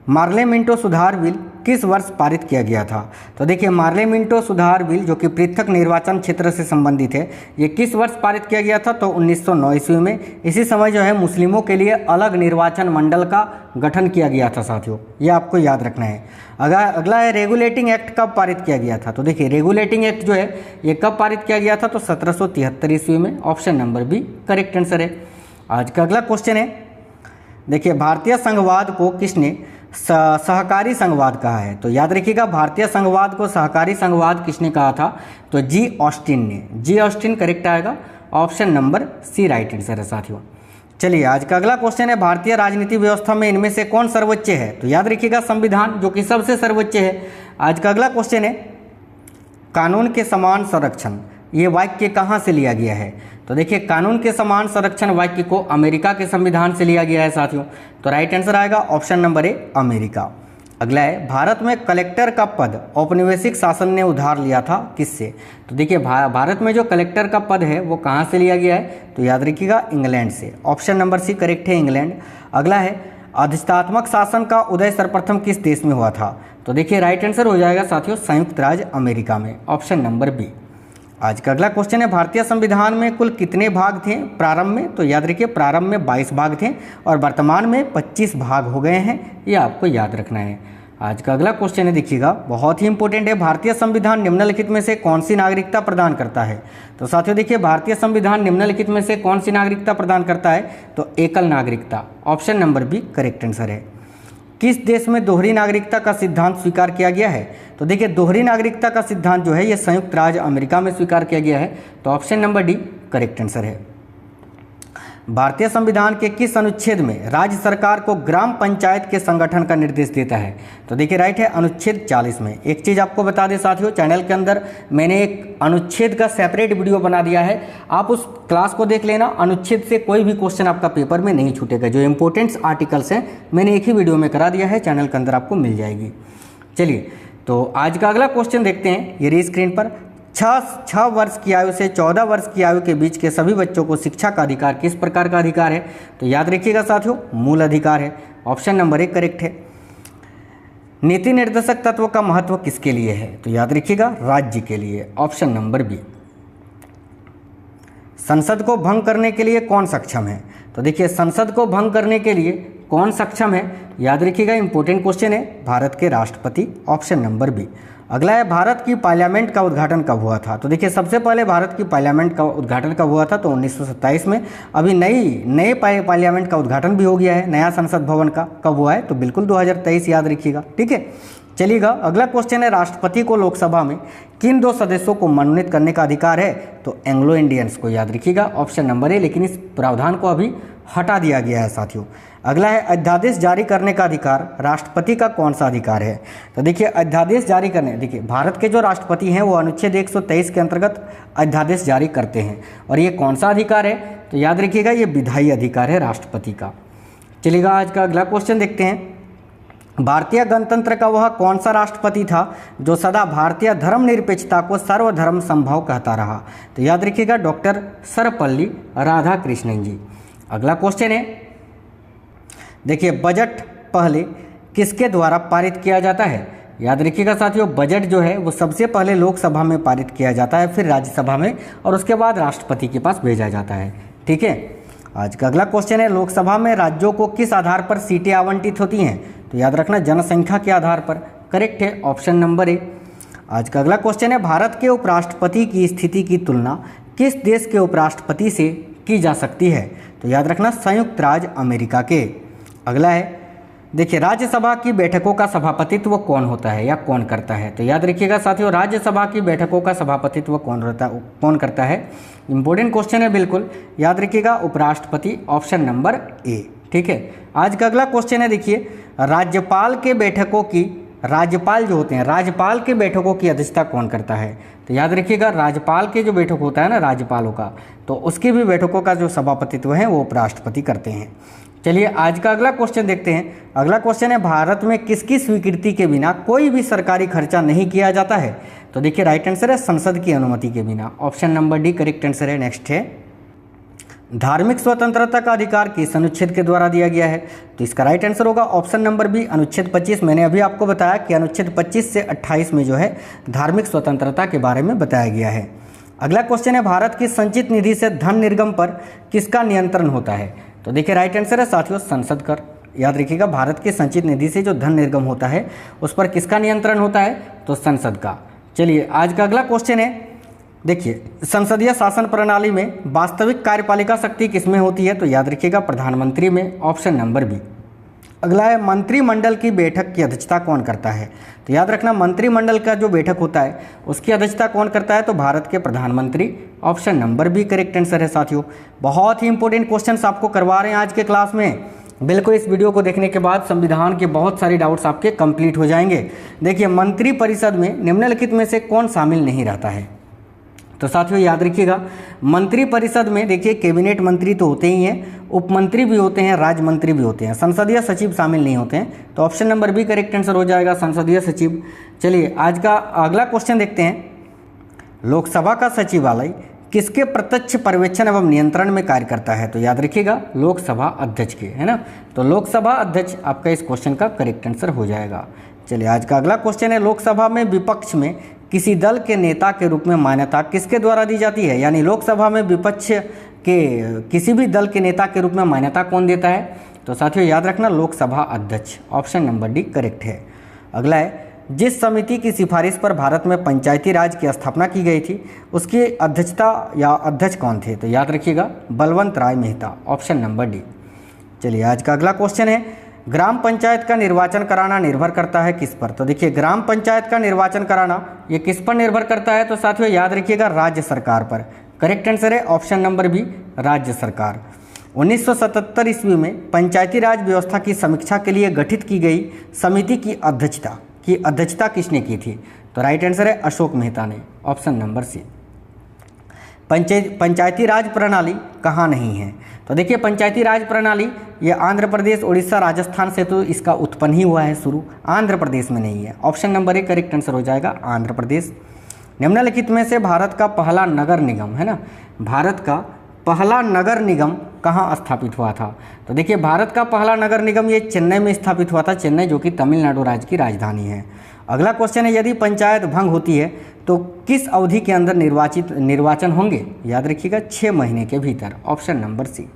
मार्ले मिंटो सुधार बिल किस वर्ष पारित किया गया था? तो देखिए मार्ले मिंटो सुधार बिल जो कि पृथक निर्वाचन क्षेत्र से संबंधित है, ये किस वर्ष पारित किया गया था? तो 1909 ईस्वी में। इसी समय जो है मुस्लिमों के लिए अलग निर्वाचन मंडल का गठन किया गया था साथियों, ये आपको याद रखना है। अगला है, रेगुलेटिंग एक्ट कब पारित किया गया था? तो देखिए रेगुलेटिंग एक्ट जो है ये कब पारित किया गया था? तो 1773 ईस्वी में। Option number B correct answer है। आज का अगला क्वेश्चन है, देखिए भारतीय संघवाद को किसने सहकारी संघवाद कहा है? तो याद रखिएगा भारतीय संघवाद को सहकारी संघवाद किसने कहा था? तो जी ऑस्टिन ने। जी ऑस्टिन करेक्ट आएगा। Option number C right answer है साथियों। चलिए आज का अगला क्वेश्चन है, भारतीय राजनीति व्यवस्था में इनमें से कौन सर्वोच्च है? तो याद रखिएगा संविधान जो कि सबसे सर्वोच्च है। आज का अगला क्वेश्चन है, कानून के समान संरक्षण ये वाक्य कहाँ से लिया गया है? तो देखिए कानून के समान संरक्षण वाक्य को अमेरिका के संविधान से लिया गया है साथियों, तो राइट आंसर आएगा ऑप्शन नंबर ए अमेरिका। अगला है, भारत में कलेक्टर का पद औपनिवेशिक शासन ने उधार लिया था किससे? तो देखिए भारत में जो कलेक्टर का पद है वो कहाँ से लिया गया है? तो याद रखिएगा इंग्लैंड से। ऑप्शन नंबर सी करेक्ट है इंग्लैंड। अगला है, अधिष्ठात्मक शासन का उदय सर्वप्रथम किस देश में हुआ था? तो देखिए राइट आंसर हो जाएगा साथियों संयुक्त राज्य अमेरिका में। Option number B. आज का अगला क्वेश्चन है, भारतीय संविधान में कुल कितने भाग थे प्रारंभ में? तो याद रखिए प्रारंभ में 22 भाग थे और वर्तमान में 25 भाग हो गए हैं, ये आपको याद रखना है। आज का अगला क्वेश्चन है, देखिएगा बहुत ही इंपॉर्टेंट है, भारतीय संविधान निम्नलिखित में से कौन सी नागरिकता प्रदान करता है? तो साथियों देखिए भारतीय संविधान निम्नलिखित में से कौन सी नागरिकता प्रदान करता है? तो एकल नागरिकता। Option number B correct answer है। किस देश में दोहरी नागरिकता का सिद्धांत स्वीकार किया गया है? तो देखिए दोहरी नागरिकता का सिद्धांत जो है ये संयुक्त राज्य अमेरिका में स्वीकार किया गया है, तो option number D correct answer है। भारतीय संविधान के किस अनुच्छेद में राज्य सरकार को ग्राम पंचायत के संगठन का निर्देश देता है? तो देखिए राइट है अनुच्छेद 40 में। एक चीज़ आपको बता दें साथियों, चैनल के अंदर मैंने एक अनुच्छेद का सेपरेट वीडियो बना दिया है, आप उस क्लास को देख लेना। अनुच्छेद से कोई भी क्वेश्चन आपका पेपर में नहीं छूटेगा, जो इंपॉर्टेंट आर्टिकल्स हैं मैंने एक ही वीडियो में करा दिया है, चैनल के अंदर आपको मिल जाएगी। चलिए तो आज का अगला क्वेश्चन देखते हैं, ये रही स्क्रीन पर। 6 वर्ष की आयु से 14 वर्ष की आयु के बीच के सभी बच्चों को शिक्षा का अधिकार किस प्रकार का अधिकार है? तो याद रखिएगा साथियों मूल अधिकार है। ऑप्शन नंबर 1 करेक्ट है। नीति निर्देशक तत्व का महत्व किसके लिए है? तो याद रखिएगा राज्य के लिए। Option number B. संसद को भंग करने के लिए कौन सक्षम है? तो देखिए संसद को भंग करने के लिए कौन सक्षम है? याद रखिएगा इंपॉर्टेंट क्वेश्चन है, भारत के राष्ट्रपति। Option number B. अगला है, भारत की पार्लियामेंट का उद्घाटन कब हुआ था? तो देखिए सबसे पहले भारत की पार्लियामेंट का उद्घाटन कब हुआ था? तो 1927 में। अभी नए पार्लियामेंट का उद्घाटन भी हो गया है, नया संसद भवन का कब हुआ है? तो बिल्कुल 2023, याद रखिएगा। ठीक है, चलिएगा अगला क्वेश्चन है, राष्ट्रपति को लोकसभा में किन 2 सदस्यों को मनोनीत करने का अधिकार है? तो एंग्लो इंडियंस को, याद रखिएगा ऑप्शन नंबर ए, लेकिन इस प्रावधान को अभी हटा दिया गया है साथियों। अगला है, अध्यादेश जारी करने का अधिकार राष्ट्रपति का कौन सा अधिकार है? तो देखिए अध्यादेश जारी करने, देखिए भारत के जो राष्ट्रपति हैं वो अनुच्छेद 123 के अंतर्गत अध्यादेश जारी करते हैं, और ये कौन सा अधिकार है? तो याद रखिएगा ये विधायी अधिकार है राष्ट्रपति का। चलिएगा आज का अगला क्वेश्चन देखते हैं, भारतीय गणतंत्र का वह कौन सा राष्ट्रपति था जो सदा भारतीय धर्मनिरपेक्षता को सर्वधर्म संभव कहता रहा? तो याद रखिएगा डॉक्टर सर्वपल्ली राधाकृष्णन जी। अगला क्वेश्चन है, देखिए बजट पहले किसके द्वारा पारित किया जाता है? याद रखिएगा साथियों बजट जो है वो सबसे पहले लोकसभा में पारित किया जाता है, फिर राज्यसभा में, और उसके बाद राष्ट्रपति के पास भेजा जाता है। ठीक है, आज का अगला क्वेश्चन है, लोकसभा में राज्यों को किस आधार पर सीटें आवंटित होती हैं? तो याद रखना जनसंख्या के आधार पर। करेक्ट है ऑप्शन नंबर ए। आज का अगला क्वेश्चन है, भारत के उपराष्ट्रपति की स्थिति की तुलना किस देश के उपराष्ट्रपति से की जा सकती है? तो याद रखना संयुक्त राज्य अमेरिका के। अगला है, देखिए राज्यसभा की बैठकों का सभापतित्व कौन होता है या कौन करता है? तो याद रखिएगा साथियों राज्यसभा की बैठकों का सभापतित्व कौन करता है? इंपॉर्टेंट क्वेश्चन है, बिल्कुल याद रखिएगा उपराष्ट्रपति, ऑप्शन नंबर ए। ठीक है, आज का अगला क्वेश्चन है, देखिए राज्यपाल के बैठकों की, राज्यपाल जो होते हैं राज्यपाल के बैठकों की अध्यक्षता कौन करता है? तो याद रखिएगा राज्यपाल के जो बैठक होता है ना राज्यपालों का, तो उसकी भी बैठकों का जो सभापतित्व है वो उपराष्ट्रपति करते हैं। चलिए आज का अगला क्वेश्चन देखते हैं। अगला क्वेश्चन है, भारत में किसकी स्वीकृति के बिना कोई भी सरकारी खर्चा नहीं किया जाता है? तो देखिए राइट आंसर है संसद की अनुमति के बिना, option number D correct answer है। नेक्स्ट है, धार्मिक स्वतंत्रता का अधिकार किस अनुच्छेद के द्वारा दिया गया है? तो इसका राइट आंसर होगा ऑप्शन नंबर बी अनुच्छेद 25। मैंने अभी आपको बताया कि अनुच्छेद 25 से 28 में जो है धार्मिक स्वतंत्रता के बारे में बताया गया है। अगला क्वेश्चन है, भारत की संचित निधि से धन निर्गम पर किसका नियंत्रण होता है? तो देखिए राइट आंसर है साथियों संसद कर। याद रखिएगा भारत की संचित निधि से जो धन निर्गम होता है उस पर किसका नियंत्रण होता है? तो संसद का। चलिए आज का अगला क्वेश्चन है, देखिए संसदीय शासन प्रणाली में वास्तविक कार्यपालिका शक्ति किसमें होती है? तो याद रखिएगा प्रधानमंत्री में, ऑप्शन नंबर बी। अगला है, मंत्रिमंडल की बैठक की अध्यक्षता कौन करता है? तो याद रखना मंत्रिमंडल का जो बैठक होता है उसकी अध्यक्षता कौन करता है? तो भारत के प्रधानमंत्री, option number B correct answer है साथियों। बहुत ही इंपॉर्टेंट क्वेश्चन आपको करवा रहे हैं आज के क्लास में। बिल्कुल इस वीडियो को देखने के बाद संविधान के बहुत सारे डाउट्स आपके कंप्लीट हो जाएंगे। देखिए मंत्रिपरिषद में निम्नलिखित में से कौन शामिल नहीं रहता है? तो साथियों याद रखिएगा मंत्रिपरिषद में देखिए कैबिनेट मंत्री तो होते ही हैं, उप मंत्री भी होते हैं, राज्य मंत्री भी होते हैं, संसदीय सचिव शामिल नहीं होते हैं। तो option number B correct answer हो जाएगा संसदीय सचिव। चलिए आज का अगला क्वेश्चन देखते हैं, लोकसभा का सचिवालय किसके प्रत्यक्ष पर्यवेक्षण एवं नियंत्रण में कार्य करता है? तो याद रखिएगा लोकसभा अध्यक्ष के, है ना। तो लोकसभा अध्यक्ष आपका इस क्वेश्चन का करेक्ट आंसर हो जाएगा। चलिए आज का अगला क्वेश्चन है, लोकसभा में विपक्ष में किसी दल के नेता के रूप में मान्यता किसके द्वारा दी जाती है? यानी लोकसभा में विपक्ष के किसी भी दल के नेता के रूप में मान्यता कौन देता है? तो साथियों याद रखना लोकसभा अध्यक्ष, ऑप्शन नंबर डी करेक्ट है। अगला है, जिस समिति की सिफारिश पर भारत में पंचायती राज की स्थापना की गई थी उसकी अध्यक्षता या अध्यक्ष कौन थे? तो याद रखिएगा बलवंत राय मेहता, ऑप्शन नंबर डी। चलिए आज का अगला क्वेश्चन है, ग्राम पंचायत का निर्वाचन कराना निर्भर करता है किस पर? तो देखिए ग्राम पंचायत का निर्वाचन कराना ये किस पर निर्भर करता है? तो साथियों याद रखिएगा राज्य सरकार पर। करेक्ट आंसर है ऑप्शन नंबर बी राज्य सरकार। 1977 ईस्वी में पंचायती राज व्यवस्था की समीक्षा के लिए गठित की गई समिति की अध्यक्षता किसने की थी? तो राइट आंसर है अशोक मेहता ने, ऑप्शन नंबर सी। पंचायती राज प्रणाली कहाँ नहीं है? तो देखिए पंचायती राज प्रणाली ये आंध्र प्रदेश, उड़ीसा, राजस्थान से तो इसका उत्पन्न ही हुआ है शुरू, आंध्र प्रदेश में नहीं है। Option number A correct answer हो जाएगा आंध्र प्रदेश। निम्नलिखित में से भारत का पहला नगर निगम, है ना, भारत का पहला नगर निगम कहाँ स्थापित हुआ था? तो देखिए भारत का पहला नगर निगम ये चेन्नई में स्थापित हुआ था, चेन्नई जो कि तमिलनाडु राज्य की राजधानी है। अगला क्वेश्चन है, यदि पंचायत भंग होती है तो किस अवधि के अंदर निर्वाचन होंगे? याद रखिएगा 6 महीने के भीतर, ऑप्शन नंबर सी।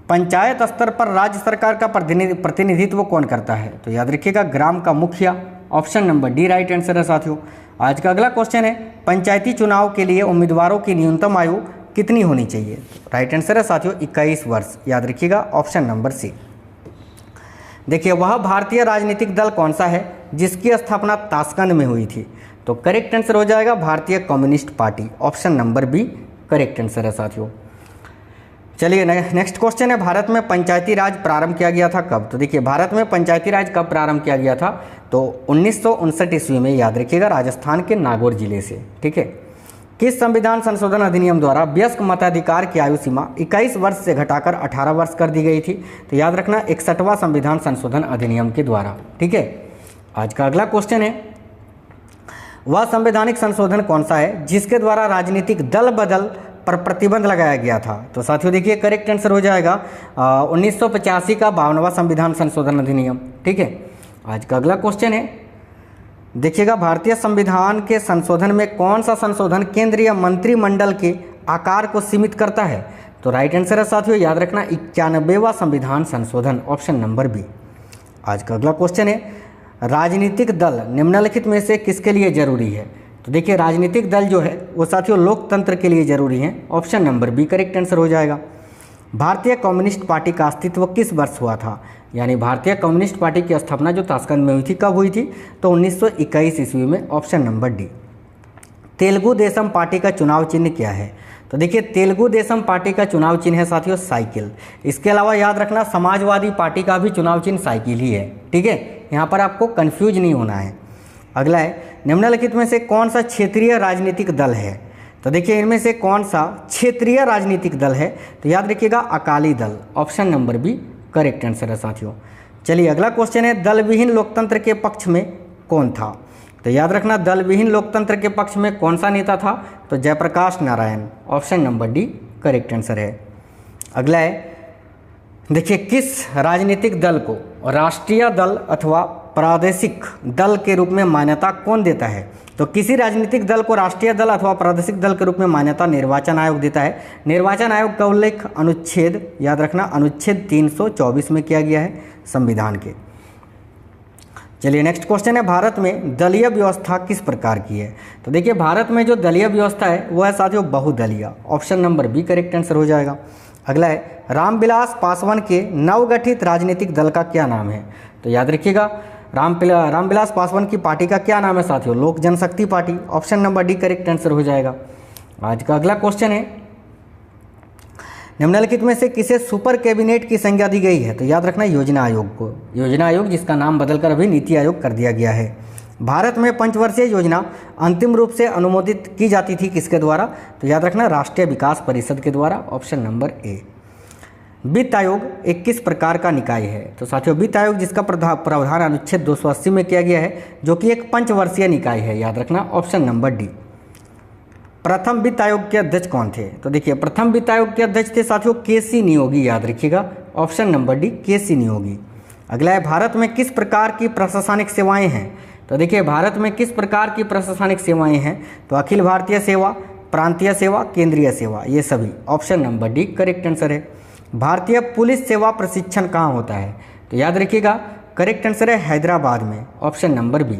पंचायत स्तर पर राज्य सरकार का प्रतिनिधित्व कौन करता है? तो याद रखिएगा ग्राम का मुखिया, option number D right answer है साथियों। आज का अगला क्वेश्चन है, पंचायती चुनाव के लिए उम्मीदवारों की न्यूनतम आयु कितनी होनी चाहिए? राइट आंसर है साथियों 21 वर्ष, याद रखिएगा ऑप्शन नंबर सी। देखिए वह भारतीय राजनीतिक दल कौन सा है जिसकी स्थापना ताशकंद में हुई थी? तो करेक्ट आंसर हो जाएगा भारतीय Communist Party, option number B correct answer है साथियों। चलिए नेक्स्ट क्वेश्चन है, भारत में पंचायती राज प्रारंभ किया गया था कब? तो देखिए भारत में पंचायती राज कब प्रारंभ किया गया था? तो 1959 ईस्वी में, याद रखिएगा, राजस्थान के नागौर जिले से। ठीक है। किस संविधान संशोधन अधिनियम द्वारा वयस्क मताधिकार की आयु सीमा 21 वर्ष से घटाकर 18 वर्ष कर दी गई थी? तो याद रखना 61वां संविधान संशोधन अधिनियम के द्वारा। ठीक है। आज का अगला क्वेश्चन है, वह संवैधानिक संशोधन कौन सा है जिसके द्वारा राजनीतिक दल बदल पर प्रतिबंध लगाया गया था? तो साथियों देखिए करेक्ट आंसर हो जाएगा 1985 का 52वां संविधान संशोधन अधिनियम। ठीक है। आज का अगला क्वेश्चन है, देखिएगा भारतीय संविधान के संशोधन में कौन सा संशोधन केंद्रीय मंत्रिमंडल के आकार को सीमित करता है? तो राइट आंसर है साथियों, याद रखना 91वां संविधान संशोधन, ऑप्शन नंबर बी। आज का अगला क्वेश्चन है, राजनीतिक दल निम्नलिखित में से किसके लिए जरूरी है? तो देखिए राजनीतिक दल जो है वो साथियों लोकतंत्र के लिए जरूरी हैं, option number B correct answer हो जाएगा। भारतीय कम्युनिस्ट पार्टी का अस्तित्व किस वर्ष हुआ था? यानी भारतीय कम्युनिस्ट पार्टी की स्थापना जो ताशकंद में हुई थी, कब हुई थी? तो 1921 ईस्वी में, option number D. Telugu Desam party का चुनाव चिन्ह क्या है? तो देखिए तेलुगु देशम पार्टी का चुनाव चिन्ह है साथियों साइकिल। इसके अलावा याद रखना समाजवादी पार्टी का भी चुनाव चिन्ह साइकिल ही है। ठीक है, यहाँ पर आपको कंफ्यूज नहीं होना है। अगला है, निम्नलिखित में से कौन सा क्षेत्रीय राजनीतिक दल है? तो देखिए इनमें से कौन सा क्षेत्रीय राजनीतिक दल है? तो याद रखिएगा Akali Dal, option number B correct answer है साथियों। चलिए अगला क्वेश्चन है, दल विहीन लोकतंत्र के पक्ष में कौन था? तो याद रखना दल विहीन लोकतंत्र के पक्ष में कौन सा नेता था? तो Jayaprakash Narayan, option number D correct answer है। अगला है, देखिए किस राजनीतिक दल को राष्ट्रीय दल अथवा प्रादेशिक दल के रूप में मान्यता कौन देता है? तो किसी राजनीतिक दल को राष्ट्रीय दल अथवा प्रादेशिक दल के रूप में मान्यता निर्वाचन आयोग देता है। निर्वाचन आयोग का उल्लेख अनुच्छेद, याद रखना अनुच्छेद 324 में किया गया है संविधान के। चलिए नेक्स्ट क्वेश्चन है, भारत में दलीय व्यवस्था किस प्रकार की है? तो देखिए भारत में जो दलीय व्यवस्था है वो है साथियों बहुदलीय, option number B correct answer हो जाएगा। अगला है, रामविलास पासवान के नवगठित राजनीतिक दल का क्या नाम है? तो याद रखिएगा रामविलास पासवान की पार्टी का क्या नाम है साथियों? Lok Janshakti Party, option number D correct answer हो जाएगा। आज का अगला क्वेश्चन है, निम्नलिखित में से किसे सुपर कैबिनेट की संज्ञा दी गई है? तो याद रखना योजना आयोग को, योजना आयोग जिसका नाम बदलकर अभी नीति आयोग कर दिया गया है। भारत में पंचवर्षीय योजना अंतिम रूप से अनुमोदित की जाती थी किसके द्वारा? तो याद रखना राष्ट्रीय विकास परिषद के द्वारा, ऑप्शन नंबर ए। वित्त आयोग एक किस प्रकार का निकाय है? तो साथियों वित्त आयोग जिसका प्रावधान अनुच्छेद 280 में किया गया है, जो कि एक पंचवर्षीय निकाय है, याद रखना ऑप्शन नंबर डी। प्रथम वित्त आयोग के अध्यक्ष कौन थे? तो देखिए प्रथम वित्त आयोग के अध्यक्ष थे साथियों केसी नियोगी, याद रखिएगा ऑप्शन नंबर डी केसी नियोगी। अगला है, भारत में किस प्रकार की प्रशासनिक सेवाएं हैं? तो देखिए भारत में किस प्रकार की प्रशासनिक सेवाएं हैं? तो अखिल भारतीय सेवा, प्रांतीय सेवा, केंद्रीय सेवा, ये सभी, option number D correct answer है। भारतीय पुलिस सेवा प्रशिक्षण कहाँ होता है? तो याद रखिएगा करेक्ट आंसर है हैदराबाद में, option number B.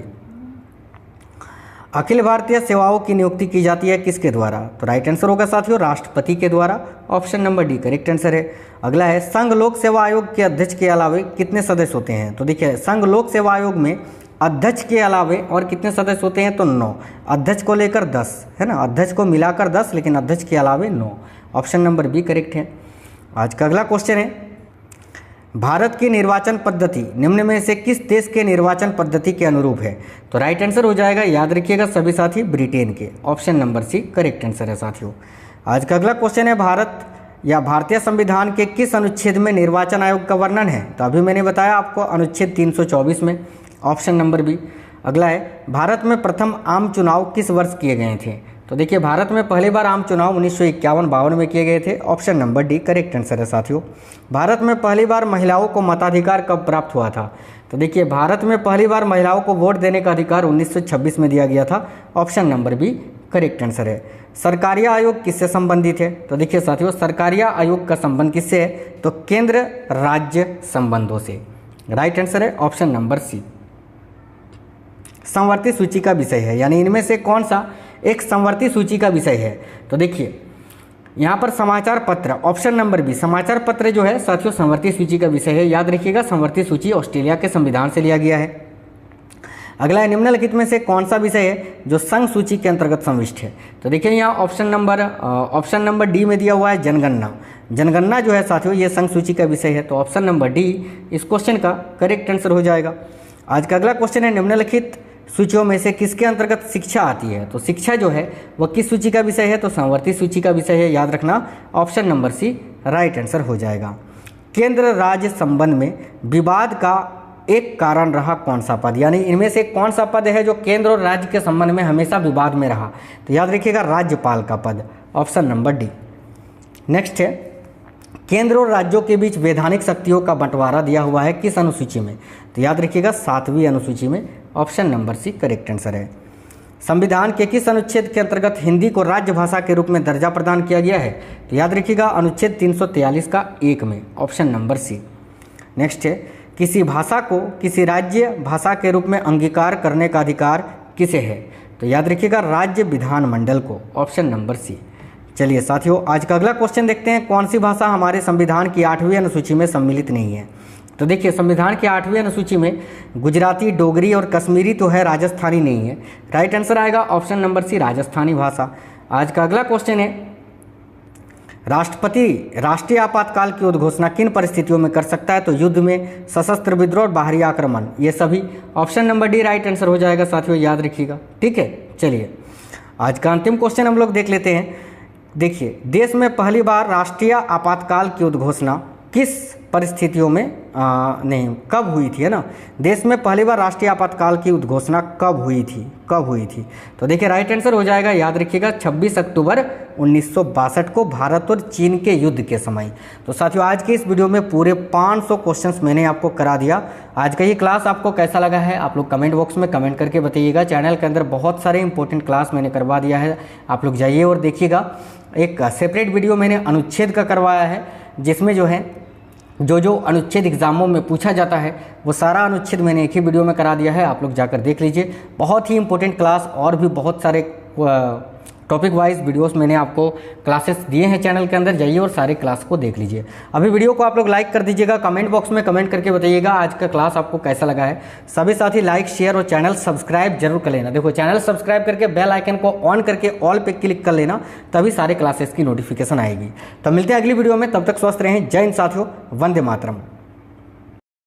Akhil Bharatiya सेवाओं की नियुक्ति की जाती है किसके द्वारा? तो राइट आंसर होगा साथियों राष्ट्रपति के द्वारा, option number D correct answer है। अगला है, संघ लोक सेवा आयोग के अध्यक्ष के अलावे कितने सदस्य होते हैं? तो देखिए संघ लोक सेवा आयोग में अध्यक्ष के अलावे और कितने सदस्य होते हैं? तो 9, अध्यक्ष को लेकर 10 है ना, अध्यक्ष को मिलाकर 10, लेकिन अध्यक्ष के अलावे 9, ऑप्शन नंबर बी करेक्ट है। आज का अगला क्वेश्चन है, भारत की निर्वाचन पद्धति निम्न में से किस देश के निर्वाचन पद्धति के अनुरूप है? तो राइट आंसर हो जाएगा, याद रखिएगा सभी साथी, ब्रिटेन के, option number C correct answer है साथियों। आज का अगला क्वेश्चन है, भारत या भारतीय संविधान के किस अनुच्छेद में निर्वाचन आयोग का वर्णन है? तो अभी मैंने बताया आपको अनुच्छेद 324 में, ऑप्शन नंबर बी। अगला है, भारत में प्रथम आम चुनाव किस वर्ष किए गए थे? तो देखिए भारत में पहली बार आम चुनाव 1951-52 में किए गए थे, option number D correct answer है साथियों। भारत में पहली बार महिलाओं को मताधिकार कब प्राप्त हुआ था? तो देखिए भारत में पहली बार महिलाओं को वोट देने का अधिकार 1926 में दिया गया था, option number B correct answer है। सरकारिया आयोग किससे संबंधित है? तो देखिए साथियों सरकारिया आयोग का संबंध किससे है? तो केंद्र राज्य संबंधों से, राइट आंसर है ऑप्शन नंबर सी। संवर्ती सूची का विषय है, यानी इनमें से कौन सा एक संवर्ती सूची का विषय है? तो देखिए यहाँ पर समाचार पत्र, ऑप्शन नंबर बी, समाचार पत्र जो है साथियों संवर्ती सूची का विषय है, याद रखिएगा संवर्ती सूची ऑस्ट्रेलिया के संविधान से लिया गया है। अगला है निम्नलिखित में से कौन सा विषय है जो संघ सूची के अंतर्गत समाविष्ट है। तो देखिए यहाँ ऑप्शन नंबर डी में दिया हुआ है जनगणना। जनगणना जो है साथियों ये संघ सूची का विषय है, तो ऑप्शन नंबर डी इस क्वेश्चन का करेक्ट आंसर हो जाएगा। आज का अगला क्वेश्चन है निम्नलिखित सूचियों में से किसके अंतर्गत शिक्षा आती है। तो शिक्षा जो है वह किस सूची का विषय है, तो समवर्ती सूची का विषय है, याद रखना option number C right answer हो जाएगा। केंद्र राज्य संबंध में विवाद का एक कारण रहा कौन सा पद, यानी इनमें से कौन सा पद है जो केंद्र और राज्य के संबंध में हमेशा विवाद में रहा, तो याद रखिएगा राज्यपाल का पद, ऑप्शन नंबर डी। नेक्स्ट है केंद्र और राज्यों के बीच वैधानिक शक्तियों का बंटवारा दिया हुआ है किस अनुसूची में, तो याद रखिएगा 7वीं अनुसूची में, option number C correct answer है। संविधान के किस अनुच्छेद के अंतर्गत हिंदी को राज्य भाषा के रूप में दर्जा प्रदान किया गया है, तो याद रखिएगा अनुच्छेद 343 का 1 में, ऑप्शन नंबर सी। नेक्स्ट है किसी भाषा को किसी राज्य भाषा के रूप में अंगीकार करने का अधिकार किसे है, तो याद रखिएगा राज्य विधानमंडल को, ऑप्शन नंबर सी। चलिए साथियों आज का अगला क्वेश्चन देखते हैं, कौन सी भाषा हमारे संविधान की 8वीं अनुसूची में सम्मिलित नहीं है। तो देखिए संविधान की 8वीं अनुसूची में गुजराती, डोगरी और कश्मीरी तो है, राजस्थानी नहीं है। राइट आंसर आएगा ऑप्शन नंबर सी राजस्थानी भाषा। आज का अगला क्वेश्चन है राष्ट्रपति राष्ट्रीय आपातकाल की उद्घोषणा किन परिस्थितियों में कर सकता है, तो युद्ध में, सशस्त्र विद्रोह और बाहरी आक्रमण, ये सभी, option number D right answer हो जाएगा साथियों, याद रखिएगा। ठीक है चलिए आज का अंतिम क्वेश्चन हम लोग देख लेते हैं। देखिए देश में पहली बार राष्ट्रीय आपातकाल की उद्घोषणा किस परिस्थितियों में कब हुई थी, है ना। देश में पहली बार राष्ट्रीय आपातकाल की उद्घोषणा कब हुई थी, तो देखिए राइट आंसर हो जाएगा, याद रखिएगा 26 अक्टूबर 1962 को भारत और चीन के युद्ध के समय। तो साथियों आज के इस वीडियो में पूरे 500 क्वेश्चंस मैंने आपको करा दिया। आज का ये क्लास आपको कैसा लगा है आप लोग कमेंट बॉक्स में कमेंट करके बताइएगा। चैनल के अंदर बहुत सारे इंपॉर्टेंट क्लास मैंने करवा दिया है, आप लोग जाइए और देखिएगा। एक सेपरेट वीडियो मैंने अनुच्छेद का करवाया है, जिसमें जो है जो अनुच्छेद एग्जामों में पूछा जाता है वो सारा अनुच्छेद मैंने एक ही वीडियो में करा दिया है, आप लोग जाकर देख लीजिए। बहुत ही इंपॉर्टेंट क्लास और भी बहुत सारे टॉपिक वाइज वीडियोस मैंने आपको क्लासेस दिए हैं चैनल के अंदर, जाइए और सारे क्लास को देख लीजिए। अभी वीडियो को आप लोग लाइक कर दीजिएगा, कमेंट बॉक्स में कमेंट करके बताइएगा आज का क्लास आपको कैसा लगा है। सभी साथी लाइक शेयर और चैनल सब्सक्राइब जरूर कर लेना। देखो चैनल सब्सक्राइब करके बेल आइकन को ऑन करके ऑल पे क्लिक कर लेना, तभी सारे क्लासेस की नोटिफिकेशन आएगी। तब मिलते हैं अगली वीडियो में, तब तक स्वस्थ रहें। जय हिंद साथियों, वंदे मातरम।